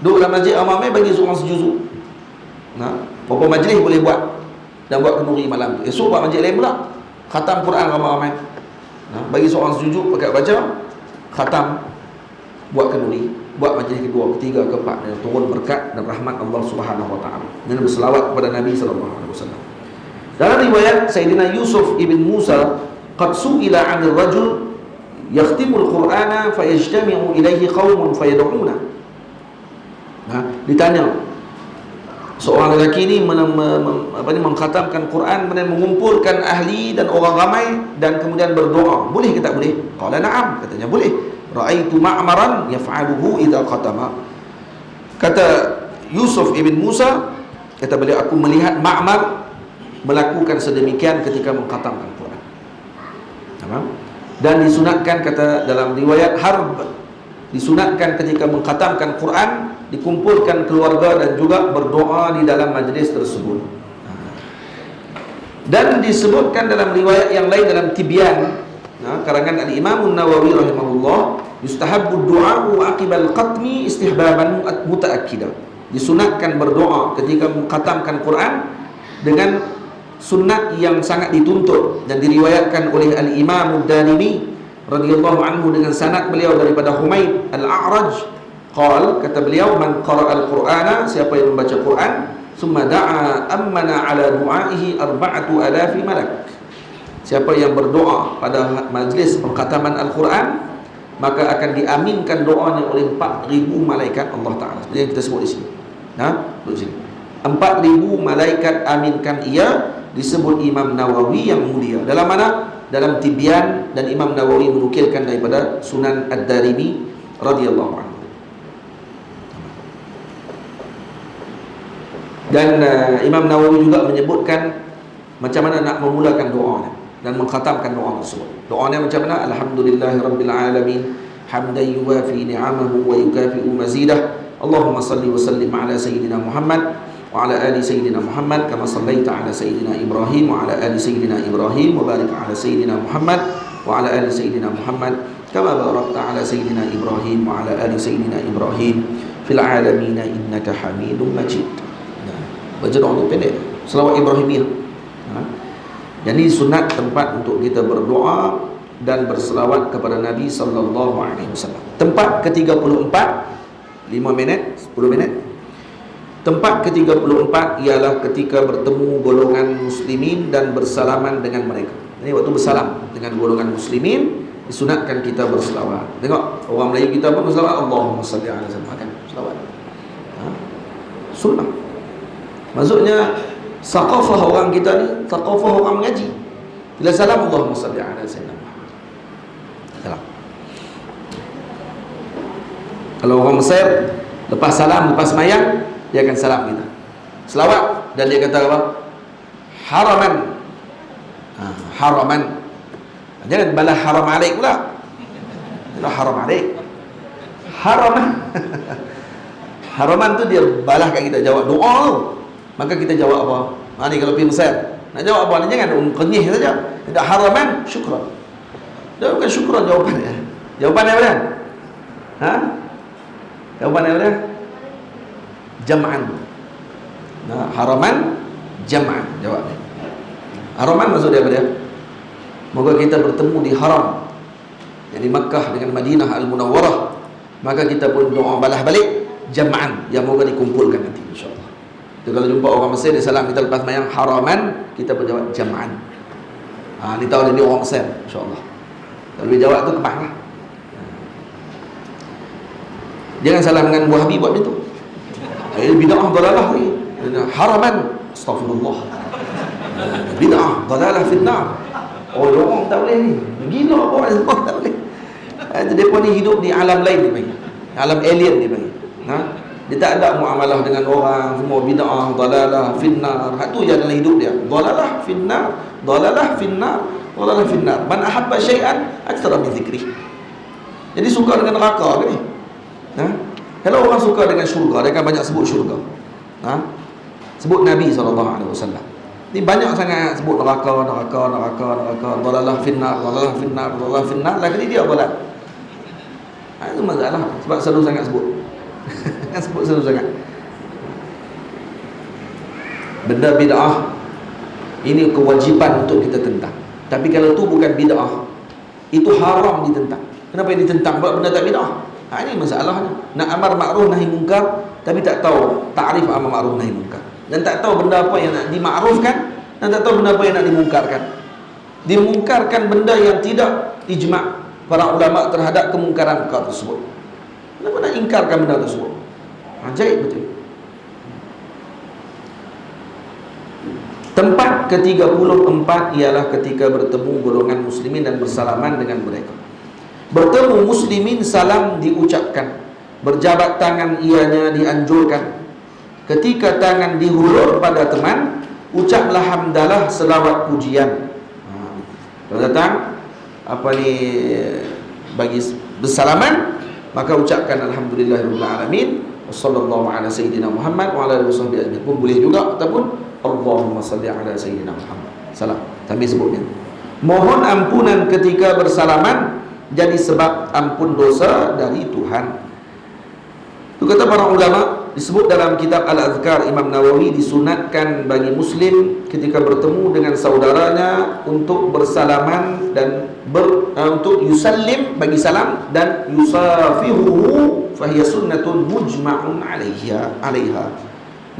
Duduk dalam masjid ramai, bagi seorang sejuzuk. Berapa majlis boleh buat, dan buat kenduri malam tu. Esok buat majlis lain pula, khatam Quran ramai-ramai. Bagi seorang sejuzuk pakai baca, khatam, buat kenduri, buat majlis kedua, ketiga, keempat, dan turun berkat dan rahmat Allah Subhanahu wa taala. Dan berselawat kepada Nabi sallallahu alaihi wasallam. Dalam riwayat Sayyidina Yusuf ibn Musa, qad su'ila 'anil rajul yakhtimul Qur'ana fayajtami'u ilaihi qaumun fayad'una. Ditanya, seorang lelaki ni mengkhatamkan Quran, kemudian mengumpulkan ahli dan orang ramai, dan kemudian berdoa. Boleh ke tak boleh? Qala na'am, katanya boleh. Ra'aitu Ma'maran yaf'aluhu idza khatama. Kata Yusuf ibn Musa, kata beliau, aku melihat Ma'mar melakukan sedemikian ketika mengkhatamkan Quran. Dan disunatkan, kata dalam riwayat Harb, disunatkan ketika mengkhatamkan Quran dikumpulkan keluarga dan juga berdoa di dalam majlis tersebut. Dan disebutkan dalam riwayat yang lain dalam Tibyan, karangan Al-Imam An-Nawawi rahimahullah, yustahabbu du'a'u aqibal qatmi istihbaban mutaakkida. Disunatkan berdoa ketika mengkhatamkan Quran dengan sunat yang sangat dituntut, dan diriwayatkan oleh Al-Imam Ad-Darimi radhiyallahu anhu dengan sanad beliau daripada Humaid Al-A'raj, kata beliau, man qara'a al-Qur'ana, siapa yang membaca Quran, summa da'a ammana ala du'aihi 4,000 malak, siapa yang berdoa pada majlis pengkhataman Al-Quran, maka akan diaminkan doanya oleh 4,000 malaikat Allah Ta'ala. Seperti yang kita sebut di sini. Duduk sini. 4,000 malaikat aminkan ia, disebut Imam Nawawi yang mulia. Dalam mana? Dalam Tibyan, dan Imam Nawawi menukilkan daripada Sunan Ad-Darimi radhiyallahu anhu. Dan Imam Nawawi juga menyebutkan macam mana nak memulakan doa dan mengkhatamkan doa tersebut. Doanya macam mana? Alhamdulillahirabbil alamin, hamdan yuwafi ni'amahu wa yukafi'u mazidah. Allahumma salli wa sallim ala sayyidina Muhammad wa ala ali sayyidina Muhammad kama sallaita ala sayyidina Ibrahim wa ala ali sayyidina Ibrahim wa barik ala sayyidina Muhammad wa ala ali sayyidina Muhammad kama barakta ala sayyidina Ibrahim wa ala ali sayyidina Ibrahim fil alamin innaka Hamidum Majid. Baca doa ni pendek, selawat Ibrahimiyah. Jadi sunat tempat untuk kita berdoa dan berselawat kepada Nabi sallallahu alaihi wasallam. Tempat ke-34, 5 minit, 10 minit. Tempat ke-34 ialah ketika bertemu golongan muslimin dan bersalaman dengan mereka. Ini waktu bersalam dengan golongan muslimin, disunatkan kita berselawat. Tengok orang Melayu kita pun berselawat, Allahumma salli ala sayyidina, kan selawat. Sunnah. Maksudnya saqafah orang kita ni, saqafah orang mengaji. Bila salam, Allahumma salli ala sayyidina Muhammad. Salam. Kalau orang Mesir, lepas salam, lepas semayang, dia akan salam kita, selawat, dan dia kata apa? Haraman. Haraman. Jangan balas haram alaik pula. Jangan haram alaik. Haraman. Haraman tu dia balaskan kita, jawab doa tu. Maka kita jawab apa? Ni kalau pergi Mesir, nak jawab apa? Jangan kenyih saja. Tidak haraman, syukran. Dia bukan syukran jawapannya. Jawapannya apa dia? Jawapannya apa dia? Jam'an. Haraman, jam'an jawabnya. Haraman maksud dia apa dia? Moga kita bertemu di haram, yang di Makkah dengan Madinah Al-Munawwarah. Maka kita pun doa balas balik jam'an, yang moga dikumpulkan nanti insya-Allah. Jadi kalau jumpa orang Mesir, dia salam kita lepas mayang haraman, kita pun jawab jam'an. Ni tahu dia orang Mesir insya-Allah. Kalau dia jawab tu kepahlah. Jangan salam dengan Wahabi buat begitu. Bid'ah dalalah ni. Haraman, astagfirullah. Bid'ah dalalah fitnah. Orang tak boleh ni. Gila orang tak boleh. Depa ni hidup di alam lain dia panggil. Alam alien dia panggil. Dia tak ada muamalah dengan orang, semua bid'ah dalalah finnar. Hak tu je dalam hidup dia. Dalalah finnar, dalalah finnar, dalalah finnar. Man ahabba syai'an aktsara min dzikri. Jadi suka dengan neraka ke ni? Kalau orang suka dengan syurga, dia akan banyak sebut syurga. Sebut Nabi SAW. Ni banyak sangat sebut neraka, neraka, neraka, neraka, dalalah finnar, dalalah finnar, dalalah finnar. Lagi dia dalal. Itu masalah, sebab selalu sangat sebut. Kan sebut selalu sangat. Benda bid'ah ini kewajipan untuk kita tentang. Tapi kalau tu bukan bid'ah, itu haram ditentang. Kenapa ini ditentang? Sebab benda tak bid'ah. Ini masalahnya. Nak amar ma'ruf nahi munkar, tapi tak tahu takrif amar ma'ruf nahi munkar, dan tak tahu benda apa yang nak dimakrufkan, dan tak tahu benda apa yang nak dimungkarkan. Dimungkarkan benda yang tidak ijma' para ulama terhadap kemungkaran perkara tersebut. Kenapa nak ingkarkan benda tersebut? Ajaib betul. Tempat ke-34 ialah ketika bertemu golongan muslimin dan bersalaman dengan mereka. Bertemu muslimin, salam diucapkan, berjabat tangan ianya dianjurkan. Ketika tangan dihulur pada teman, ucaplah hamdalah selawat pujian. Kalau datang bagi bersalaman, maka ucapkan alhamdulillahirabbil alamin, wassallallahu ala sayyidina Muhammad wa ala alihi wasallam pun boleh juga, ataupun Allahumma salli ala sayyidina Muhammad. salam sambil sebutnya. Mohon ampunan ketika bersalaman jadi sebab ampun dosa dari Tuhan. Itu kata para ulama, disebut dalam kitab Al-Azkar Imam Nawawi, disunatkan bagi muslim ketika bertemu dengan saudaranya untuk bersalaman dan untuk yusallim, bagi salam, dan yusafihuhu fahiya sunnatun mujma'un alaiha.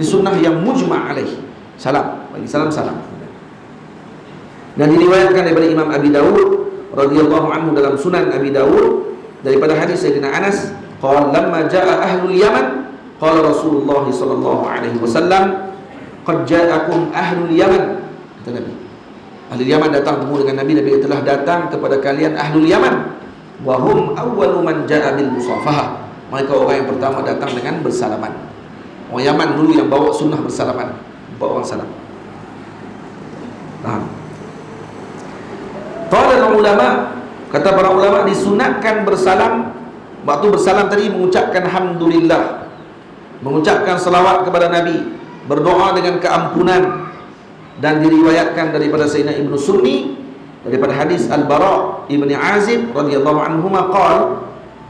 Ini sunnah yang mujma' alaihi. Salam, bagi salam, salam. Dan diriwayatkan daripada Imam Abi Dawud radhiyallahu anhu dalam Sunan Abi Dawud daripada hadis Sayyidina Anas, qala lamma jaa ahlul Yaman qala Rasulullah sallallahu alaihi wasallam qad ja'akum ahlul Yaman, kata Nabi. Ahli Yaman datang bertemu dengan Nabi. Nabi telah datang kepada kalian ahlul Yaman, wa hum awwalu man jaa bil musafahah. Mereka orang yang pertama datang dengan bersalaman. Orang Yaman dulu yang bawa sunnah bersalaman, bawa orang salam. Nah, qala ulama, kata para ulama, disunatkan bersalam. Waktu bersalam tadi mengucapkan hamdulillah, mengucapkan selawat kepada Nabi, berdoa dengan keampunan. Dan diriwayatkan daripada Sayyidina Ibnu Sunni daripada hadis Al-Bara' Ibni Azib radhiyallahu anhuma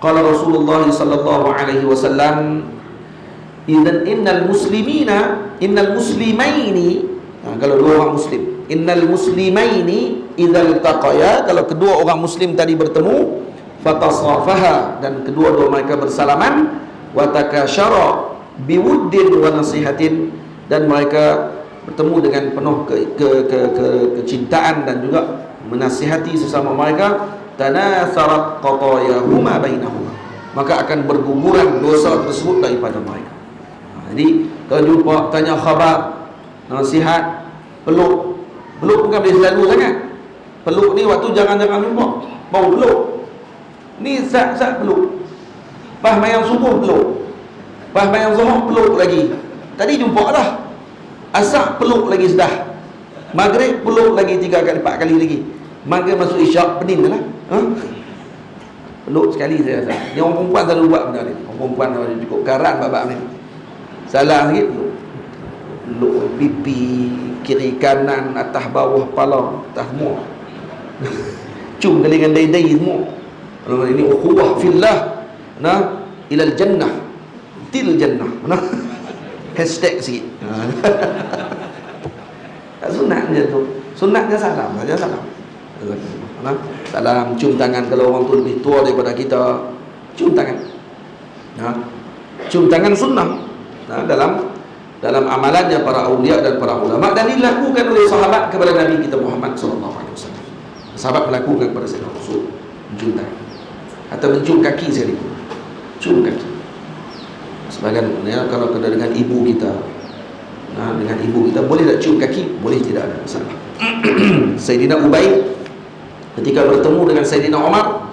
qala Rasulullah sallallahu alaihi wasallam, idzan innal muslimaini, kalau dua orang muslim, innal muslimaini idzal taqaya, kalau kedua orang muslim tadi bertemu, fatasafaha, dan kedua-dua mereka bersalaman, wa takasyara biwuddin wa nasihatin, dan mereka bertemu dengan penuh kecintaan dan juga menasihati sesama mereka, tanasarat qatayahuma bainahuma, maka akan berguguran dosa tersebut daripada mereka. Jadi kalau jumpa, tanya khabar, nasihat, peluk bukan boleh selalu sangat. Peluk ni waktu jangan-jangan jumpa, baru peluk. Ni sat-sat peluk. Pas mayang subuh peluk. Pas mayang zuhur peluk lagi. Tadi jumpa dah. Asar peluk lagi sudah. Maghrib peluk lagi 3 kali 4 kali lagi. Maghrib masuk isyak pening lah. Peluk sekali saya rasa. Ni orang perempuan selalu buat benda ni. Orang perempuan selalu cukup karan babak ni. Salah sikit peluk. Peluk pipi, kiri kanan, atas bawah kepala, atas semua. Cium dengan dahi-dahi semua. Ini ukhuwah fillah, ilal jannah, til jannah. Hashtag sikit. Tak sunat je tu. Sunatnya salam saja, salam. Salam, cium tangan. Kalau orang tu lebih tua daripada kita, cium tangan. Cium tangan sunnah. Dalam amalannya para awliya dan para ulama, dan dilakukan oleh sahabat kepada Nabi kita Muhammad sallallahu alaihi wasallam. Sahabat melakukan kepada Sayyidina Rasul, mencium tangan atau mencium kaki sekali. Cium kaki. Sebagian kalau kena dengan ibu kita, dengan ibu kita boleh tak cium kaki? Boleh, tidak ada masalah. Sayyidina Ubay ketika bertemu dengan Sayyidina Umar,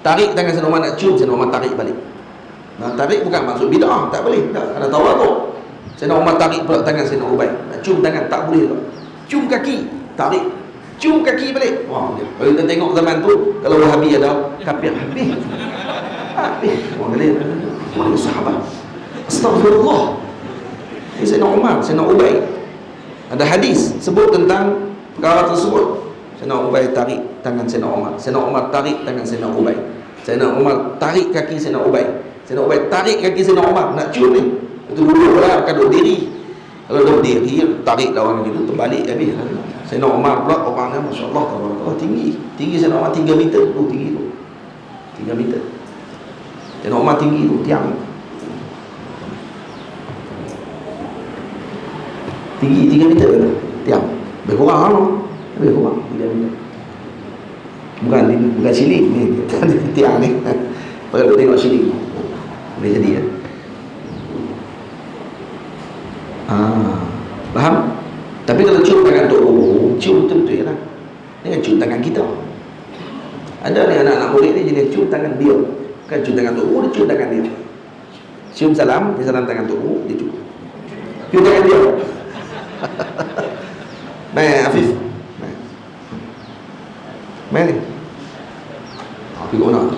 tarik tangan Sayyidina Umar nak cium, Sayyidina Umar tarik balik. Tarik bukan maksud bid'ah, tak boleh, tak ada tawaduk. Sayyidina Umar tarik pula tangan Sayyidina Ubay, nak cium tangan tak boleh tak. Cium kaki, tarik, cium kaki balik. Wah, kalau kita tengok zaman tu, kalau Wahabi ada kafir habis. Orang kata, mana sahabat? Astagfirullah. Ini Sayyidina Umar, Sayyidina Ubay. Ada hadis sebut tentang perkara tersebut. Sayyidina Ubay tarik tangan Sayyidina Umar, Sayyidina Umar tarik tangan Sayyidina Ubay, Sayyidina Umar tarik kaki Sayyidina Ubay, Sayyidina Ubay tarik kaki Sayyidina Umar, nak cium ni. Itu dulu lah, akan duduk diri. Kalau duduk diri, tarik lawan gitu, terbalik habis. Sayyidina Umar pula orangnya Masya Allah, tinggi Sayyidina Umar 3 meter tu, tinggi tu 3 meter. Sayyidina Umar tinggi tu, tiang tinggi 3 meter kan, tiang. Lebih kurang lah, lebih kurang 3 meter. Bukan siling ni, tiang ni. Kalau tengok siling boleh jadi ya. Faham? Tapi kalau cium tangan Tok Guru, cium betul-betul lah. Jangan cium tangan kita. Ada ni anak-anak murid ni jenis cium tangan dia. Bukan cium tangan Tok Guru, dia cium tangan dia. Cium salam, dia salam tangan Tok Guru, dia cium. Cium tangan dia. Baik, Afif. Baik ni. Pergi ke mana?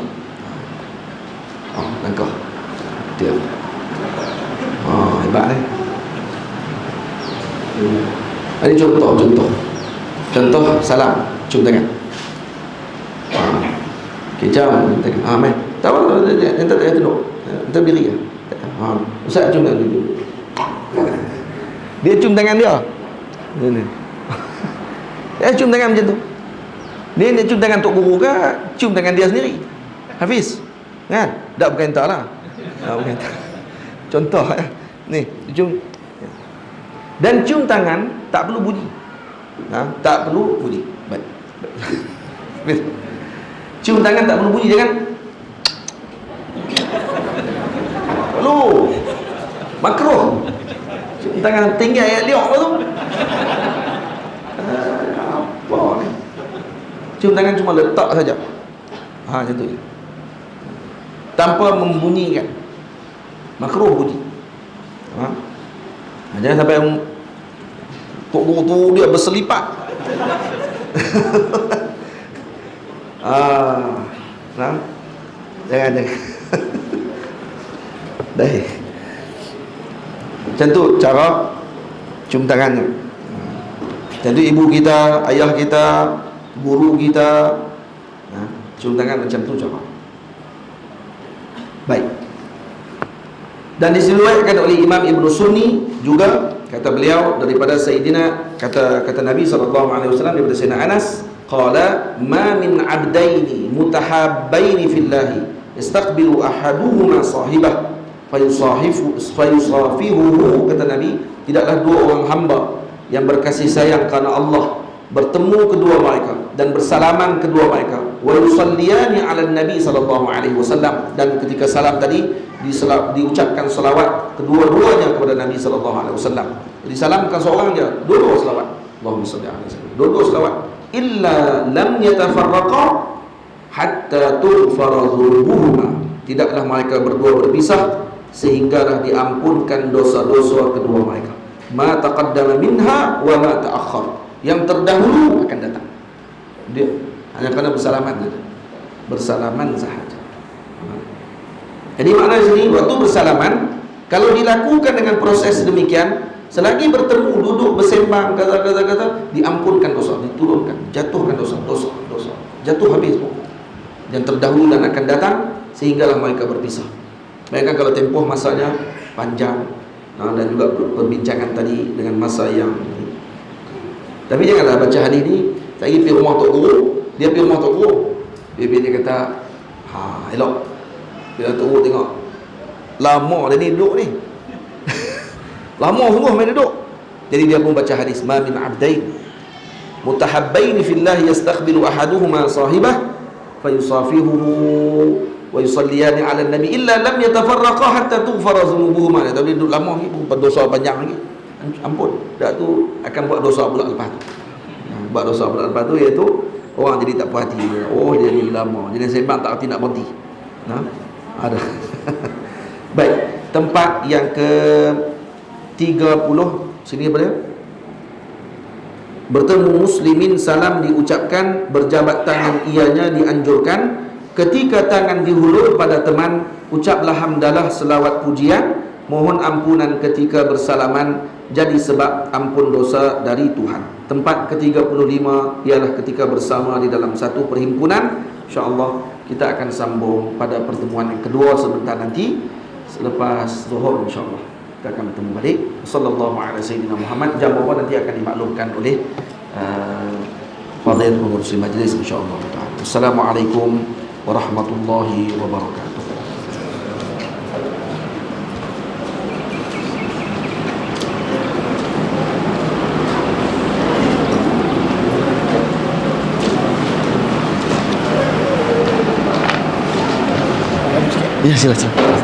Langkah. Dia. Hebat ni. Ini contoh. Contoh salam, cium tangan. Kejam tangan. Mai. Tahu yang tak tunduk. Kita berdiri. Ustaz cium tangan dia. Dia cium tangan dia. Ni. Cium tangan macam tu. Dia cium tangan tok guru ke cium tangan dia sendiri? Hafiz. Kan? Tak bukan tak lah. Bukan tak. Contoh ni, cium. Dan cium tangan tak perlu bunyi. Tak perlu bunyi. Baik. Cium tangan tak perlu bunyi, jangan. Perlu. Makruh. Cium tangan tinggal ayat liok tu. Apa ni? Cium tangan cuma letak saja. Macam tu je. Tanpa membunyikan. Makruh bunyi. Jangan sampai tok guru tu dia berselipat. Jangan. Baik. Macam tu cara cium tangannya. Macam tu ibu kita, ayah kita, guru kita, cium tangan macam tu cara. Baik. Dan diriwayatkan oleh Imam Ibn Sunni juga, kata beliau daripada Sayyidina, kata Nabi SAW daripada Sayyidina Anas, qala ma min abdaini mutahabbaini fillahi istaqbilu ahaduhuma sahibah fayusafihuhu, kata Nabi, tidaklah dua orang hamba yang berkasih sayang kerana Allah bertemu kedua mereka dan bersalaman kedua mereka, wa yusalliyani ala Nabi SAW, dan ketika salam tadi diucapkan salawat kedua-duanya kepada Nabi SAW. Jadi salamkan seorang je, dua-dua salawat, Allahumma salli alaihi wasallam, dua-dua salawat, illa lam yatafarraqa hatta tughfara dhunubuhuma, tidaklah mereka berdua berpisah sehinggalah diampunkan dosa-dosa kedua mereka, ma taqaddama minha wa ma ta'akhkhar, yang terdahulu akan datang. Dia hanya kerana bersalaman saja, bersalaman sahaja. Jadi makna sini, waktu bersalaman kalau dilakukan dengan proses demikian, selagi bertemu, duduk, bersembang, kata, diampunkan dosa, diturunkan, jatuhkan dosa, jatuh habis pun yang terdahulu dan akan datang, sehinggalah mereka berpisah. Bayangkan kalau tempoh masanya panjang, dan juga perbincangan tadi dengan masa yang. Tapi janganlah baca hadis ni saya pergi rumah tok guru, dia pergi rumah tok guru, dia kata, elok. Bila tok guru tengok lama dia ni duduk ni. Lama sungguh main duduk. Jadi dia pun baca hadis, ma min abdain mutahabbain fillahi yastaqbilu ahaduhuma sahibah fayusafihuhu wa yusalliyani ala nabi illa lam yatafarraqa hatta tughfara dhunubuhuma. Tapi duduk lama ni pun berdosa panjang lagi. Ampun, dak tu akan buat dosa pula lepas tu. Buat dosa pula lepas tu, iaitu orang jadi tak puas hati. Oh, dia ni lama, jadi sembang tak erti nak berhenti. Ada. Baik, tempat yang ke 30 sini apa dia? Bertemu muslimin, salam diucapkan, berjabat tangan ianya dianjurkan. Ketika tangan dihulur pada teman, ucaplah hamdalah, selawat pujian, mohon ampunan ketika bersalaman, jadi sebab ampun dosa dari Tuhan. Tempat ke-35 ialah ketika bersama di dalam satu perhimpunan. InsyaAllah kita akan sambung pada pertemuan yang kedua sebentar nanti, selepas zuhur insyaAllah kita akan bertemu balik. Sallallahu alaihi wasallam Muhammad. Jam berapa nanti akan dimaklumkan oleh fadhil pengurus majlis insyaAllah. Assalamualaikum warahmatullahi wabarakatuh. Ya, silakan.